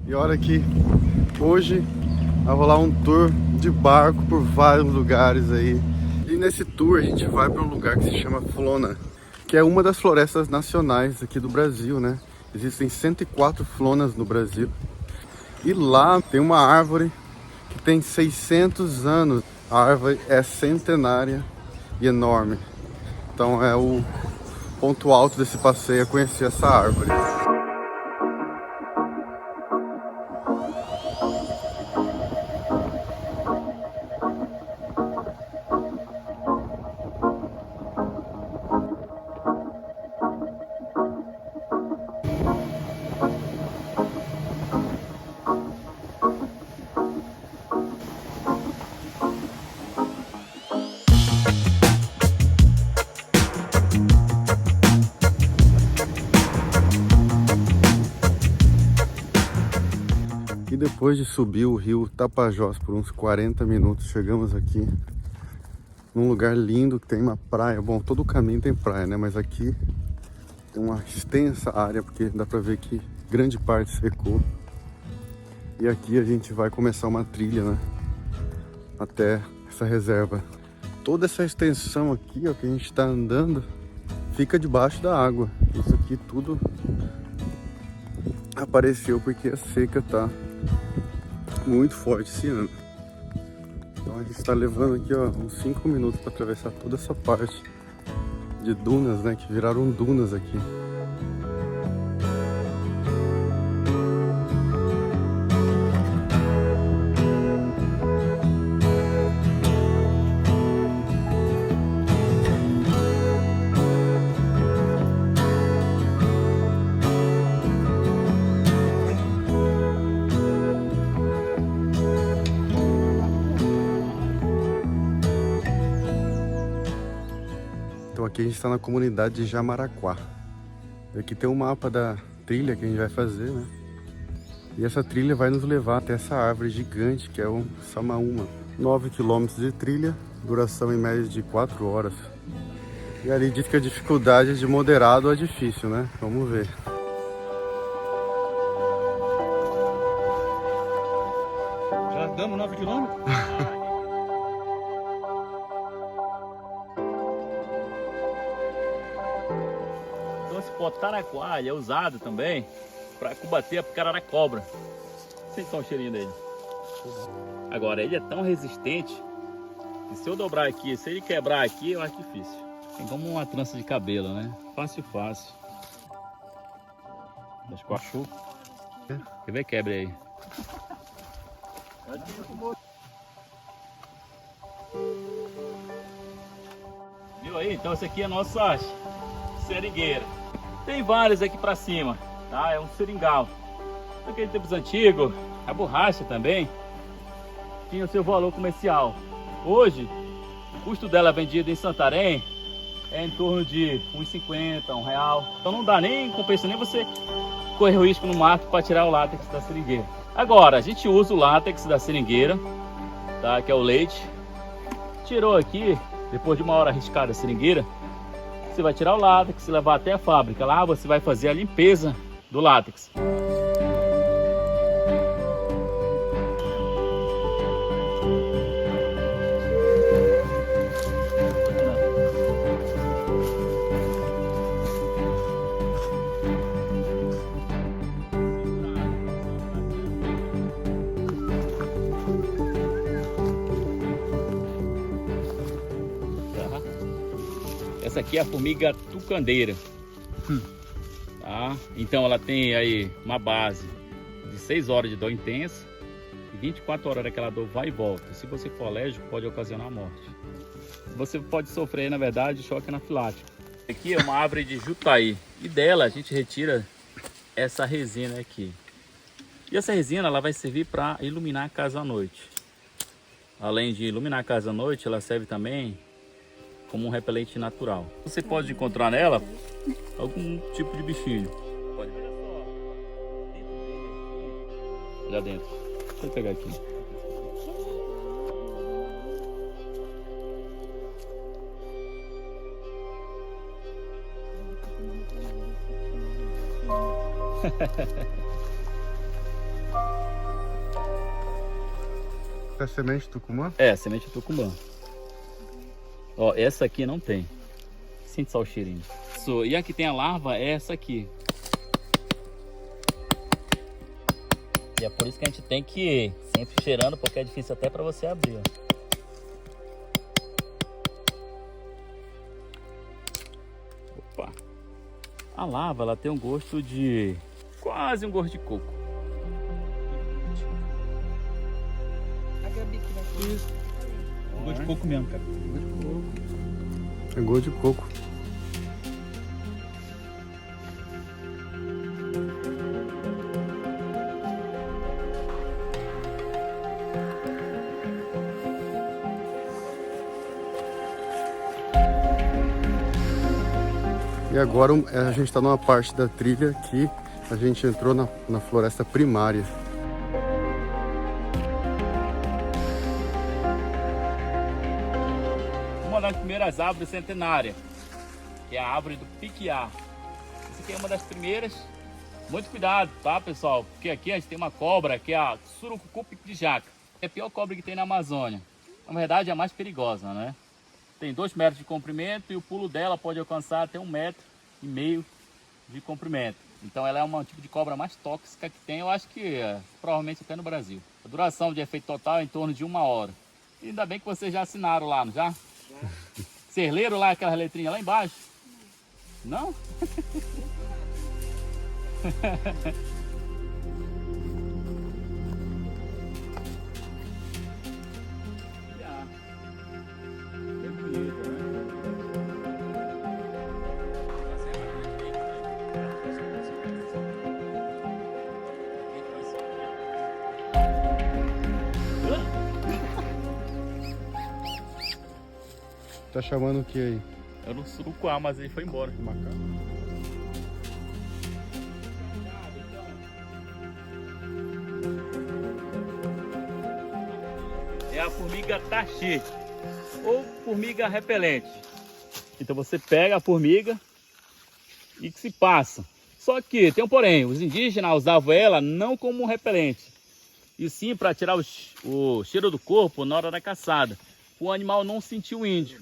E olha aqui, hoje vai rolar um tour de barco por vários lugares aí. E nesse tour a gente vai para um lugar que se chama Flona, que é uma das florestas nacionais aqui do Brasil, né? Existem 104 flonas no Brasil. E lá tem uma árvore que tem 600 anos. A árvore é centenária e enorme. Então é o ponto alto desse passeio, é conhecer essa árvore. E depois de subir o rio Tapajós por uns 40 minutos, chegamos aqui num lugar lindo que tem uma praia. Bom, todo o caminho tem praia, né? Mas aqui tem uma extensa área, porque dá pra ver que grande parte secou. E aqui a gente vai começar uma trilha, né? até essa reserva. Toda essa extensão aqui, ó, que a gente está andando, fica debaixo da água. Isso aqui tudo apareceu porque a seca tá muito forte esse ano. Então a gente está levando aqui, ó, uns 5 minutos para atravessar toda essa parte de dunas, né, que viraram dunas aqui. Então aqui a gente está na comunidade de Jamaraquá. Aqui tem um mapa da trilha que a gente vai fazer, né? E essa trilha vai nos levar até essa árvore gigante que é o Samaúma. 9 km de trilha, duração em média de 4 horas. E ali diz que a dificuldade é de moderado a difícil, né? Vamos ver. Já andamos 9 km? Então esse potaraquá é usado também para combater a picara da cobra. Sente só o cheirinho dele. Agora ele é tão resistente que se eu dobrar aqui, se ele quebrar aqui, eu acho difícil. Tem como uma trança de cabelo, né? Fácil, fácil. Acho que achou. Quer ver? Quebre aí. Viu aí? Então esse aqui é a nossa seringueira. Tem vários aqui pra cima, tá? É um seringal. Naquele tempos antigos, a borracha também tinha o seu valor comercial. Hoje, o custo dela vendido em Santarém é em torno de R$1,50, R$1. Então não dá nem, compensa nem você correr o risco no mato para tirar o látex da seringueira. Agora, a gente usa o látex da seringueira, tá? Que é o leite. Tirou aqui, depois de uma hora riscada a seringueira, você vai tirar o látex, levar até a fábrica. Lá você vai fazer a limpeza do látex. Essa aqui é a formiga tucandeira. Tá? Então ela tem aí uma base de 6 horas de dor intensa e 24 horas daquela dor vai e volta. Se você for alérgico, pode ocasionar a morte. Você pode sofrer, na verdade, choque anafilático. Aqui é uma árvore de jutaí e dela a gente retira essa resina aqui. E essa resina ela vai servir para iluminar a casa à noite. Além de iluminar a casa à noite, ela serve também como um repelente natural. Você pode encontrar nela algum tipo de bichinho. Pode ver só. Lá dentro. Deixa eu pegar aqui. É semente de tucumã? É, semente de tucumã. Ó, essa aqui não tem. Sente só o cheirinho. E a que tem a larva é essa aqui. E é por isso que a gente tem que ir sempre cheirando, porque é difícil até para você abrir. Opa! A larva, ela tem um gosto de... quase um gosto de coco. Isso. Gosto de coco mesmo, cara. É gosto de coco. E agora a gente está numa parte da trilha que a gente entrou na floresta primária. Uma das primeiras árvores centenárias, que é a árvore do piquiá. Essa aqui é uma das primeiras. Muito cuidado, tá, pessoal? Porque aqui a gente tem uma cobra que é a surucucu piquijaca. É a pior cobra que tem na Amazônia. Na verdade, é a mais perigosa, né? Tem 2 metros de comprimento e o pulo dela pode alcançar até 1,5 metro de comprimento. Então ela é um tipo de cobra mais tóxica que tem, eu acho que provavelmente até no Brasil. A duração de efeito total é em torno de 1 hora. E ainda bem que vocês já assinaram lá, não já? Vocês leram lá aquela letrinha lá embaixo? Não? Tá chamando o que aí? Era um surucuá, mas ele foi embora. Macaco? É a formiga taxi, ou formiga repelente. Então você pega a formiga e que se passa. Só que tem um porém, os indígenas usavam ela não como um repelente, e sim para tirar o cheiro do corpo na hora da caçada. O animal não sentiu o índio.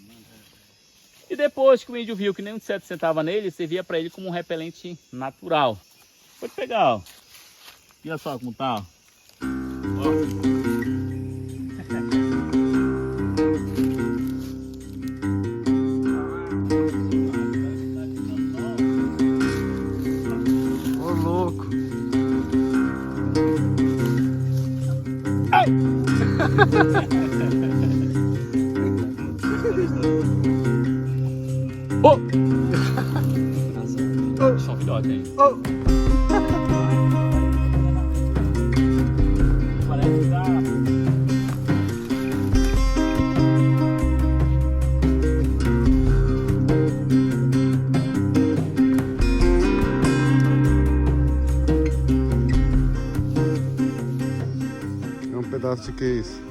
E depois que o índio viu que nenhum inseto sentava nele, servia para ele como um repelente natural. Pode pegar, ó. Olha só como tá, ó. Ô, louco! Ai! Oh! Só um filhote aí. Parece que tá... É um pedaço de que é isso?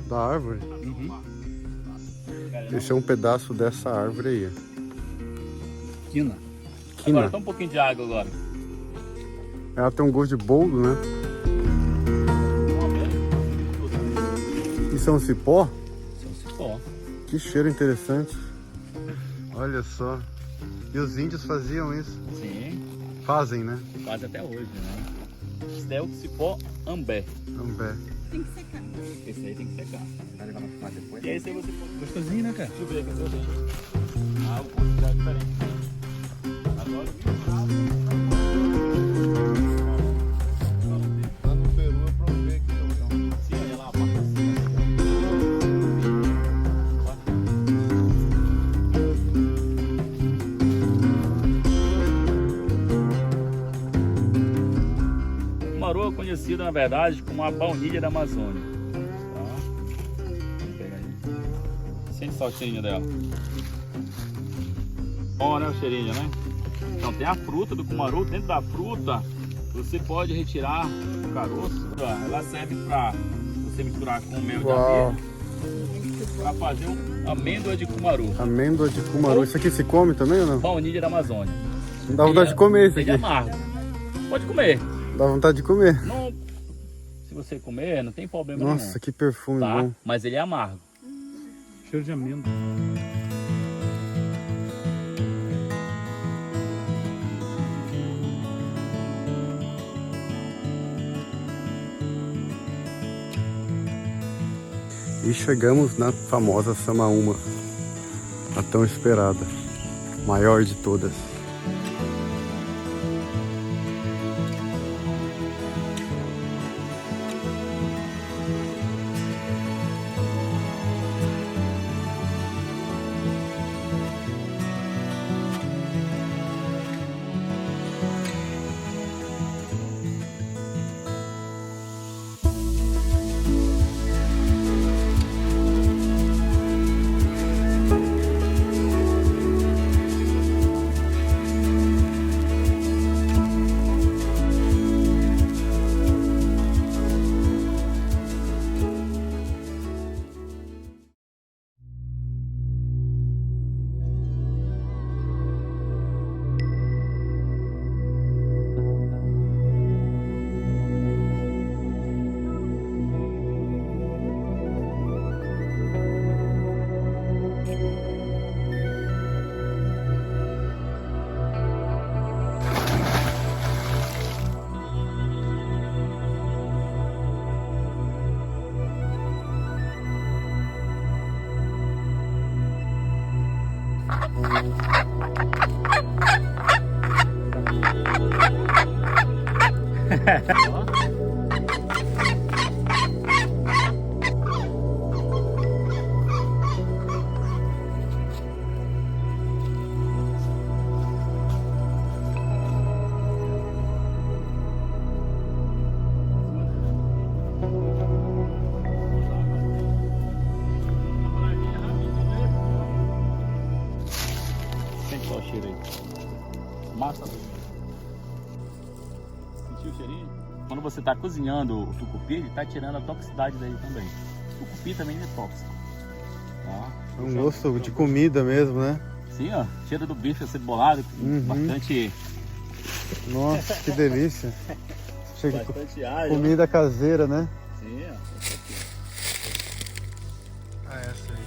Da árvore? Esse é um pedaço dessa árvore aí. Quina. Quina. Agora, toma um pouquinho de água agora. Ela tem um gosto de boldo, né? Isso é um cipó? Isso é um cipó. Que cheiro interessante. Olha só. E os índios faziam isso? Sim, Fazem, né? quase até hoje, né? Esse daí é o cipó ambé. Ambé. Esse aí tem que secar. Vai levar na fumar depois. E aí você pode... Gostosinho, né, cara? Deixa eu ver aqui, deixa eu ver. Ah, o gosto já é diferente. Agora Lá no Peru eu provei aqui. sim, olha lá, a parte de cima. O cumaru é conhecido, na verdade, como a baunilha da Amazônia. Tá? Vamos pegar aí. Sente só o cheirinho dela. Bom, né, o cheirinho, né? Então tem a fruta do cumaru. Dentro da fruta você pode retirar o caroço. Ela serve para você misturar com mel de Uau. abelha para fazer amêndoa de cumaru. Amêndoa de cumaru. Isso aqui se come também ou não? Baunilha da Amazônia. Não dá vontade de comer isso Ele é aqui. amargo. Pode comer. Dá vontade de comer. Não, se você comer, não tem problema Nossa, nenhum. que perfume Tá? bom. Mas ele é amargo. Cheiro de amêndoa. E chegamos na famosa Samaúma, a tão esperada, maior de todas. Sente só o cheiro aí. Massa. Sentiu o cheirinho? Quando você está cozinhando o tucupi, ele está tirando a toxicidade dele também. O tucupi também é tóxico. Tá? É um gosto de comida mesmo, né? Sim, ó. Cheiro do bife acebolado, bastante... Nossa, que delícia. Chega Bastante alho. comida caseira, né? Sim, ó. Ah, essa aí.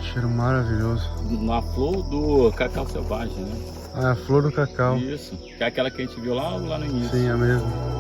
Cheiro maravilhoso. Na flor do cacau selvagem, né? Ah, a flor do cacau. Isso. Que é aquela que a gente viu lá no início. Sim, é mesmo.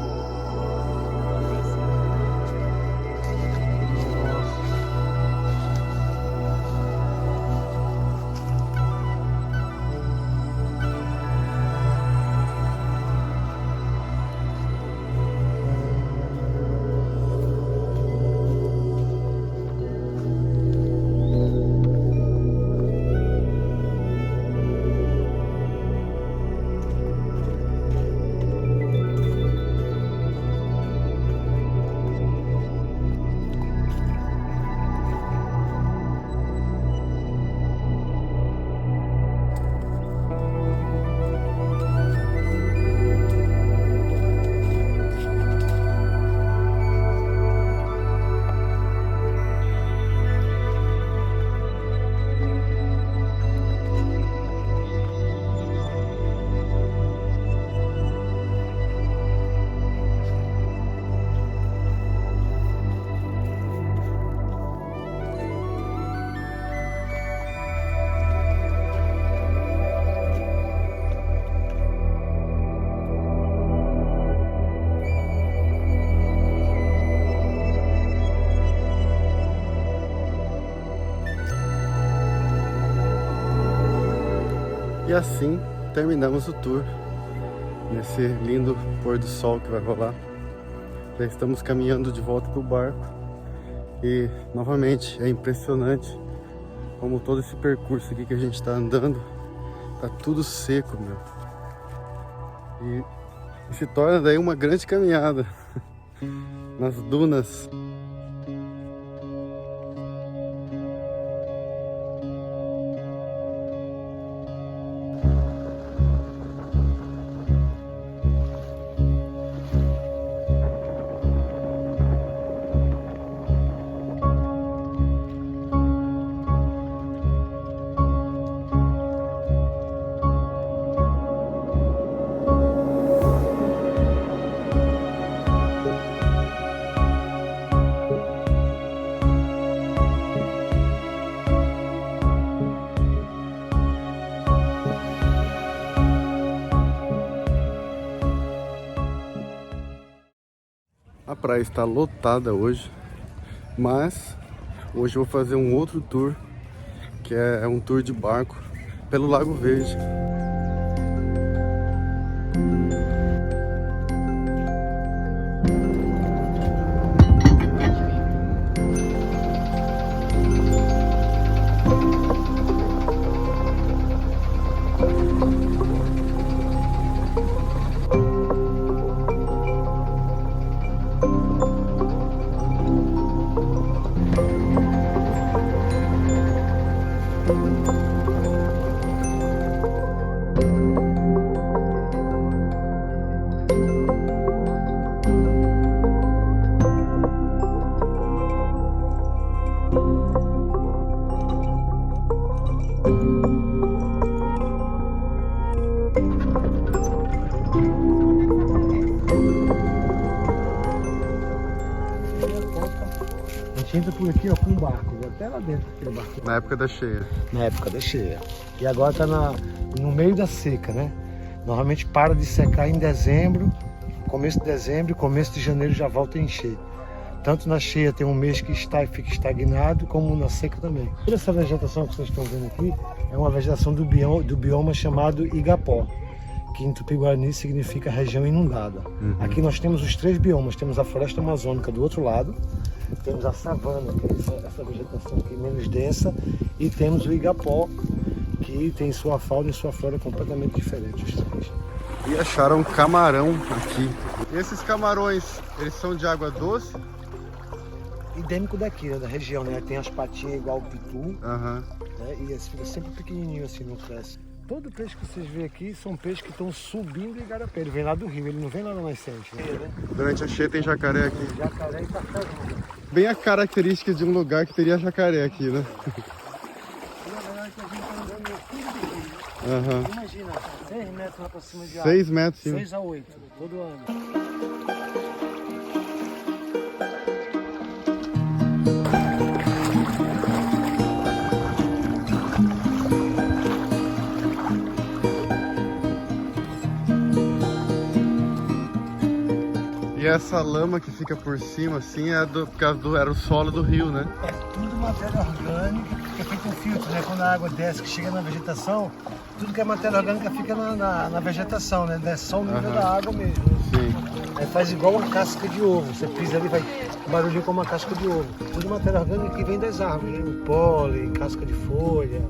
E assim terminamos o tour, nesse lindo pôr do sol que vai rolar. Já estamos caminhando de volta para o barco e novamente é impressionante como todo esse percurso aqui que a gente está andando, tá tudo seco, meu. E se torna daí uma grande caminhada nas dunas. A praia está lotada hoje, mas hoje eu vou fazer um outro tour, que é um tour de barco pelo Lago Verde. A gente entra por aqui, ó, com um barco, até lá dentro daquele barco. Na época da cheia. Na época da cheia. E agora tá no meio da seca, né? Normalmente para de secar em dezembro, começo de dezembro e começo de janeiro já volta a encher. Tanto na cheia tem um mês que fica estagnado, como na seca também. Toda essa vegetação que vocês estão vendo aqui é uma vegetação do bioma chamado Igapó, que em Tupi-Guarani significa região inundada. Aqui nós temos os 3 biomas, temos a floresta amazônica do outro lado, temos a savana, que é essa vegetação aqui menos densa, e temos o Igapó, que tem sua fauna e sua flora completamente diferentes. E acharam camarão aqui. E esses camarões, eles são de água doce? Endêmico daqui, né, da região, né? Tem as patinhas igual o pitu, Aham. né? E esse fica sempre pequenininho assim, não cresce. Todo peixe que vocês veem aqui são peixes que estão subindo em igarapé. Ele vem lá do rio, ele não vem lá na nascente, né? Durante a cheia tem jacaré aqui. Jacaré e tartaruga. Bem a característica de um lugar que teria jacaré aqui, né? Aham. Imagina, 6 metros lá pra cima de água. 6 metros, sim. 6 a 8, todo ano. E essa lama que fica por cima, assim, é por causa era o solo do rio, né? É tudo matéria orgânica, que é feito um filtro, né? Quando a água desce, que chega na vegetação, tudo que é matéria orgânica fica na vegetação, né? Desce só o nível da água mesmo. Sim. Aí faz igual uma casca de ovo, você pisa ali, vai barulhinho como uma casca de ovo. Tudo matéria orgânica que vem das árvores, né? O pólen, casca de folha.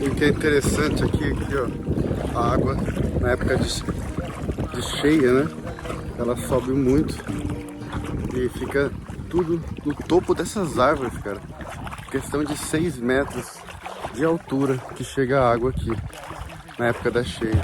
O que é interessante aqui, ó, a água na época de cheia, né? Ela sobe muito e fica tudo no topo dessas árvores, cara. Questão de 6 metros de altura que chega a água aqui na época da cheia.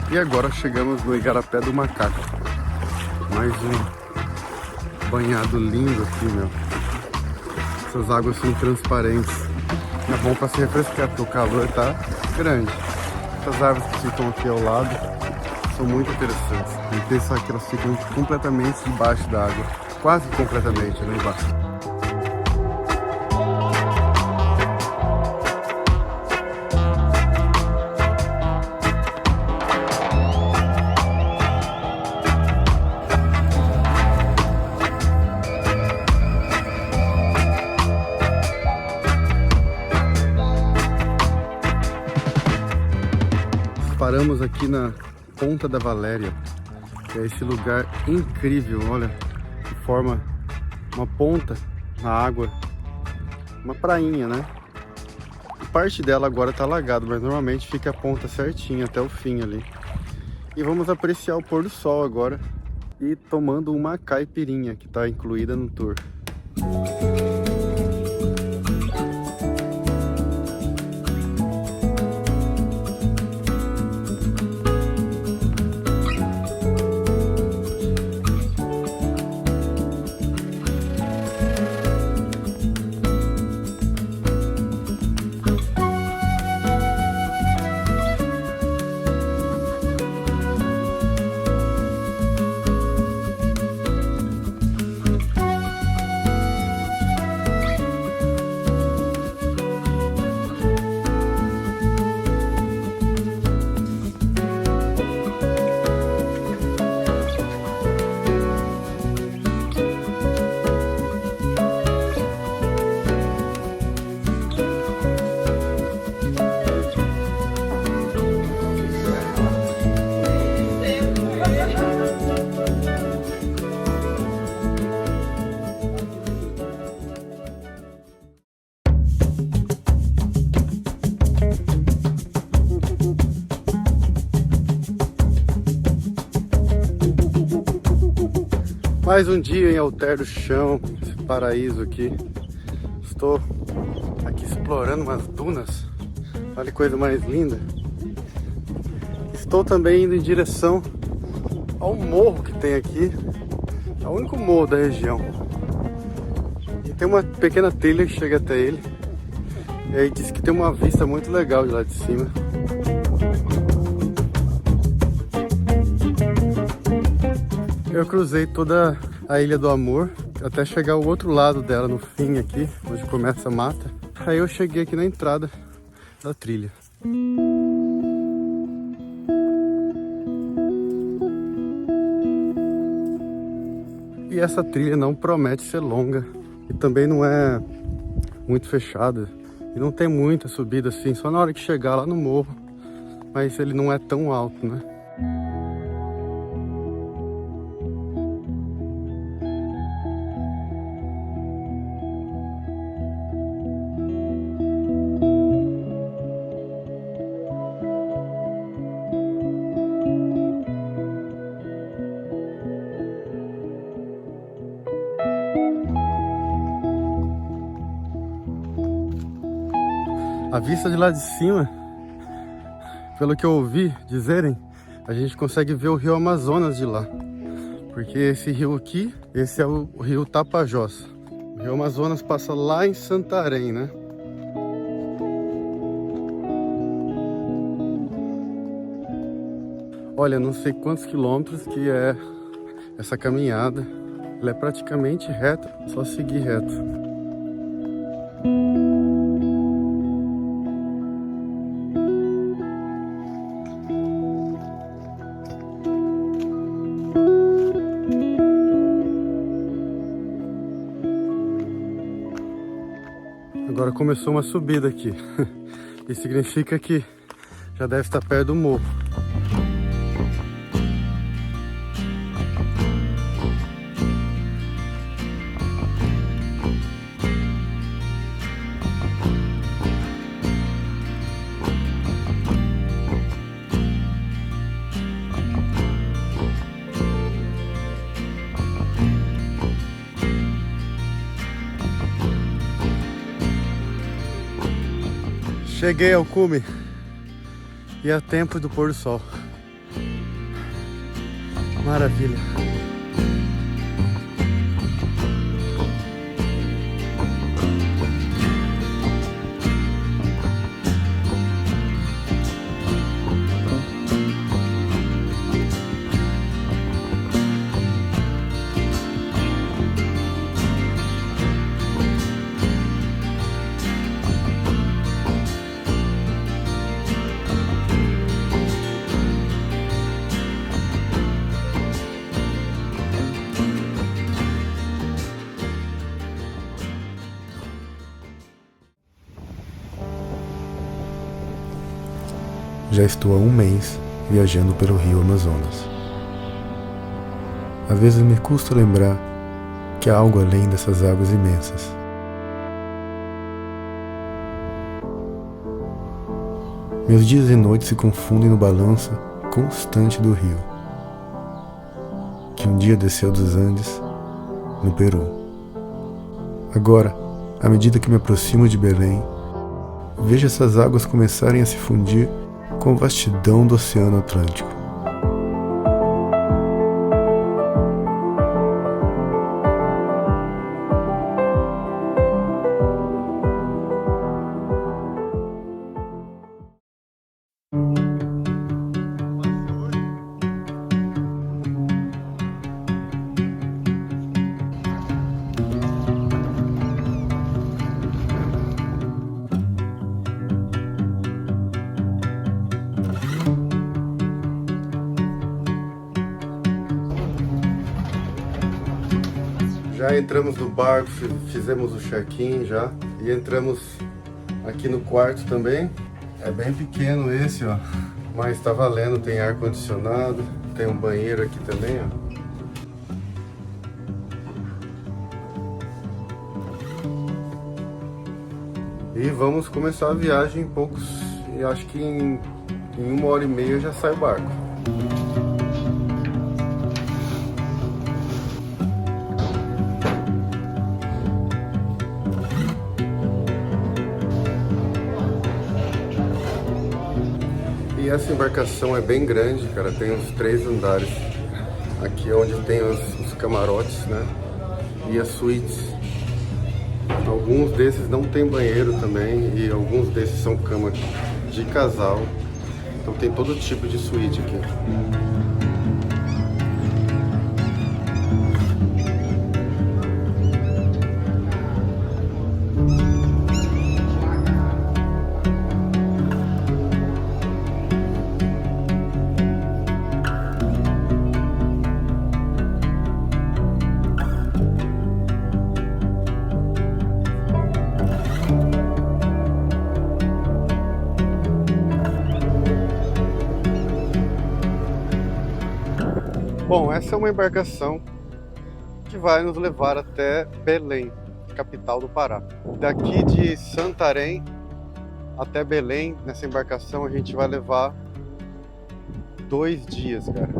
E agora chegamos no Igarapé do Macaco. Mais um banhado lindo aqui, meu. Essas águas são transparentes. É bom para se refrescar, porque o calor tá grande. Essas árvores que ficam aqui ao lado são muito interessantes. E pensar que elas ficam completamente debaixo da água. Quase completamente, né, embaixo. Paramos aqui na Ponta da Valéria, que é esse lugar incrível, olha, que forma uma ponta na água, uma prainha, né? Parte dela agora tá alagado, mas normalmente fica a ponta certinha até o fim ali. E vamos apreciar o pôr do sol agora e tomando uma caipirinha que tá incluída no tour. Mais um dia em Alter do Chão, esse paraíso aqui. Estou aqui explorando umas dunas. Olha que coisa mais linda. Estou também indo em direção ao morro que tem aqui. É o único morro da região. E tem uma pequena trilha que chega até ele. E aí diz que tem uma vista muito legal de lá de cima. Eu cruzei toda a Ilha do Amor, até chegar ao outro lado dela, no fim aqui, onde começa a mata. Aí eu cheguei aqui na entrada da trilha. E essa trilha não promete ser longa, e também não é muito fechada, e não tem muita subida assim, só na hora que chegar lá no morro, mas ele não é tão alto, né? A vista de lá de cima, pelo que eu ouvi dizerem, a gente consegue ver o rio Amazonas de lá. Porque esse rio aqui, esse é o rio Tapajós. O rio Amazonas passa lá em Santarém, né? Olha, não sei quantos quilômetros que é essa caminhada. Ela é praticamente reta, só seguir reto. Agora começou uma subida aqui. Isso significa que já deve estar perto do morro. Cheguei ao cume e é tempo do pôr do sol. Maravilha. Já estou há um mês viajando pelo rio Amazonas. Às vezes me custa lembrar que há algo além dessas águas imensas. Meus dias e noites se confundem no balanço constante do rio, que um dia desceu dos Andes, no Peru. Agora, à medida que me aproximo de Belém, vejo essas águas começarem a se fundir com a vastidão do Oceano Atlântico. Já entramos no barco, fizemos o check-in já e entramos aqui no quarto também. É bem pequeno esse, ó, mas tá valendo, tem ar-condicionado, tem um banheiro aqui também, ó. E vamos começar a viagem em poucos, e acho que em 1h30 já sai o barco. E essa embarcação é bem grande, cara, tem uns 3 andares. Aqui é onde tem os camarotes, né? E as suítes. Alguns desses não tem banheiro também e alguns desses são cama de casal. Então tem todo tipo de suíte aqui. Bom, essa é uma embarcação que vai nos levar até Belém, capital do Pará. Daqui de Santarém até Belém, nessa embarcação, a gente vai levar 2 dias, cara.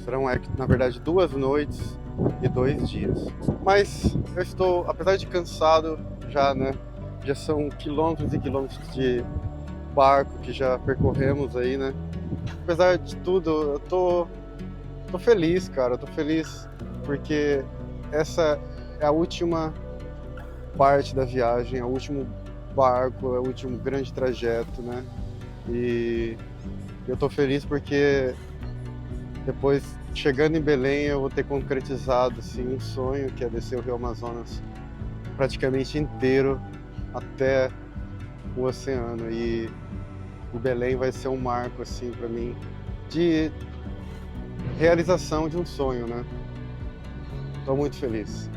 Serão, na verdade, 2 noites e 2 dias. Mas eu estou, apesar de cansado, já, né? Já são quilômetros e quilômetros de barco que já percorremos aí, né? Apesar de tudo, eu tô feliz, cara. Eu tô feliz porque essa é a última parte da viagem, é o último barco, é o último grande trajeto, né? E eu tô feliz porque depois, chegando em Belém, eu vou ter concretizado assim, um sonho, que é descer o Rio Amazonas praticamente inteiro até o oceano. E o Belém vai ser um marco assim para mim de realização de um sonho, né? Estou muito feliz.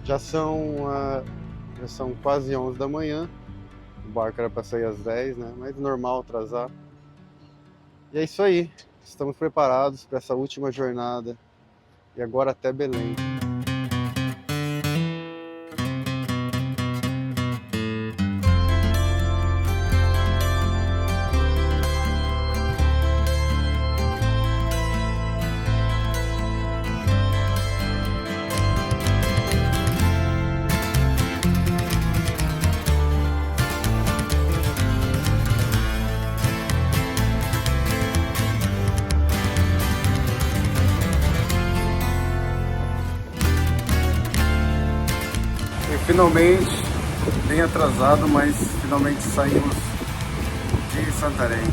Já são quase 11 da manhã. O barco era para sair às 10, né? Mas normal atrasar. E é isso aí. Estamos preparados para essa última jornada. E agora até Belém. Finalmente, bem atrasado, mas finalmente saímos de Santarém.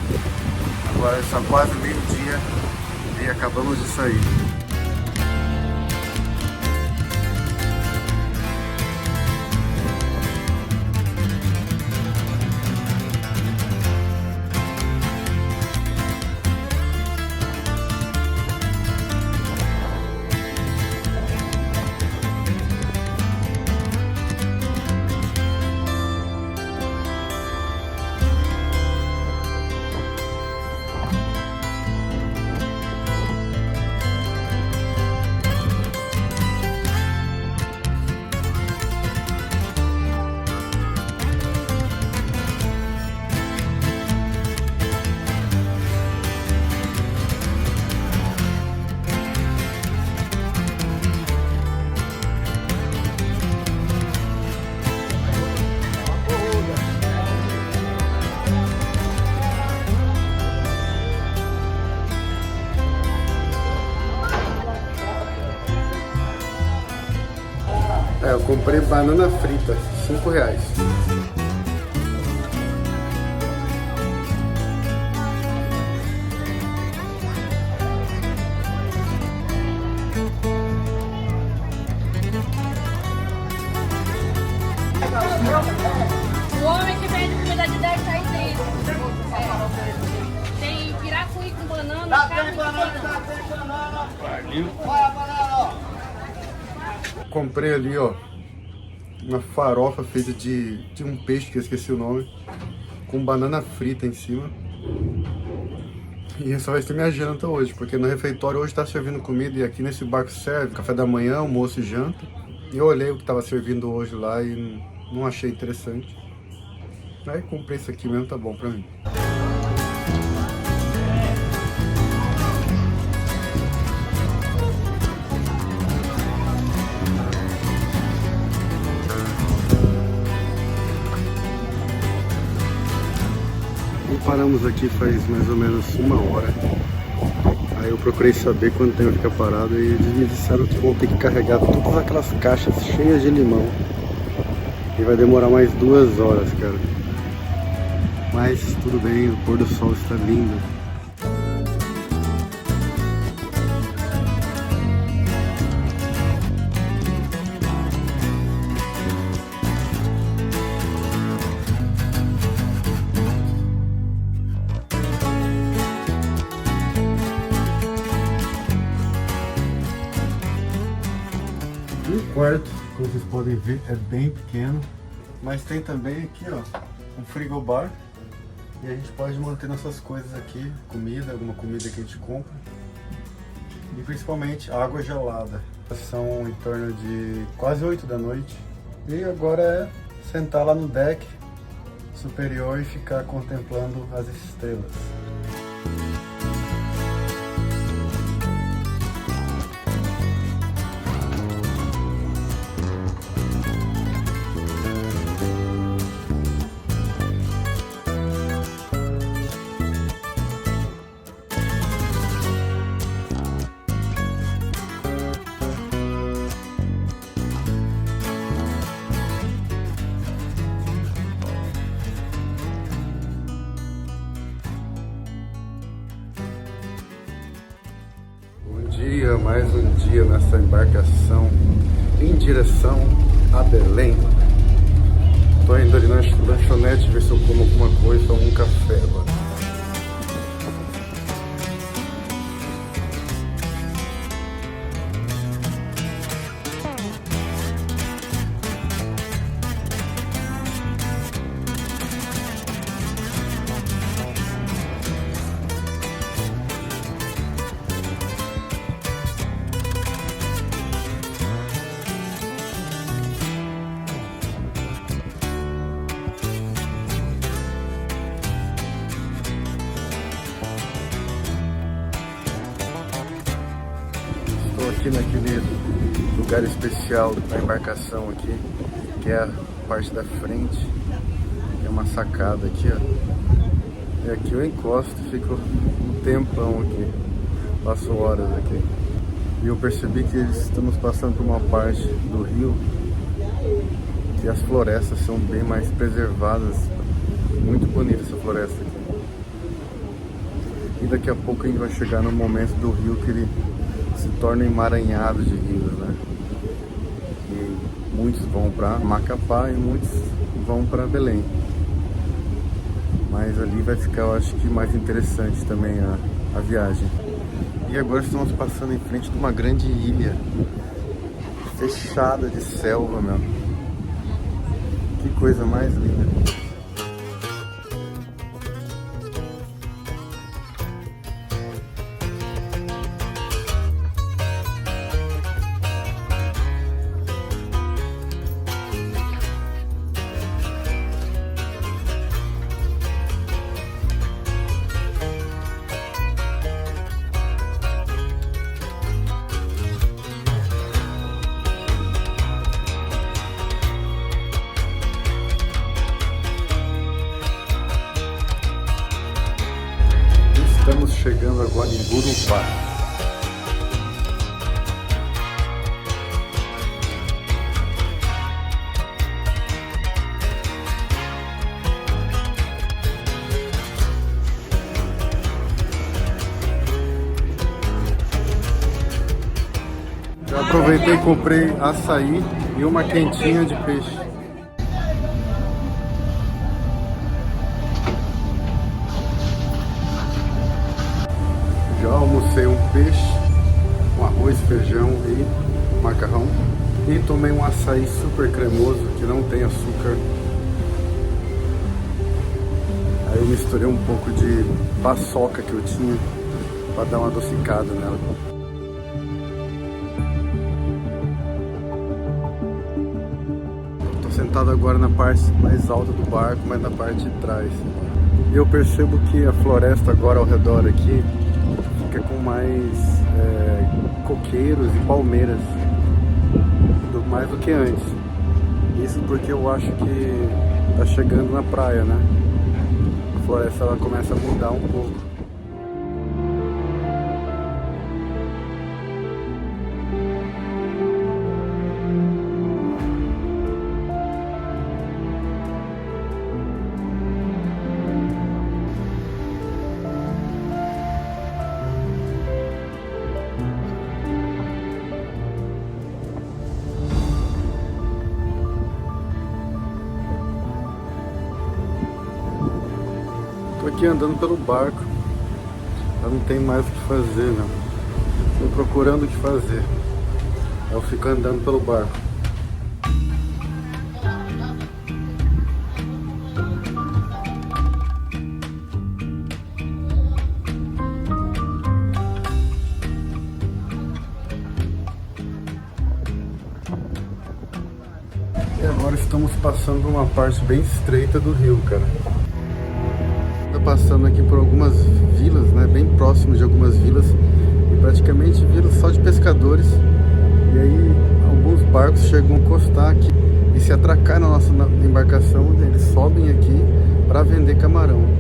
Agora está quase meio-dia e acabamos de sair. Eu comprei banana frita, R$5. O homem que vende comida de 10 tá aí dentro. Tem piracuí com banana, carne com banana. Valeu. Comprei ali, ó, uma farofa feita de um peixe que eu esqueci o nome, com banana frita em cima. E essa vai ser minha janta hoje, porque no refeitório hoje tá servindo comida e aqui nesse barco serve café da manhã, almoço e janta. E eu olhei o que tava servindo hoje lá e não achei interessante. Aí comprei isso aqui mesmo, tá bom pra mim. paramos aqui faz mais ou menos 1 hora. Aí eu procurei saber quanto tempo ficar parado e eles me disseram que vão ter que carregar todas aquelas caixas cheias de limão. E vai demorar mais 2 horas, cara. Mas tudo bem, o pôr do sol está lindo. E o quarto, como vocês podem ver, é bem pequeno, mas tem também aqui, ó, um frigobar e a gente pode manter nossas coisas aqui, comida, alguma comida que a gente compra e principalmente água gelada. São em torno de quase 8 da noite e agora é sentar lá no deck superior e ficar contemplando as estrelas. Mais um dia nessa embarcação em direção a Belém. Tô indo ali na lanchonete ver se eu como alguma coisa, tomo um café agora. Aqui naquele lugar especial da embarcação aqui, que é a parte da frente, tem uma sacada aqui, ó. E aqui eu encosto, fico um tempão aqui, passo horas aqui. E eu percebi que estamos passando por uma parte do rio que as florestas são bem mais preservadas. Muito bonita essa floresta aqui. E daqui a pouco a gente vai chegar no momento do rio que ele se torna emaranhado de rios, né? E muitos vão para Macapá e muitos vão para Belém. Mas ali vai ficar, eu acho que mais interessante também a viagem. E agora estamos passando em frente de uma grande ilha fechada de selva, meu. Que coisa mais linda. Estamos chegando agora em Gurupá. Já aproveitei e comprei açaí e uma quentinha de peixe. Já almocei um peixe, um arroz, feijão e macarrão. E tomei um açaí super cremoso, que não tem açúcar. Aí eu misturei um pouco de paçoca que eu tinha, para dar uma adocicada nela. Estou sentado agora na parte mais alta do barco, mas na parte de trás. E eu percebo que a floresta agora ao redor aqui fica com mais coqueiros e palmeiras, mais do que antes. Isso porque eu acho que tá chegando na praia, né? A floresta ela começa a mudar um pouco. Tô aqui andando pelo barco, já não tem mais o que fazer, não. Tô procurando o que fazer. Eu fico andando pelo barco. E agora estamos passando por uma parte bem estreita do rio, cara. Passando aqui por algumas vilas, né, bem próximo de algumas vilas, e praticamente vilas só de pescadores. E aí alguns barcos chegam a encostar aqui e se atracar na nossa embarcação. Eles sobem aqui para vender camarão.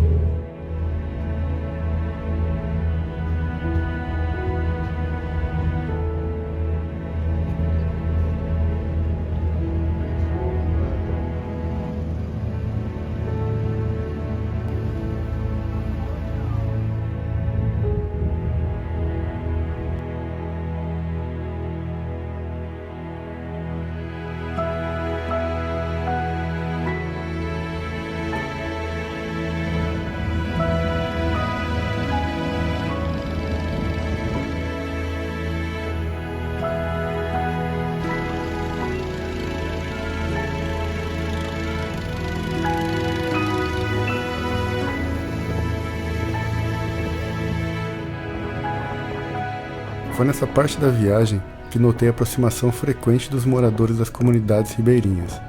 Foi nessa parte da viagem que notei a aproximação frequente dos moradores das comunidades ribeirinhas.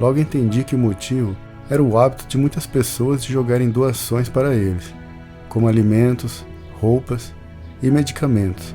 Logo entendi que o motivo era o hábito de muitas pessoas de jogarem doações para eles, como alimentos, roupas e medicamentos.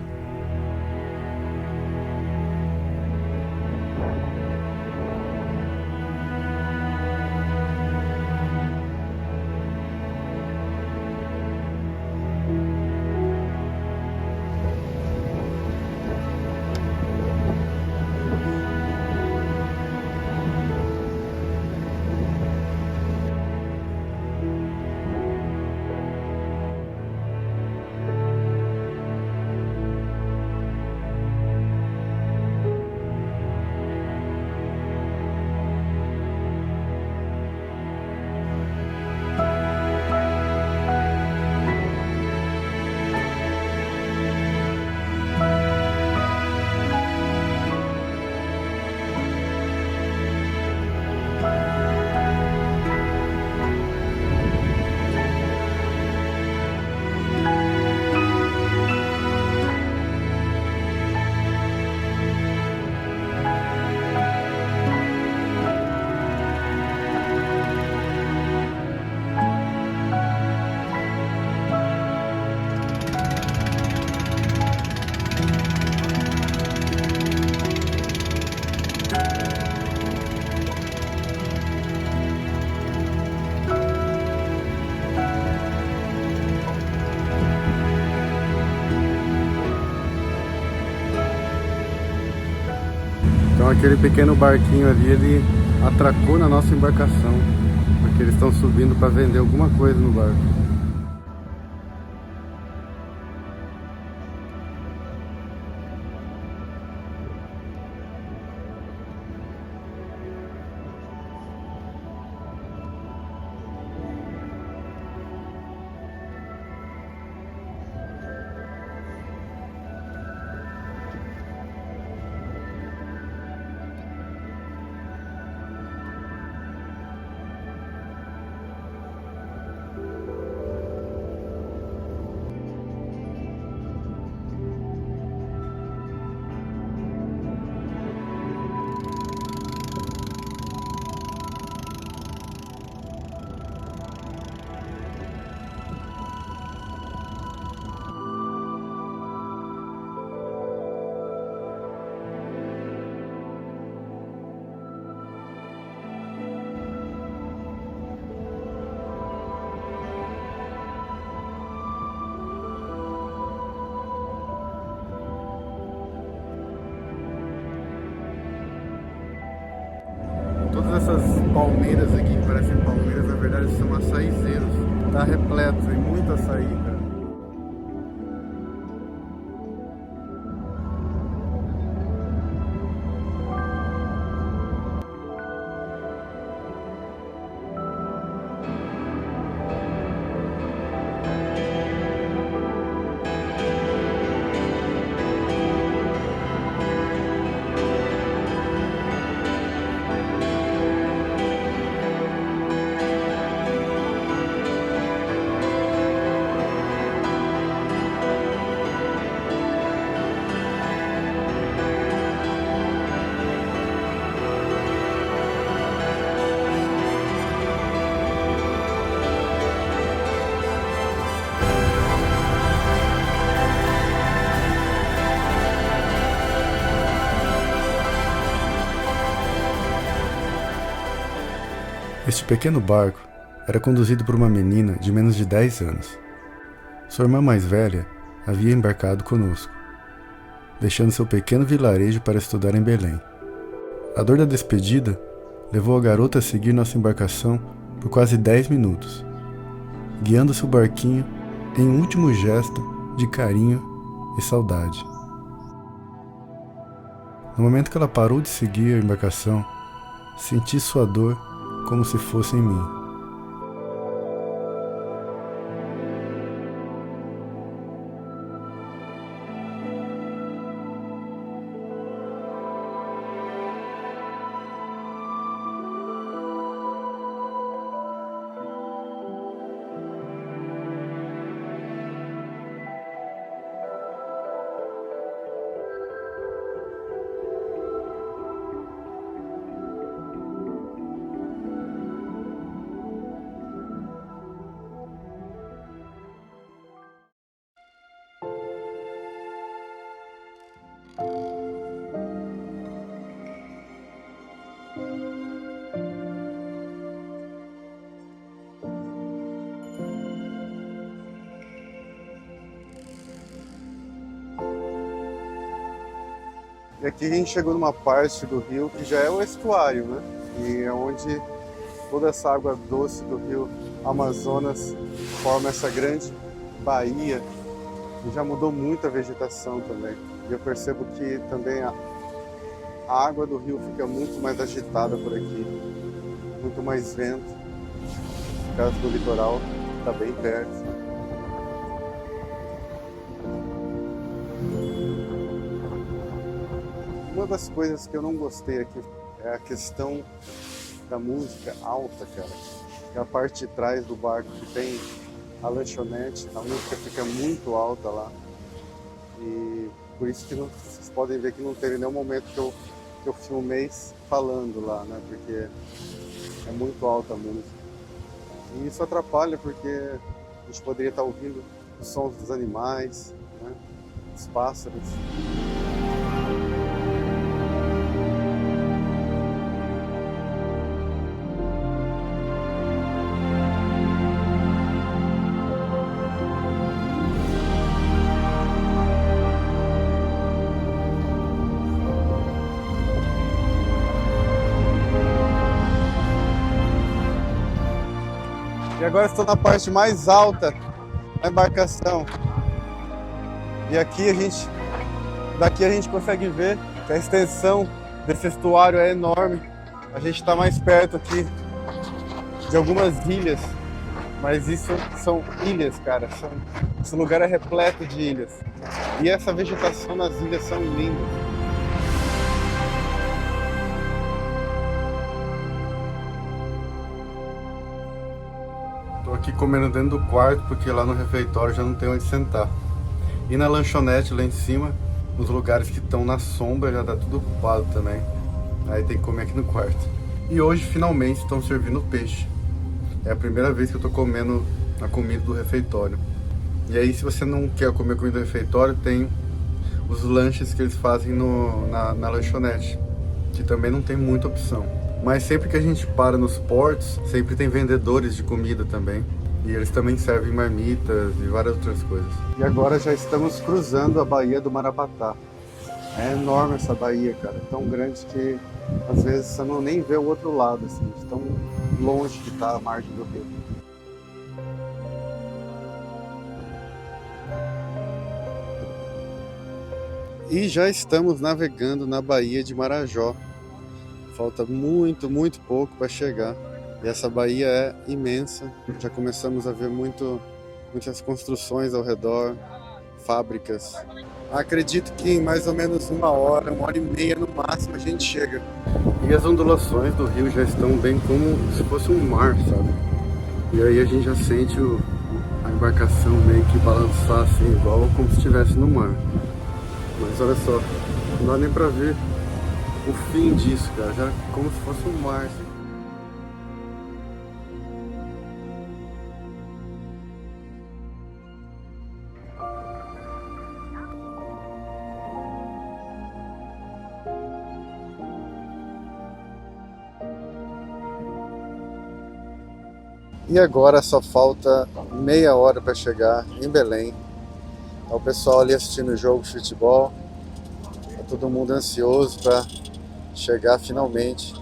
Então aquele pequeno barquinho ali, ele atracou na nossa embarcação, porque eles estão subindo para vender alguma coisa no barco. Todas essas palmeiras aqui que parecem palmeiras, na verdade são açaizeiros. Tá repleto, tem muito açaí, cara. Este pequeno barco era conduzido por uma menina de menos de 10 anos. Sua irmã mais velha havia embarcado conosco, deixando seu pequeno vilarejo para estudar em Belém. A dor da despedida levou a garota a seguir nossa embarcação por quase 10 minutos, guiando seu barquinho em um último gesto de carinho e saudade. No momento que ela parou de seguir a embarcação, senti sua dor como se fosse em mim. E aqui a gente chegou numa parte do rio que já é o estuário, né? E é onde toda essa água doce do rio Amazonas forma essa grande baía. E já mudou muito a vegetação também. E eu percebo que também a água do rio fica muito mais agitada por aqui. Muito mais vento. No caso do litoral, está bem perto. Uma das coisas que eu não gostei aqui é a questão da música alta, cara. É a parte de trás do barco que tem a lanchonete, a música fica muito alta lá. E por isso que vocês podem ver que não teve nenhum momento que eu filmei falando lá, né? Porque é muito alta a música. E isso atrapalha porque a gente poderia estar ouvindo os sons dos animais, né? Dos pássaros. E agora estou na parte mais alta da embarcação. E aqui daqui a gente consegue ver que a extensão desse estuário é enorme. A gente está mais perto aqui de algumas ilhas, mas isso são ilhas, cara. Esse lugar é repleto de ilhas. E essa vegetação nas ilhas são lindas. Aqui comendo dentro do quarto, porque lá no refeitório já não tem onde sentar. E na lanchonete lá em cima, nos lugares que estão na sombra, já tá tudo ocupado também. Aí tem que comer aqui no quarto. E hoje finalmente estão servindo peixe. É a primeira vez que eu tô comendo a comida do refeitório. E aí, se você não quer comer comida do refeitório, tem os lanches que eles fazem na lanchonete, que também não tem muita opção. Mas sempre que a gente para nos portos, sempre tem vendedores de comida também. E eles também servem marmitas e várias outras coisas. E agora já estamos cruzando a Baía do Marabá. É enorme essa baía, cara. É tão grande que às vezes você não nem vê o outro lado, assim, de tão longe que tá a margem do rio. E já estamos navegando na Baía de Marajó. Falta muito pouco para chegar. E essa baía é imensa. Já começamos a ver muitas construções ao redor, fábricas. Acredito que em mais ou menos 1 hora e meia no máximo a gente chega. E as ondulações do rio já estão bem como se fosse um mar, sabe? E aí a gente já sente a embarcação meio que balançar assim, igual como se estivesse no mar. Mas olha só, não dá nem pra ver o fim disso, cara, já como se fosse um mar. E agora só falta meia hora para chegar em Belém. Tá o pessoal ali assistindo o jogo de futebol. Tá todo mundo ansioso para chegar finalmente.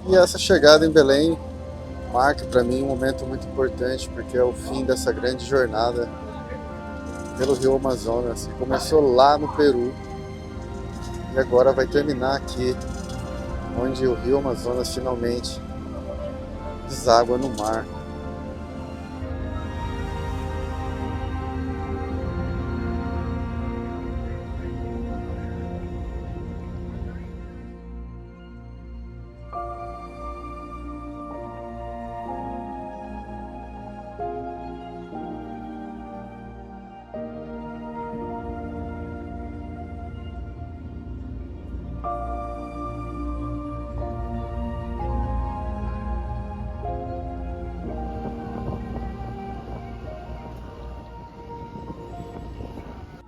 E essa chegada em Belém marca para mim um momento muito importante, porque é o fim dessa grande jornada pelo Rio Amazonas, que começou lá no Peru e agora vai terminar aqui, onde o Rio Amazonas finalmente deságua no mar.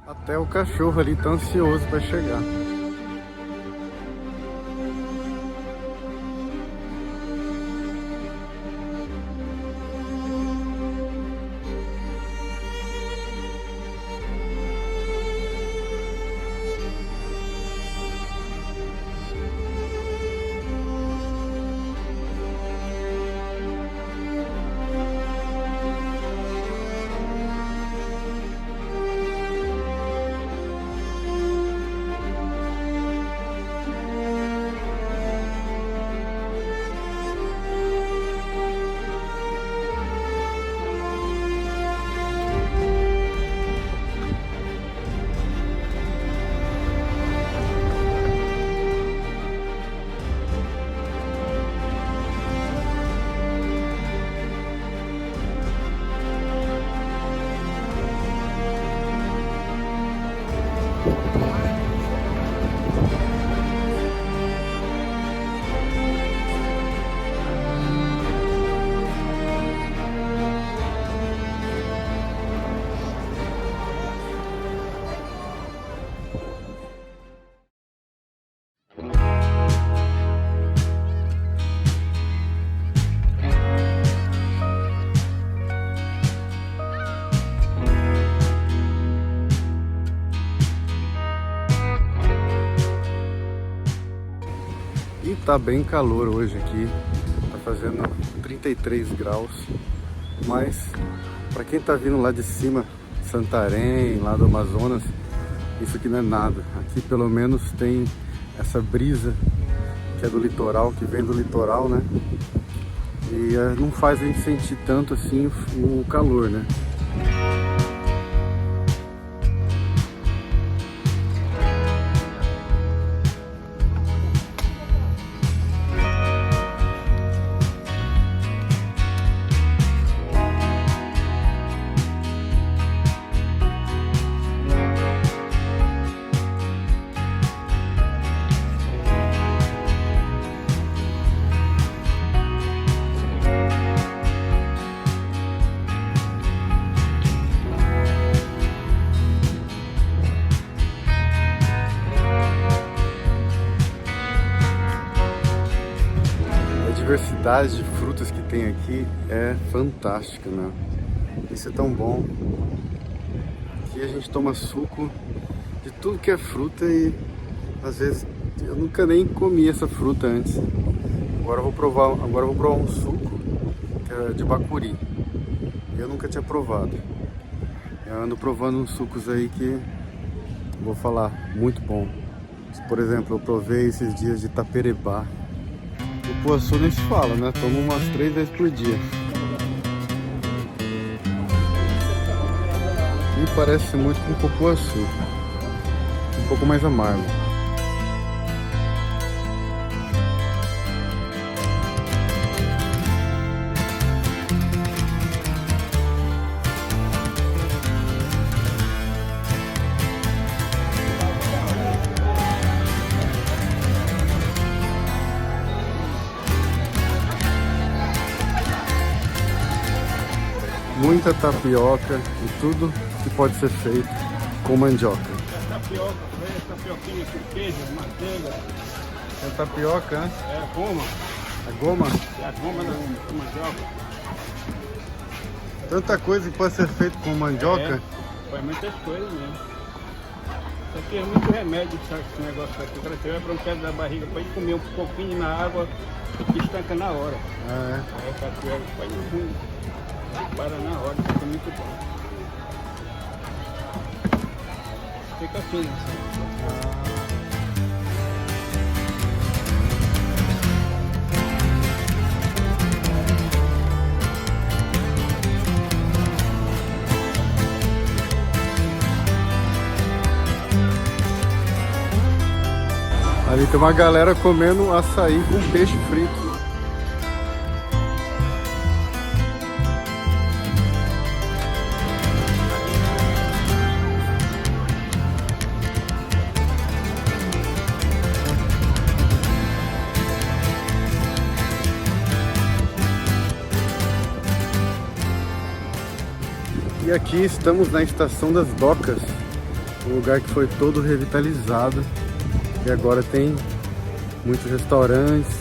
Até o cachorro ali tá ansioso para chegar. E tá bem calor hoje aqui, tá fazendo 33 graus, mas para quem tá vindo lá de cima, Santarém, lá do Amazonas, isso aqui não é nada. Aqui pelo menos tem essa brisa que é do litoral, que vem do litoral, né? E não faz a gente sentir tanto assim o calor, né? A diversidade de frutas que tem aqui é fantástica, né? Isso é tão bom. Aqui a gente toma suco de tudo que é fruta e às vezes eu nunca nem comi essa fruta antes. Agora eu vou provar um suco que é de bacuri. Eu nunca tinha provado. Eu ando provando uns sucos aí que vou falar muito bom. Por exemplo, eu provei esses dias de taperebá. Cupuaçu nem se fala, né? Tomo umas 3 vezes por dia. E parece muito com cupuaçu. Um pouco mais amargo. Muita tapioca e tudo que pode ser feito com mandioca. Tapioca, tapioquinha com queijo, manteiga. É tapioca, né? É goma. É goma? É a goma da mandioca. Tanta coisa que pode ser feito com mandioca. Faz muitas coisas mesmo. Isso aqui é muito remédio, sabe, esse negócio aqui. Para tirar a bronquite da barriga, pode comer um pouquinho na água e estanca na hora. Ah, é? Aí a tapioca faz ruim. Para na hora, fica muito bom. Fica assim, né? Ali tem uma galera comendo açaí com peixe frito. E aqui estamos na Estação das Docas, um lugar que foi todo revitalizado e agora tem muitos restaurantes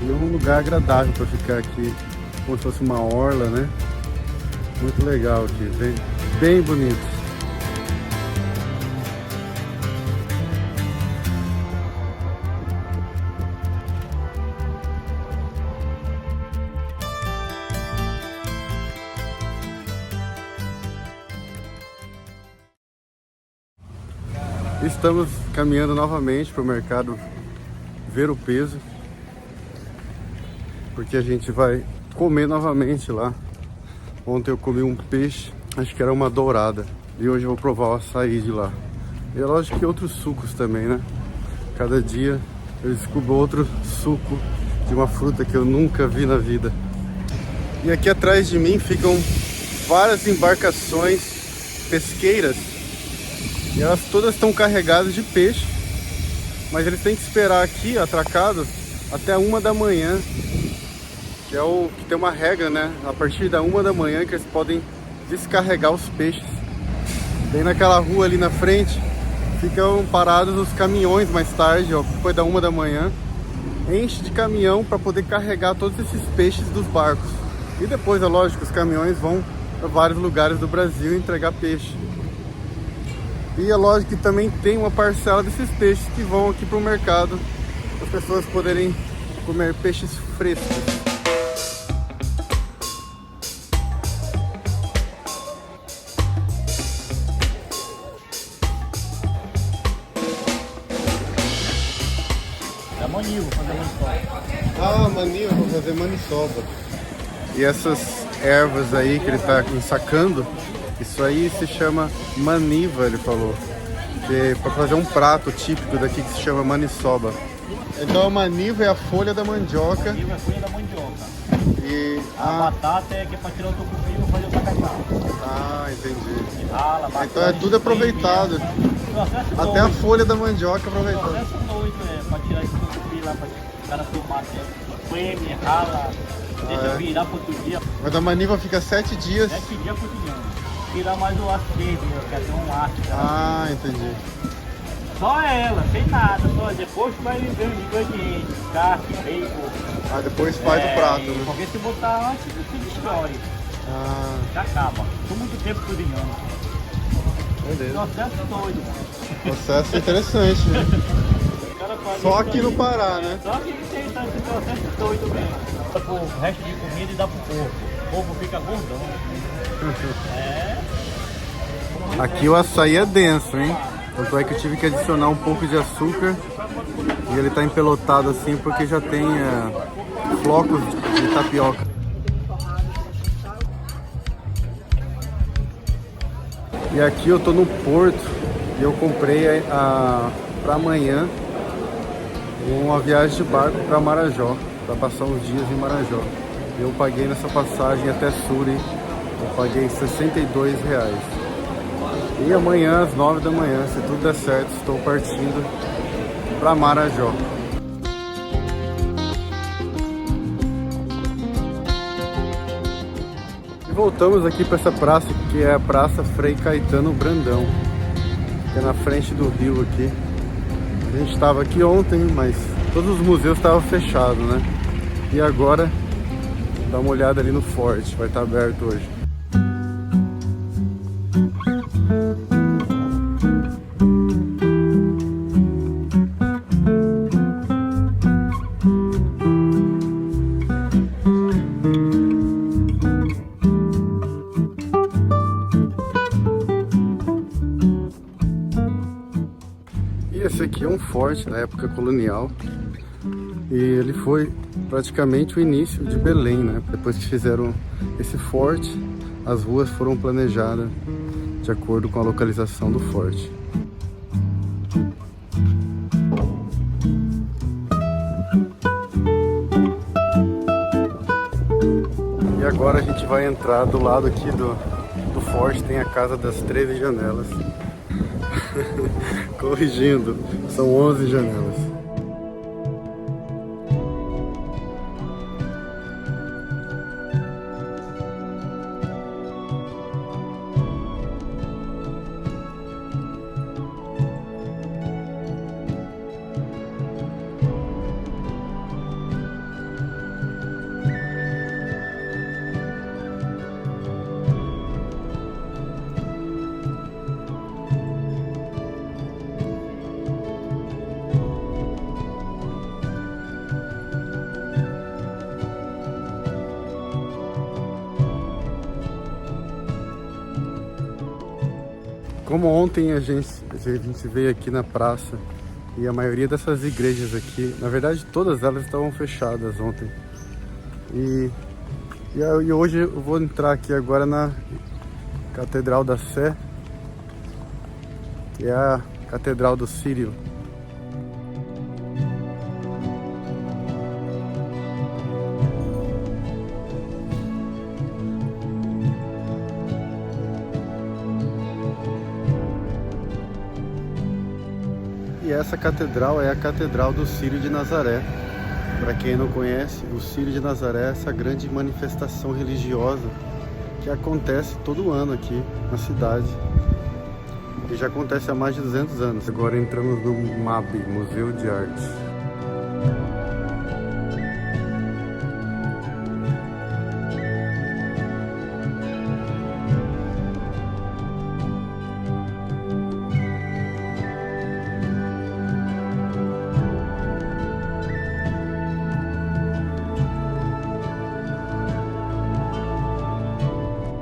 e um lugar agradável para ficar aqui, como se fosse uma orla, né? Muito legal aqui, bem bonito. Estamos caminhando novamente para o mercado Ver o Peso, porque a gente vai comer novamente lá. Ontem eu comi um peixe, acho que era uma dourada, e hoje eu vou provar o açaí de lá. E é lógico que outros sucos também, né? Cada dia eu descubro outro suco de uma fruta que eu nunca vi na vida. E aqui atrás de mim ficam várias embarcações pesqueiras. E elas todas estão carregadas de peixe, mas eles têm que esperar aqui, atracados, até 1 da manhã, que é o que tem uma regra, né? A partir da 1 da manhã que eles podem descarregar os peixes. Bem naquela rua ali na frente, ficam parados os caminhões mais tarde, ó, depois da 1 da manhã, enche de caminhão para poder carregar todos esses peixes dos barcos. E depois, é lógico, os caminhões vão para vários lugares do Brasil entregar peixe. E é lógico que também tem uma parcela desses peixes que vão aqui para o mercado, para as pessoas poderem comer peixes frescos. É maniva, fazer maniçoba. Ah, maniva para fazer maniçoba. E essas ervas aí que ele está ensacando, isso aí se chama maniva, ele falou. Que é para fazer um prato típico daqui que se chama maniçoba. Então a maniva é a folha da mandioca. A maniva é a folha da mandioca. E A batata é que é para tirar o tucupi e fazer o tacacá. Ah, entendi. Rala, bastante, Então é tudo aproveitado. Até a folha da mandioca aproveitada. Processo doido, para tirar esse tucupi lá, para o cara tomar, espreme, rala, deixa virar para outro dia. Mas a maniva fica 7 dias. 7 dias cozinhando. Tirar mais o ácido verde, que é um ácido. Ah, entendi. Só ela, sem nada, só depois vai vendo os ingredientes, carne, bacon. Ah, depois faz o prato, né? Porque se botar antes, se destrói. Ah, Já acaba. Tô muito tempo cozinhando. Beleza. Processo doido. Processo interessante, né? Só aqui no Pará, né? Só que tem esse processo doido mesmo. Dá pro resto de comida e dá pro porco. O povo fica gordão. Aqui o açaí é denso, hein? Tanto é que eu tive que adicionar um pouco de açúcar. E ele tá empelotado assim porque já tem flocos de tapioca. E aqui eu tô no Porto e eu comprei para amanhã uma viagem de barco para Marajó, para passar uns dias em Marajó. Eu paguei nessa passagem até Suri, eu paguei R$62. E amanhã às 9 da manhã, se tudo der certo, estou partindo para Marajó. E voltamos aqui para essa praça, que é a Praça Frei Caetano Brandão, que é na frente do rio aqui. A gente estava aqui ontem, mas todos os museus estavam fechados, né? E agora, dá uma olhada ali no forte, vai estar aberto hoje. Esse aqui é um forte da época colonial e ele foi praticamente o início de Belém, né? Depois que fizeram esse forte, as ruas foram planejadas de acordo com a localização do forte. E agora a gente vai entrar do lado aqui do forte, tem a Casa das 13 Janelas. Corrigindo, são 11 janelas. Como ontem a gente veio aqui na praça e a maioria dessas igrejas aqui, na verdade todas elas estavam fechadas ontem. E hoje eu vou entrar aqui agora na Catedral da Sé, que é a Catedral do Sírio. E essa catedral é a Catedral do Círio de Nazaré. Para quem não conhece, o Círio de Nazaré é essa grande manifestação religiosa que acontece todo ano aqui na cidade. E já acontece há mais de 200 anos. Agora entramos no MAB, Museu de Arte.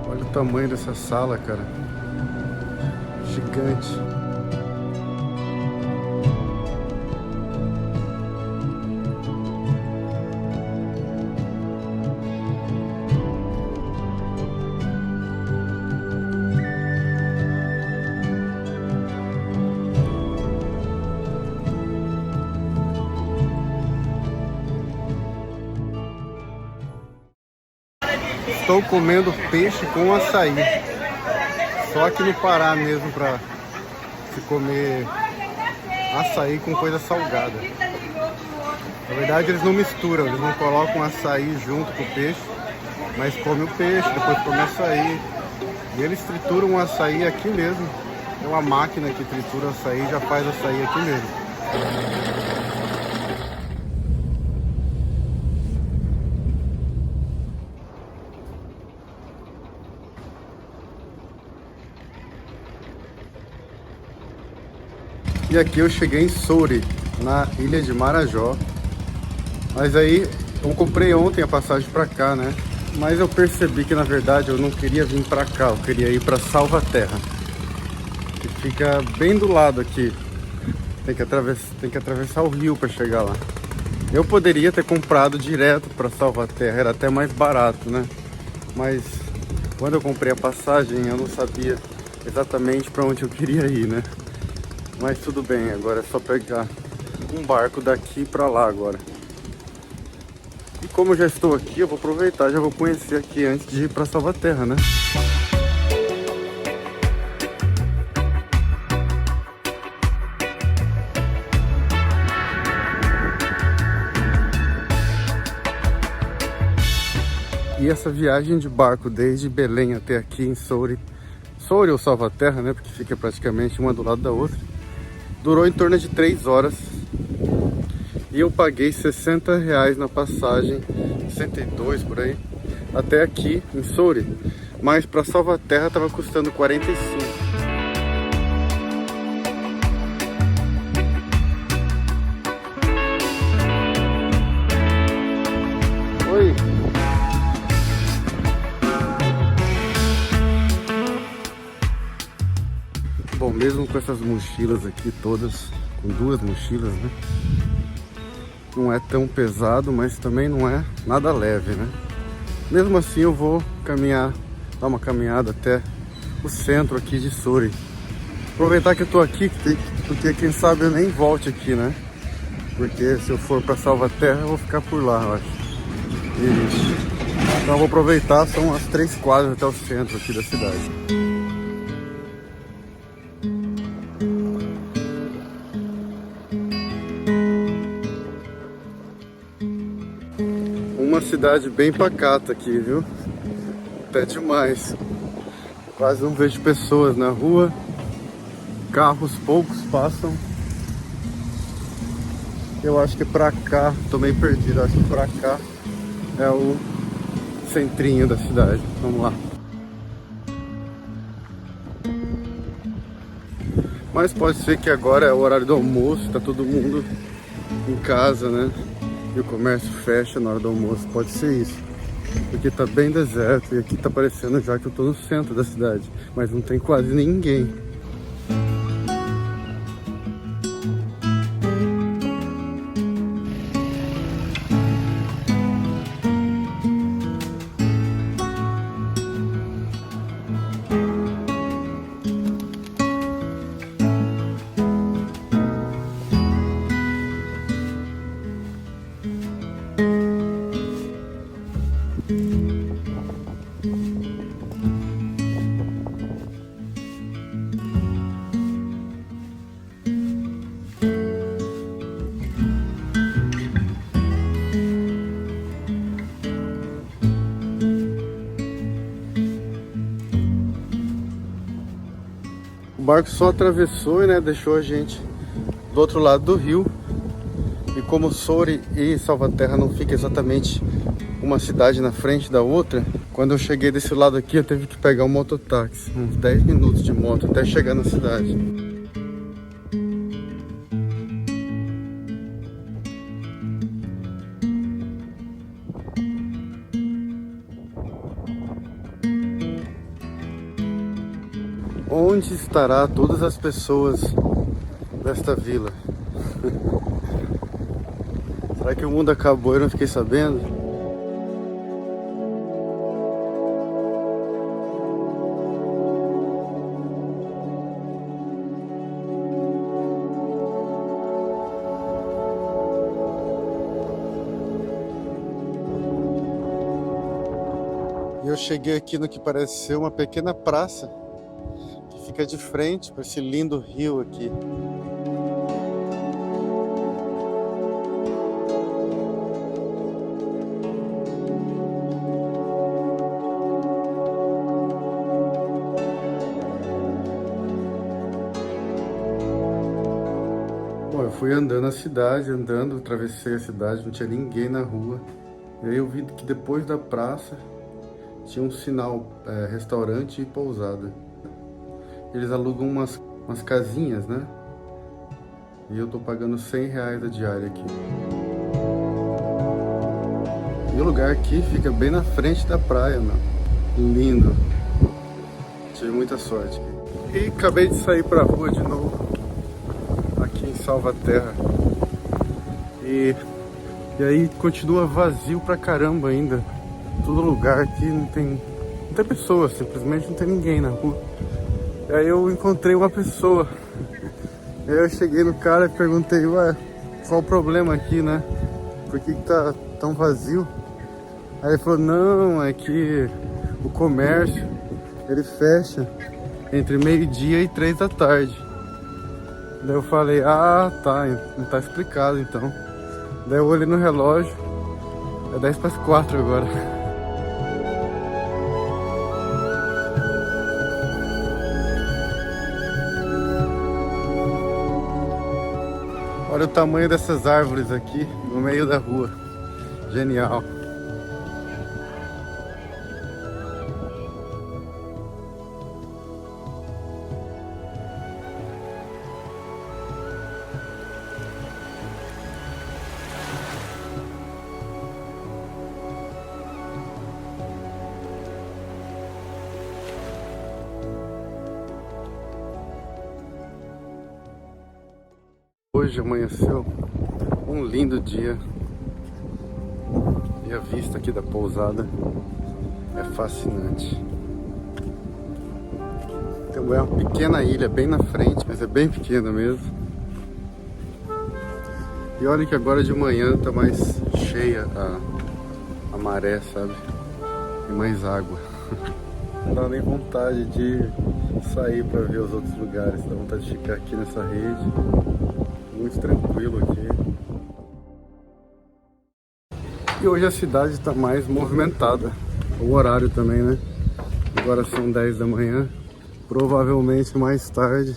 Olha o tamanho dessa sala, cara. Gigante. Estou comendo peixe com açaí. Só aqui no Pará mesmo para se comer açaí com coisa salgada. Na verdade eles não misturam, eles não colocam açaí junto com o peixe, mas come o peixe, depois come açaí. E eles trituram o açaí aqui mesmo. É uma máquina que tritura o açaí e já faz açaí aqui mesmo. E aqui eu cheguei em Soure, na ilha de Marajó. Mas aí eu comprei ontem a passagem para cá, né? Mas eu percebi que na verdade eu não queria vir para cá, eu queria ir para Salvaterra, que fica bem do lado aqui. Tem que atravessar o rio para chegar lá. Eu poderia ter comprado direto para Salvaterra, era até mais barato, né? Mas quando eu comprei a passagem eu não sabia exatamente para onde eu queria ir, né? Mas tudo bem, agora é só pegar um barco daqui para lá agora. E como eu já estou aqui, eu vou aproveitar, já vou conhecer aqui antes de ir para Salvaterra, né? E essa viagem de barco desde Belém até aqui em Soure ou Salvaterra, né? Porque fica praticamente uma do lado da outra. Durou em torno de 3 horas. E eu paguei R$60 na passagem, 62 por aí, até aqui em Soure. Mas para Salvaterra estava custando 45. Oi. Bom, mesmo com essas mochilas aqui todas, com 2 mochilas, né? Não é tão pesado, mas também não é nada leve, né? Mesmo assim eu vou caminhar, dar uma caminhada até o centro aqui de Soure. Aproveitar que eu tô aqui, porque quem sabe eu nem volte aqui, né? Porque se eu for para Salvaterra eu vou ficar por lá, eu acho. Então eu vou aproveitar, são umas 3 quadras até o centro aqui da cidade. Uma cidade bem pacata aqui, viu? Até demais. Quase não vejo pessoas na rua. Carros poucos passam. Eu acho que pra cá, tô meio perdido, acho que pra cá é o centrinho da cidade. Vamos lá. Mas pode ser que agora é o horário do almoço, tá todo mundo em casa, né? E o comércio fecha na hora do almoço, pode ser isso. Porque tá bem deserto e aqui tá parecendo já que eu tô no centro da cidade, mas não tem quase ninguém. O barco só atravessou, né, deixou a gente do outro lado do rio. E como Soure e Salvaterra não fica exatamente uma cidade na frente da outra, quando eu cheguei desse lado aqui eu tive que pegar um mototáxi, uns 10 minutos de moto até chegar na cidade. Onde estará todas as pessoas desta vila? Será que o mundo acabou e eu não fiquei sabendo? E eu cheguei aqui no que parece ser uma pequena praça que fica de frente para esse lindo rio aqui. Bom, eu fui andando a cidade, atravessei a cidade, não tinha ninguém na rua. E aí eu vi que depois da praça tinha um sinal, restaurante e pousada. Eles alugam umas casinhas, né? E eu tô pagando R$100 a diária aqui. E o lugar aqui fica bem na frente da praia, mano. Lindo. Tive muita sorte aqui. E acabei de sair pra rua de novo. Aqui em Salvaterra. E aí continua vazio pra caramba ainda. Todo lugar aqui não tem pessoa, simplesmente não tem ninguém na rua. E aí eu encontrei uma pessoa. Aí eu cheguei no cara e perguntei, ué, qual o problema aqui, né? Por que tá tão vazio? Aí ele falou, não, é que o comércio, ele fecha entre meio-dia e 3 da tarde. Daí eu falei, ah, tá, não tá explicado então. Daí eu olhei no relógio, é 4:10 agora. Olha o tamanho dessas árvores aqui no meio da rua. Genial. Hoje amanheceu um lindo dia e a vista aqui da pousada é fascinante. Tem uma pequena ilha bem na frente, mas é bem pequena mesmo. E olha que agora de manhã tá mais cheia a maré, sabe? E mais água. Não dá nem vontade de sair para ver os outros lugares, dá vontade de ficar aqui nessa rede. Muito tranquilo aqui. E hoje a cidade está mais movimentada. O horário também, né? Agora são 10 da manhã. Provavelmente mais tarde,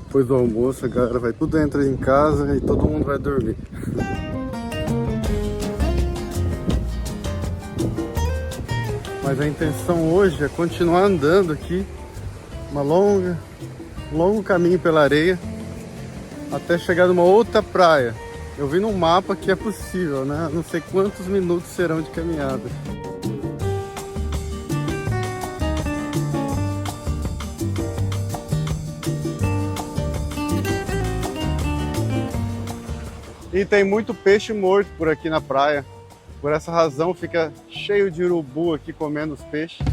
depois do almoço, a galera vai tudo entrar em casa e todo mundo vai dormir. Mas a intenção hoje é continuar andando aqui um longo caminho pela areia até chegar numa outra praia. Eu vi no mapa que é possível, né? Não sei quantos minutos serão de caminhada. E tem muito peixe morto por aqui na praia. Por essa razão fica cheio de urubu aqui comendo os peixes.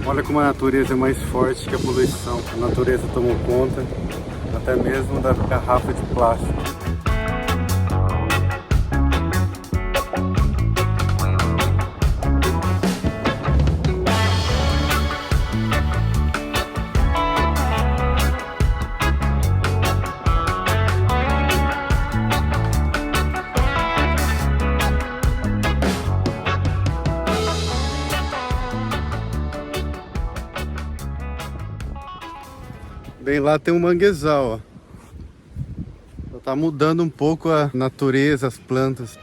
Olha como a natureza é mais forte que a poluição. A natureza tomou conta até mesmo da garrafa de plástico. Bem lá tem um manguezal, ó. Tá mudando um pouco a natureza, as plantas.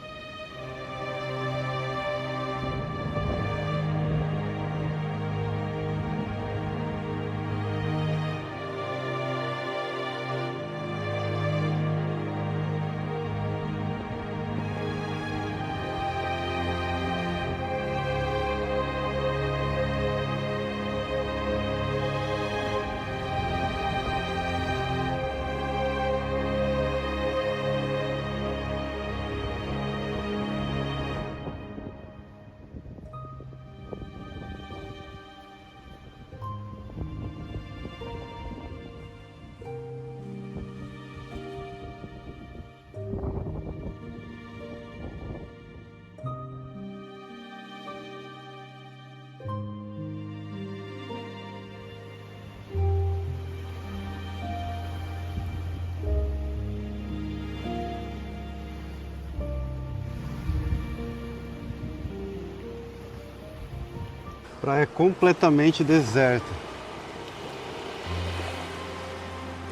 Praia completamente deserta.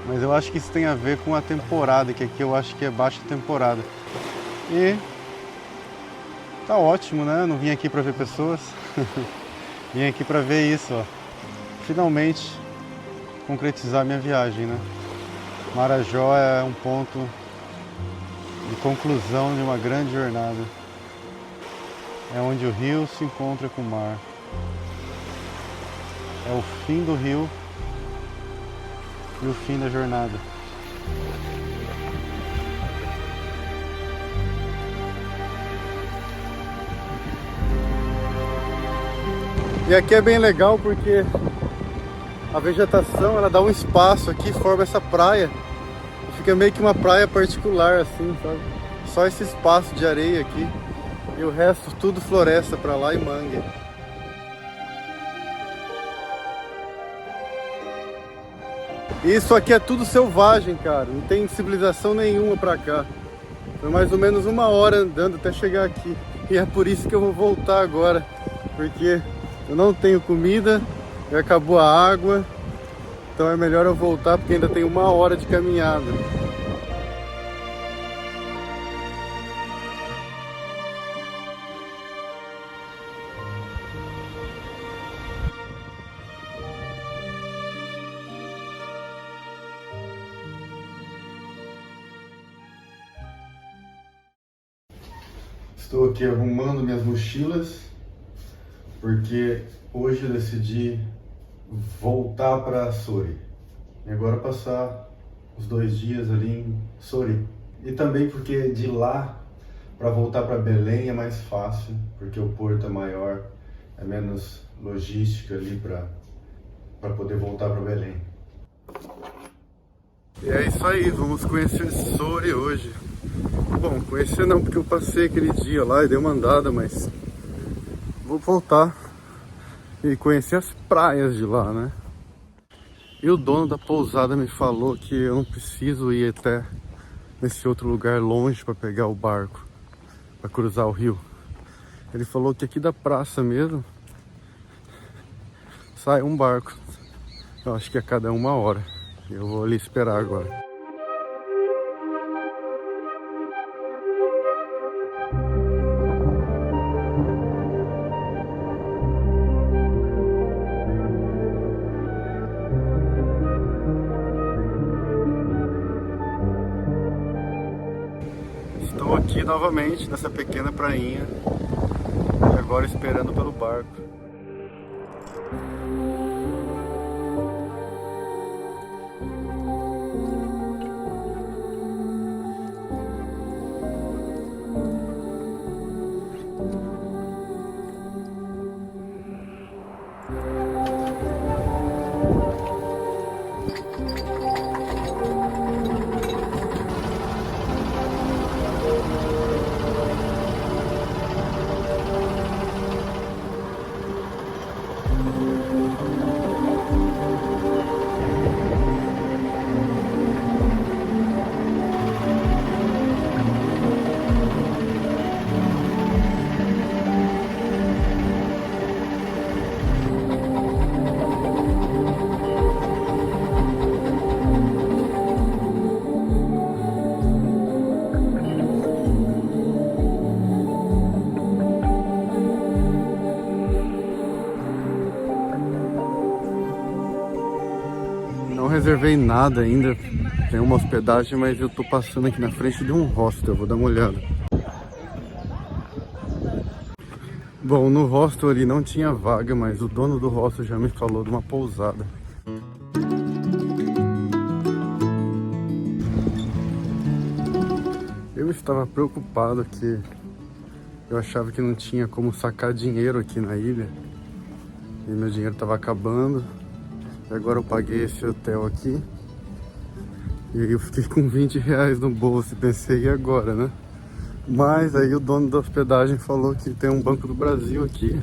Mas eu acho que isso tem a ver com a temporada, que aqui eu acho que é baixa temporada. E tá ótimo, né? Eu não vim aqui para ver pessoas. Vim aqui para ver isso, ó. Finalmente concretizar minha viagem, né? Marajó é um ponto de conclusão de uma grande jornada. É onde o rio se encontra com o mar. É o fim do rio e o fim da jornada. E aqui é bem legal porque a vegetação ela dá um espaço aqui, forma essa praia. Fica meio que uma praia particular assim, sabe? Só esse espaço de areia aqui e o resto tudo floresta pra lá e mangue. Isso aqui é tudo selvagem, cara. Não tem civilização nenhuma pra cá. Foi mais ou menos 1 hora andando até chegar aqui. E é por isso que eu vou voltar agora. Porque eu não tenho comida, já acabou a água. Então é melhor eu voltar porque ainda tem 1 hora de caminhada. Estou aqui arrumando minhas mochilas, porque hoje eu decidi voltar para Sory. E agora passar os 2 dias ali em Sory. E também porque de lá para voltar para Belém é mais fácil, porque o porto é maior, é menos logística ali para poder voltar para Belém. E é isso aí, vamos conhecer Sory hoje. Bom, conhecer não, porque eu passei aquele dia lá e dei uma andada, mas vou voltar e conhecer as praias de lá, né? E o dono da pousada me falou que eu não preciso ir até nesse outro lugar longe para pegar o barco, para cruzar o rio. Ele falou que aqui da praça mesmo sai um barco. Eu acho que a cada 1 hora. Eu vou ali esperar agora. Estou aqui novamente nessa pequena prainha e agora esperando pelo barco. Não reservei nada ainda, tem uma hospedagem, mas eu tô passando aqui na frente de um hostel, vou dar uma olhada. Bom, no hostel ali não tinha vaga, mas o dono do hostel já me falou de uma pousada. Eu estava preocupado que eu achava que não tinha como sacar dinheiro aqui na ilha. E meu dinheiro estava acabando. E agora eu paguei esse hotel aqui. E aí eu fiquei com 20 reais no bolso e pensei, e agora, né? Mas aí o dono da hospedagem falou que tem um Banco do Brasil aqui.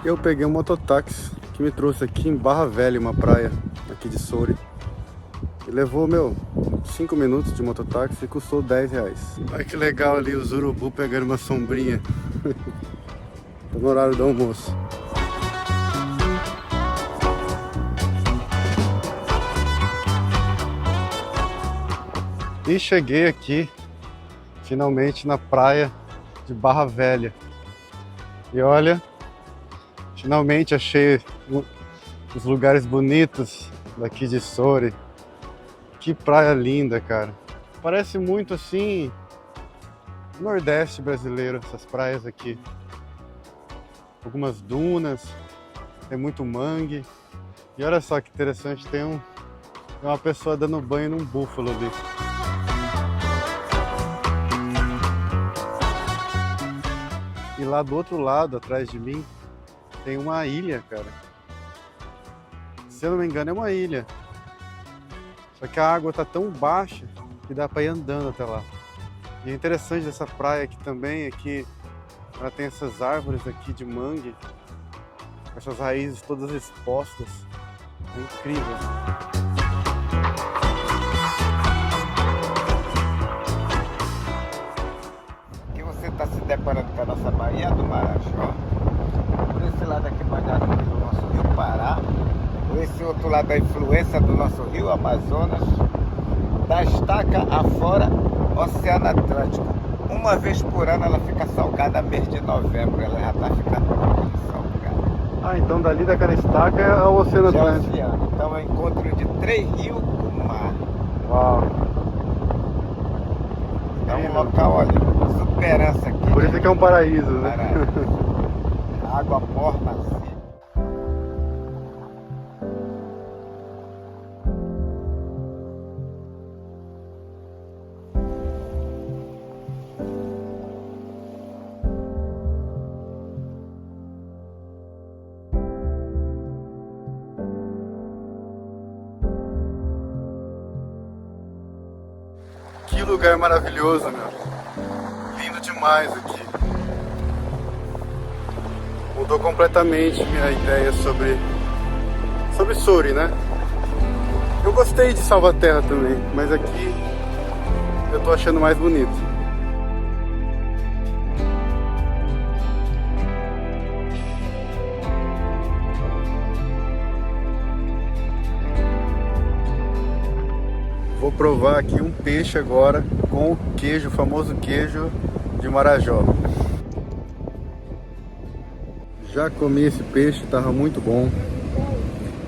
Eu peguei um mototáxi que me trouxe aqui em Barra Velha, uma praia aqui de Soure. E levou, 5 minutos de mototáxi e custou R$10. Olha que legal ali os urubu pegando uma sombrinha. Tá no horário do almoço. E cheguei aqui, finalmente, na praia de Barra Velha. E olha, finalmente achei os lugares bonitos daqui de Soure. Que praia linda, cara. Parece muito assim Nordeste brasileiro, essas praias aqui. Algumas dunas, tem muito mangue. E olha só que interessante, tem uma pessoa dando banho num búfalo ali. E lá do outro lado, atrás de mim, tem uma ilha, cara. Se eu não me engano, é uma ilha. Só que a água tá tão baixa que dá para ir andando até lá. E é interessante dessa praia aqui também é que ela tem essas árvores aqui de mangue, essas raízes todas expostas. É incrível. Aqui você está se deparando com a nossa Baía do Marajó. Por esse lado aqui banhado pelo nosso Rio Pará. Por esse outro lado a influência do nosso Rio Amazonas. Da estaca afora, Oceano Atlântico. Uma vez por ano ela fica salgada, mês de novembro. Ela já está ficando salgada. Ah, então dali daquela estaca é o Oceano Atlântico. Oceano. Então é o encontro de 3 rios com o mar. Uau! É um local, olha, superança aqui. Por isso que é um paraíso, né? Paraíso. Água morna assim. Que lugar maravilhoso, meu. Lindo demais aqui. Mudou completamente minha ideia sobre Soure, né? Eu gostei de Salvaterra também, mas aqui eu tô achando mais bonito. Vou provar aqui um peixe agora com o queijo, o famoso queijo de Marajó. Já comi esse peixe, estava muito bom.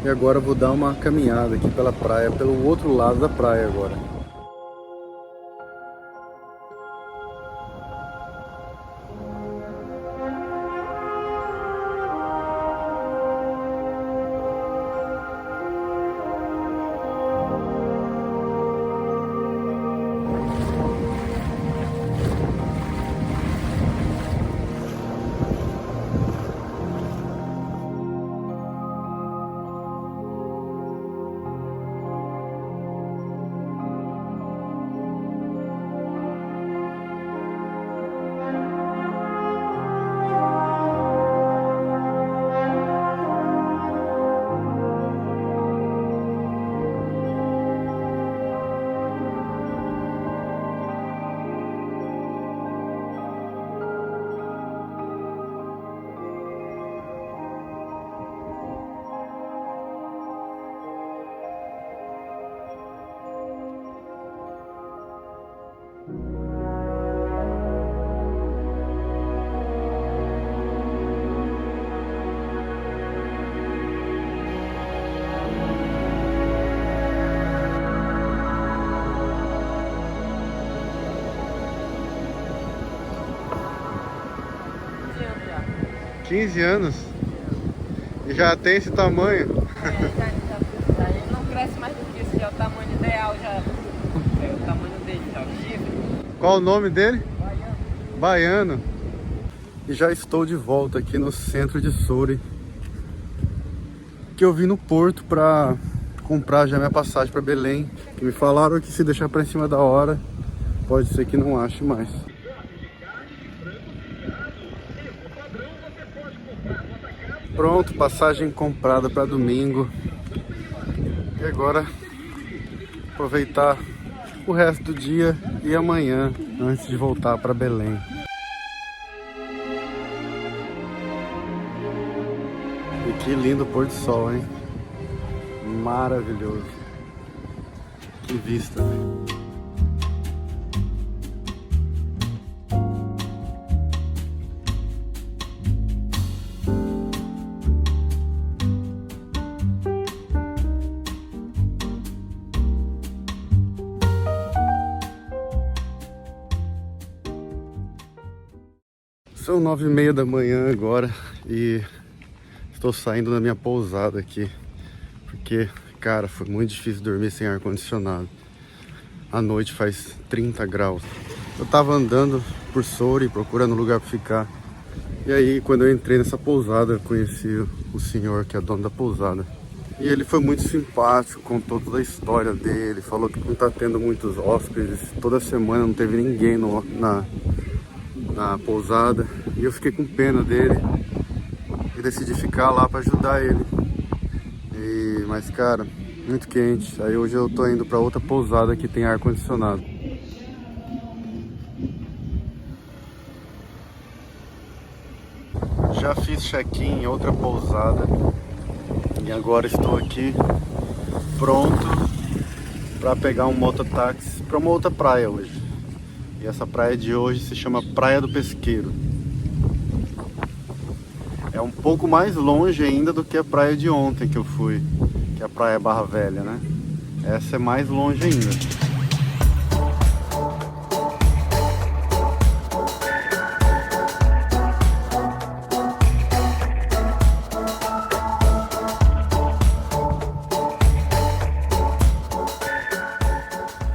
E agora vou dar uma caminhada aqui pela praia, pelo outro lado da praia agora. Já. 15 anos? E já tem esse tamanho? Ele não cresce mais do que isso, já é o tamanho ideal, já é o tamanho dele, já o chifre. Qual o nome dele? Baiano. Baiano. E já estou de volta aqui no centro de Soure, que eu vim no porto para comprar já minha passagem para Belém, que me falaram que se deixar para em cima da hora, pode ser que não ache mais. Pronto, passagem comprada para domingo. E agora aproveitar o resto do dia e amanhã antes de voltar para Belém. E que lindo pôr do sol, hein? Maravilhoso. Que vista, né? São 9h30 da manhã agora e estou saindo da minha pousada aqui, porque, cara, foi muito difícil dormir sem ar-condicionado. À noite faz 30 graus. Eu tava andando por Soure procurando lugar para ficar. E aí, quando eu entrei nessa pousada, eu conheci o senhor que é dono da pousada. E ele foi muito simpático, contou toda a história dele, falou que não tá tendo muitos hóspedes, toda semana não teve ninguém na pousada, e eu fiquei com pena dele e decidi ficar lá para ajudar ele. Mas cara, muito quente. Aí hoje eu tô indo para outra pousada que tem ar condicionado. Já fiz check-in em outra pousada e agora estou aqui pronto para pegar um mototáxi para uma outra praia hoje. E essa praia de hoje se chama Praia do Pesqueiro. É um pouco mais longe ainda do que a praia de ontem que eu fui, que é a Praia Barra Velha, né? Essa é mais longe ainda.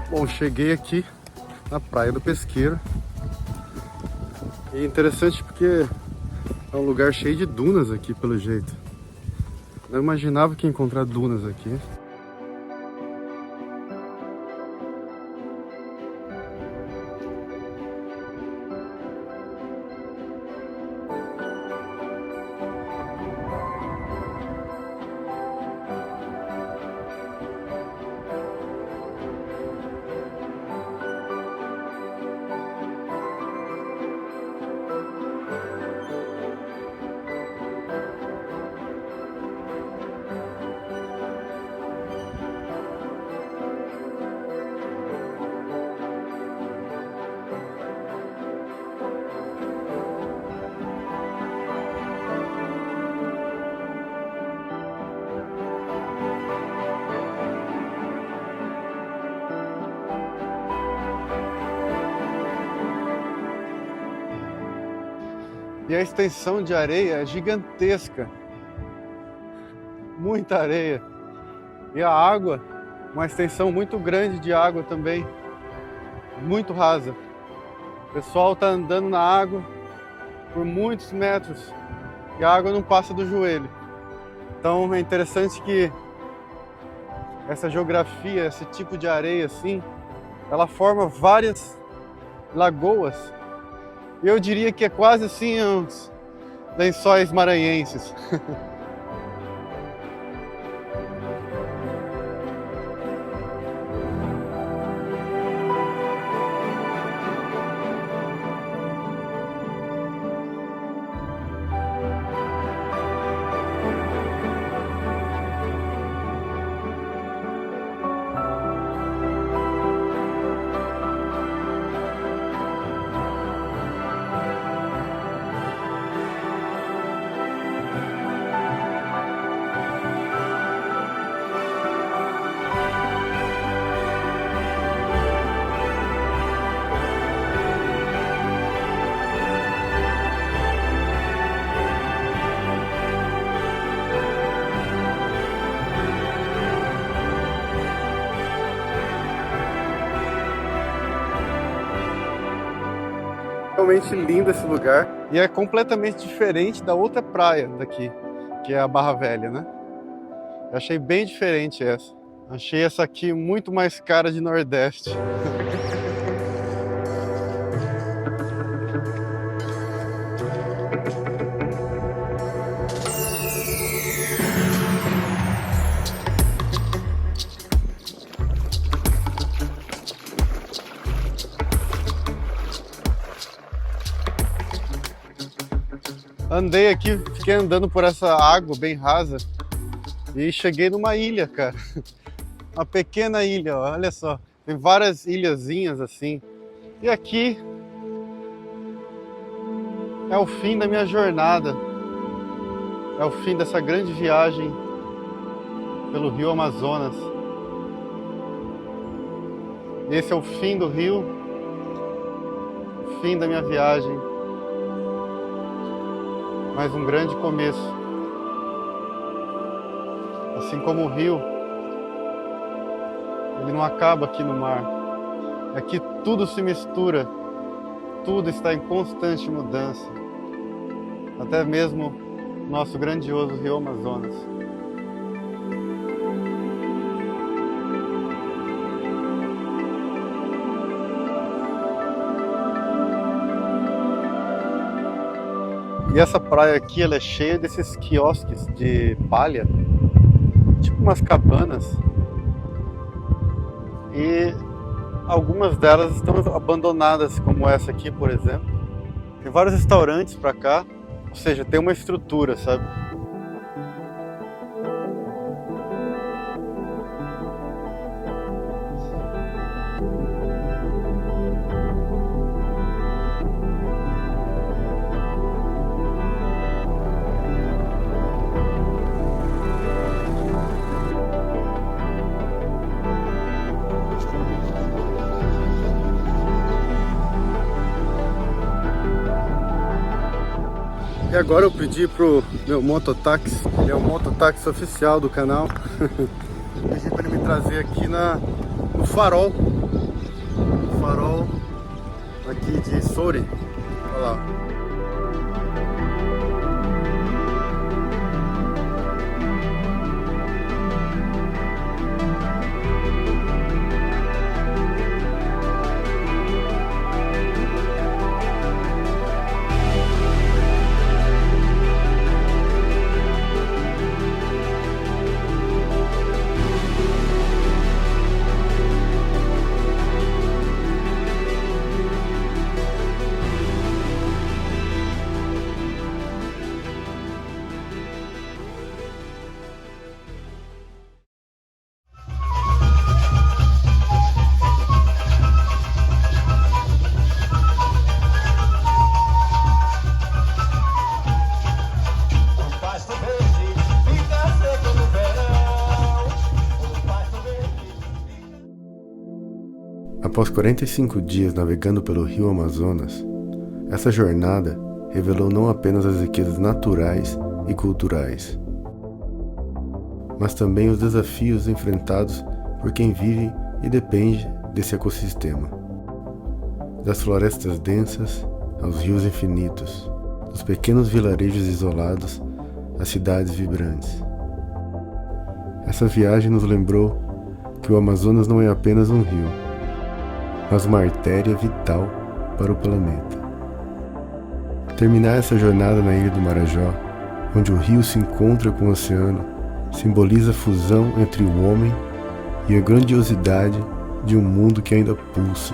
Bom, cheguei aqui na Praia do Pesqueiro. E é interessante porque é um lugar cheio de dunas aqui, pelo jeito. Eu imaginava que ia encontrar dunas aqui. E a extensão de areia é gigantesca. Muita areia. E a água, uma extensão muito grande de água também. Muito rasa. O pessoal está andando na água por muitos metros e a água não passa do joelho. Então é interessante que essa geografia, esse tipo de areia assim, ela forma várias lagoas. Eu diria que é quase assim uns lençóis maranhenses. Realmente lindo esse lugar e é completamente diferente da outra praia daqui, que é a Barra Velha, né? Eu achei bem diferente essa. Achei essa aqui muito mais cara de Nordeste. Andei aqui, fiquei andando por essa água bem rasa e cheguei numa ilha, cara. Uma pequena ilha, ó, olha só. Tem várias ilhazinhas assim. E aqui é o fim da minha jornada. É o fim dessa grande viagem pelo Rio Amazonas. Esse é o fim do rio, o fim da minha viagem. Mas um grande começo. Assim como o rio, ele não acaba aqui no mar. Aqui tudo se mistura, tudo está em constante mudança. Até mesmo nosso grandioso Rio Amazonas. E essa praia aqui, ela é cheia desses quiosques de palha, tipo umas cabanas. E algumas delas estão abandonadas, como essa aqui, por exemplo. Tem vários restaurantes pra cá, ou seja, tem uma estrutura, sabe? E agora eu pedi pro meu mototáxi, ele é o mototáxi oficial do canal, pedi para ele me trazer aqui no farol, aqui de Soure, olha lá. Após 45 dias navegando pelo Rio Amazonas, essa jornada revelou não apenas as riquezas naturais e culturais, mas também os desafios enfrentados por quem vive e depende desse ecossistema. Das florestas densas aos rios infinitos, dos pequenos vilarejos isolados às cidades vibrantes. Essa viagem nos lembrou que o Amazonas não é apenas um rio, mas uma artéria vital para o planeta. Terminar essa jornada na Ilha do Marajó, onde o rio se encontra com o oceano, simboliza a fusão entre o homem e a grandiosidade de um mundo que ainda pulsa,